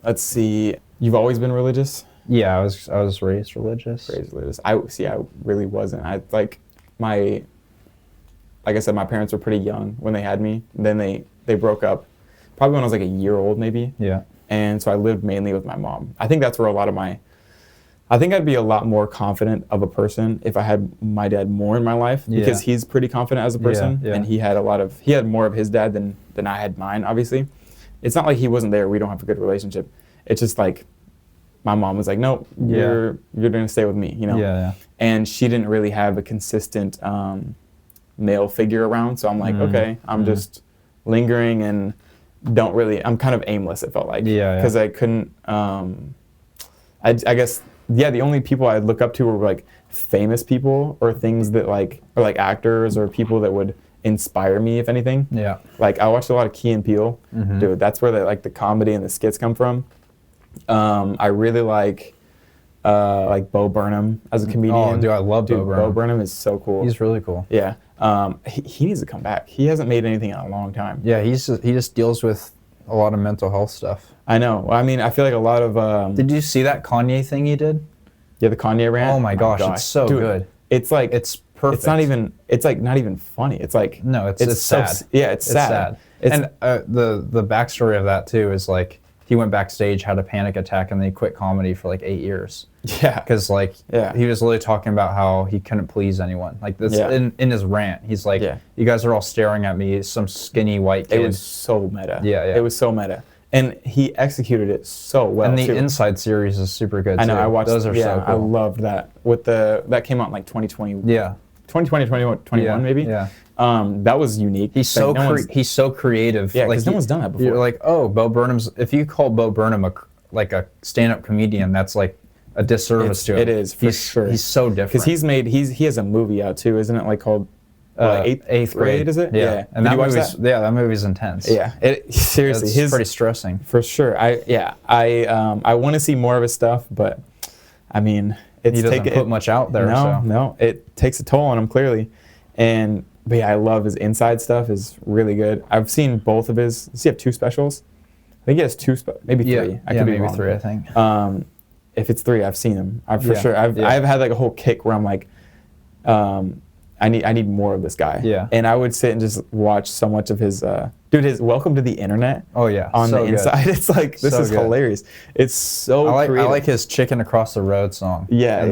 Let's see. You've always been religious? Yeah, I was raised religious. I really wasn't. Like I said, my parents were pretty young when they had me. Then they broke up probably when I was like a year old, maybe. Yeah. And so I lived mainly with my mom. I think that's where I think I'd be a lot more confident of a person if I had my dad more in my life, because he's pretty confident as a person, and he had more of his dad than I had mine, obviously. It's not like he wasn't there, we don't have a good relationship. It's just like my mom was like, no, you're going to stay with me, you know? Yeah. And she didn't really have a consistent male figure around. So I'm like, okay, I'm just lingering and I'm kind of aimless, it felt like. Yeah. Because I couldn't, I guess, the only people I'd look up to were like famous people or things that like, or like actors or people that would inspire me, if anything. Yeah. Like I watched a lot of Key and Peele. Dude, that's where the comedy and the skits come from. I really like Bo Burnham as a comedian. Oh, dude, I love Bo Burnham. Bo Burnham is so cool. He's really cool. Yeah. He needs to come back. He hasn't made anything in a long time. Yeah, he just deals with a lot of mental health stuff. I know. I mean, I feel like a lot of... did you see that Kanye thing he did? Yeah, the Kanye rant? Oh my gosh, it's so dude, good. It's like... It's perfect. It's like not even funny. It's like... No, it's sad. So, yeah, it's sad. And the backstory of that too is like, he went backstage, had a panic attack, and then he quit comedy for like 8 years. Yeah. Because like he was literally talking about how he couldn't please anyone. Like this in his rant, he's like, "You guys are all staring at me, some skinny white kid." It was so meta. Yeah. It was so meta, and he exexecuted it so well. And the too. Inside series is super good. I know. Too. I watched. Those are so cool. I loved that. That came out in like 2020. Yeah. 2020, 2021 maybe. Yeah. That was unique. He's so creative. Yeah, because no one's done that before. You're like, oh, Bo Burnham's. If you call Bo Burnham a stand-up comedian, that's like a disservice to him. It is for sure. He's so different. Because he has a movie out too, isn't it? Like called Eighth Grade, is it? Yeah. And that movie's intense. Yeah. Seriously, it's pretty stressing. For sure. I want to see more of his stuff, but I mean, he doesn't put much out there. No, it takes a toll on him clearly, but yeah, I love his Inside stuff. Is really good. I've seen both of his. Does he have 2 specials? I think he has 2, maybe 3. I could be maybe wrong. 3. I think. If it's 3, I've seen them. I've had like a whole kick where I'm like, I need more of this guy. Yeah. And I would sit and just watch so much of his his Welcome to the Internet. Oh yeah. On the Inside, it's like this is hilarious. It's so creative. I like his Chicken Across the Road song. Yeah.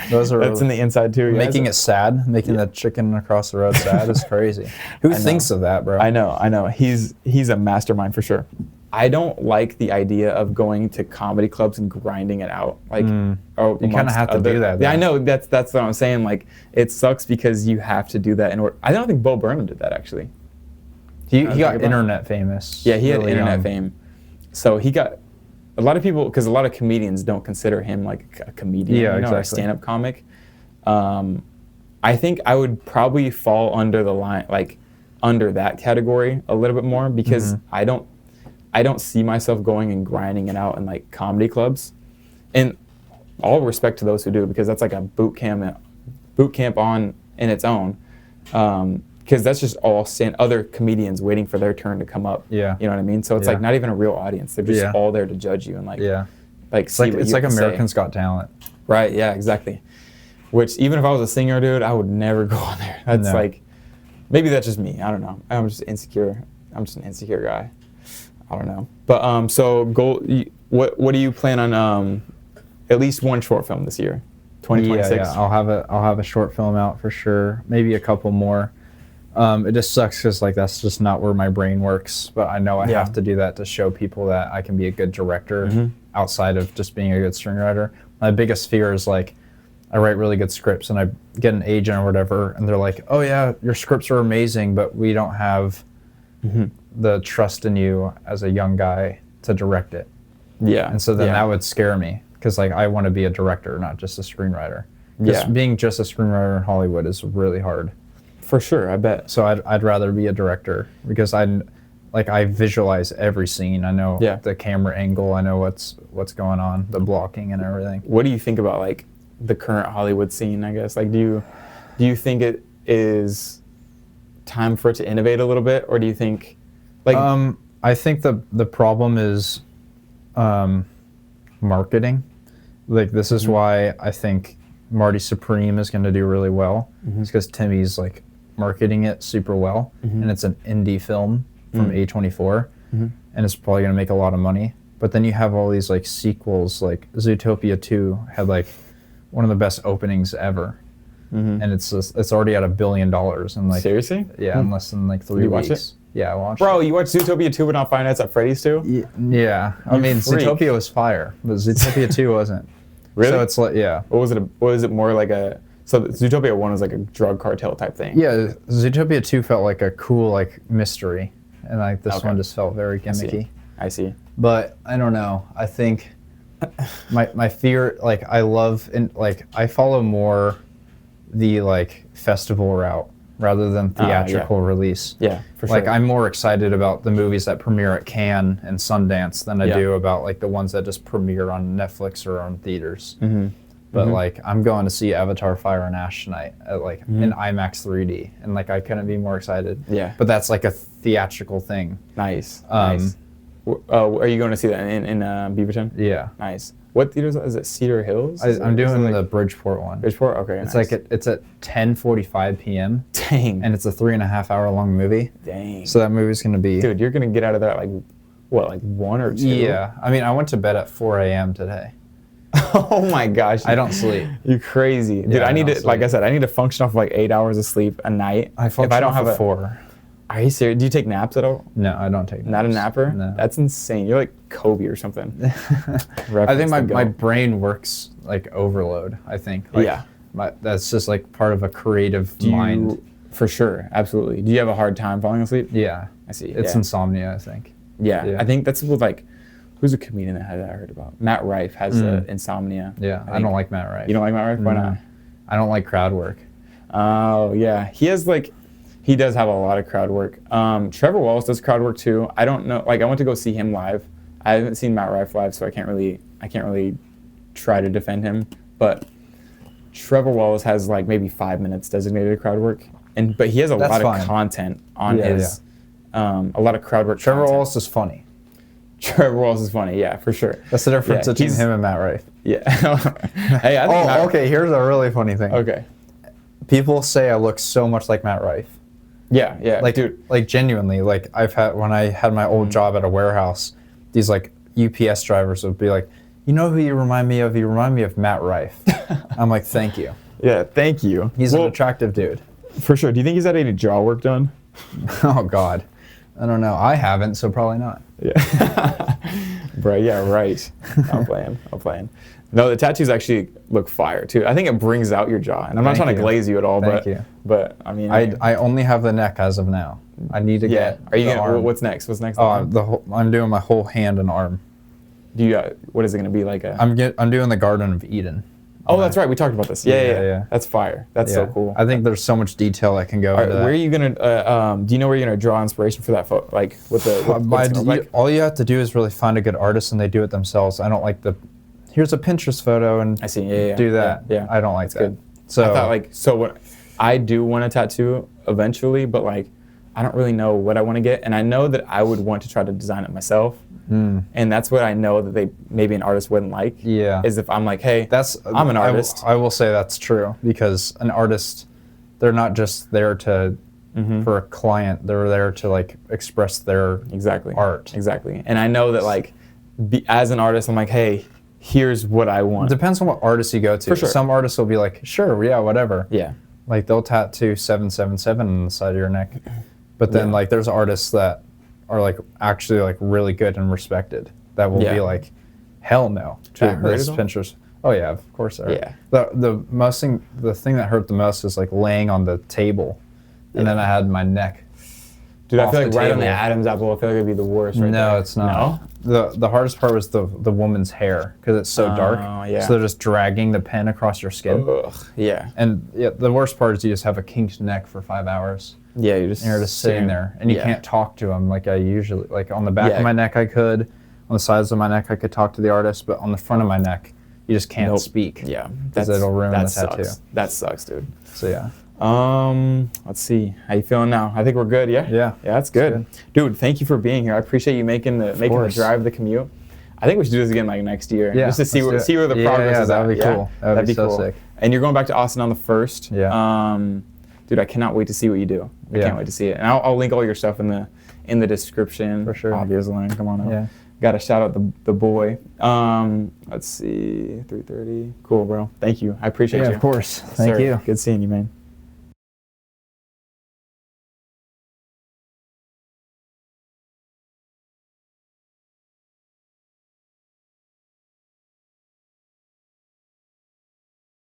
Those are that's in the Inside too. Making it sad, making that Chicken Across the Road sad is crazy. Who thinks of that, bro? I know. He's a mastermind for sure. I don't like the idea of going to comedy clubs and grinding it out. Like, you kind of have to do that. Yeah, I know. That's what I'm saying. Like, it sucks because you have to do that in order. I don't think Bo Burnham did that actually. He got internet famous. Yeah, he had internet fame. So he got a lot of people, because a lot of comedians don't consider him like a comedian, or a stand-up comic. I think I would probably fall under the line, like under that category a little bit more, because I don't see myself going and grinding it out in like comedy clubs. And all respect to those who do, because that's like a boot camp on in its own. Because that's just all other comedians waiting for their turn to come up. Yeah. You know what I mean? So it's like not even a real audience. They're just all there to judge you and like see what you it's like have to American's say. Got Talent. Right, yeah, exactly. Which even if I was a singer, dude, I would never go on there. That's like, maybe that's just me. I don't know. I'm just insecure. I'm just an insecure guy. I don't know. But so what do you plan on at least one short film this year? 2026? Yeah, I'll have a short film out for sure. Maybe a couple more. It just sucks because like that's just not where my brain works. But I know I have to do that to show people that I can be a good director outside of just being a good screenwriter. My biggest fear is like I write really good scripts and I get an agent or whatever, and they're like, "Oh yeah, your scripts are amazing, but we don't have the trust in you as a young guy to direct it." Yeah. And so then that would scare me because like I want to be a director, not just a screenwriter. Being just a screenwriter in Hollywood is really hard. For sure, I bet. So I'd rather be a director because I visualize every scene. I know the camera angle. I know what's going on, the blocking and everything. What do you think about like the current Hollywood scene? I guess like do you think it is time for it to innovate a little bit, or do you think like? I think the problem is marketing. Like this is why I think Marty Supreme is going to do really well. It's because Timmy's like marketing it super well, and it's an indie film from A24, and it's probably going to make a lot of money. But then you have all these like sequels, like Zootopia 2 had like one of the best openings ever, and it's already at $1 billion and like seriously, in less than like 3 weeks. Watch it? Yeah, I watched. Bro, you watched Zootopia 2 but not Five Nights at Freddy's 2? Yeah. I mean, Zootopia was fire, but Zootopia 2 wasn't. Really? So it's like, What was it? Was it more like a So Zootopia 1 was like a drug cartel type thing. Yeah, Zootopia 2 felt like a cool like mystery, and like this one just felt very gimmicky. I see. But I don't know. I think my fear, like I love and like I follow more the like festival route rather than theatrical release. Yeah, for sure. Like I'm more excited about the movies that premiere at Cannes and Sundance than I do about like the ones that just premiere on Netflix or on theaters. But like I'm going to see Avatar: Fire and Ash tonight at like in IMAX 3D, and like I couldn't be more excited. Yeah. But that's like a theatrical thing. Nice. Nice. Are you going to see that in Beaverton? Yeah. Nice. What theaters is it? Cedar Hills? I'm doing the Bridgeport one. Bridgeport. Okay. It's nice. It's at 10:45 p.m. Dang. And it's a 3.5 hour long movie. Dang. So that movie's gonna be. Dude, you're gonna get out of there at like what, like 1 or 2? Yeah. I mean, I went to bed at 4 a.m. today. Oh my gosh. I don't sleep. You're crazy. Dude, I need to, like I said, I need to function off like 8 hours of sleep a night. I function off 4. Are you serious? Do you take naps at all? No, I don't take naps. Not a napper? No. That's insane. You're like Kobe or something. I think my brain works like overload, I think. Like, yeah. That's just like part of a creative mind. For sure. Absolutely. Do you have a hard time falling asleep? Yeah. I see. It's insomnia, I think. Yeah. I think that's with like, who's a comedian that I heard about? Matt Rife has insomnia. Yeah. I don't like Matt Rife. You don't like Matt Rife? Why not? I don't like crowd work. Oh, yeah. He does have a lot of crowd work. Trevor Wallace does crowd work too. I don't know. Like I went to go see him live. I haven't seen Matt Rife live, so I can't really try to defend him. But Trevor Wallace has like maybe 5 minutes designated crowd work, but he has a lot of content on his. A lot of crowd work. Trevor Wallace is funny. Trevor Wallace is funny, yeah, for sure. That's the difference between him and Matt Rife. Yeah. Hey, I think okay. Here's a really funny thing. Okay. People say I look so much like Matt Rife. Yeah, like dude, like genuinely, like when I had my old job at a warehouse, these like UPS drivers would be like, you know who you remind me of? You remind me of Matt Rife. I'm like, thank you. Yeah, thank you. He's an attractive dude. For sure. Do you think he's had any jaw work done? Oh God, I don't know. I haven't, so probably not. Yeah. Bro, yeah, right. I'm playing. No, the tattoos actually look fire too. I think it brings out your jaw, and I'm not trying to glaze you at all, but I mean, I only have the neck as of now. I need to get. Are you gonna? What's next? What's next? I'm doing my whole hand and arm. Do you? What is it gonna be like? I'm doing the Garden of Eden. Oh, that's right. We talked about this. Yeah. That's fire. That's so cool. I think there's so much detail that can go into that. Where are you gonna? Do you know where you're gonna draw inspiration for that photo? Like with the. All you have to do is really find a good artist, and they do it themselves. I don't like here's a Pinterest photo and I see. Do that. Yeah. I don't like that. Good. So I thought what I do want a tattoo eventually, but like I don't really know what I want to get, and I know that I would want to try to design it myself. And that's what I know that maybe an artist wouldn't like. Yeah. Is if I'm like, hey, I'm an artist. I will say that's true, because an artist, they're not just there to for a client. They're there to like express their art. Exactly. And I know that like as an artist, I'm like, hey, here's what I want. It depends on what artist you go to. For sure. Some artists will be like, sure, yeah, whatever. Yeah. Like they'll tattoo 777 on the side of your neck. But then like there's artists that are like actually like really good and respected that will be like, hell no to this Pinterest. Oh yeah, of course. Yeah. The thing that hurt the most is like laying on the table, and then I had my neck. Dude, I feel like right on the Adam's apple, I feel like it'd be the worst. Right no, there. It's not. No? The hardest part was the woman's hair, because it's so dark. So they're just dragging the pen across your skin. Ugh, yeah. And the worst part is you just have a kinked neck for 5 hours. Yeah, you're just sitting there, and you can't talk to them like I usually. Like on the back of my neck, I could. On the sides of my neck, I could talk to the artist, but on the front of my neck, you just can't speak. Yeah, because it'll ruin the tattoo. That sucks, dude. So yeah. Let's see. How you feeling now? I think we're good. Yeah. Yeah. Yeah, that's good. Dude, thank you for being here. I appreciate you making the drive, the commute. I think we should do this again like next year, just to see where the progress is. That'd be cool. That'd be so sick. And you're going back to Austin on the 1st. Yeah. Dude, I cannot wait to see what you do. I can't wait to see it. And I'll link all your stuff in the description. For sure. Obviously, come on up. Yeah. Got to shout out the boy. Let's see, 3:30. Cool, bro. Thank you. I appreciate you. Yeah, of course. Thank you. Good seeing you, man.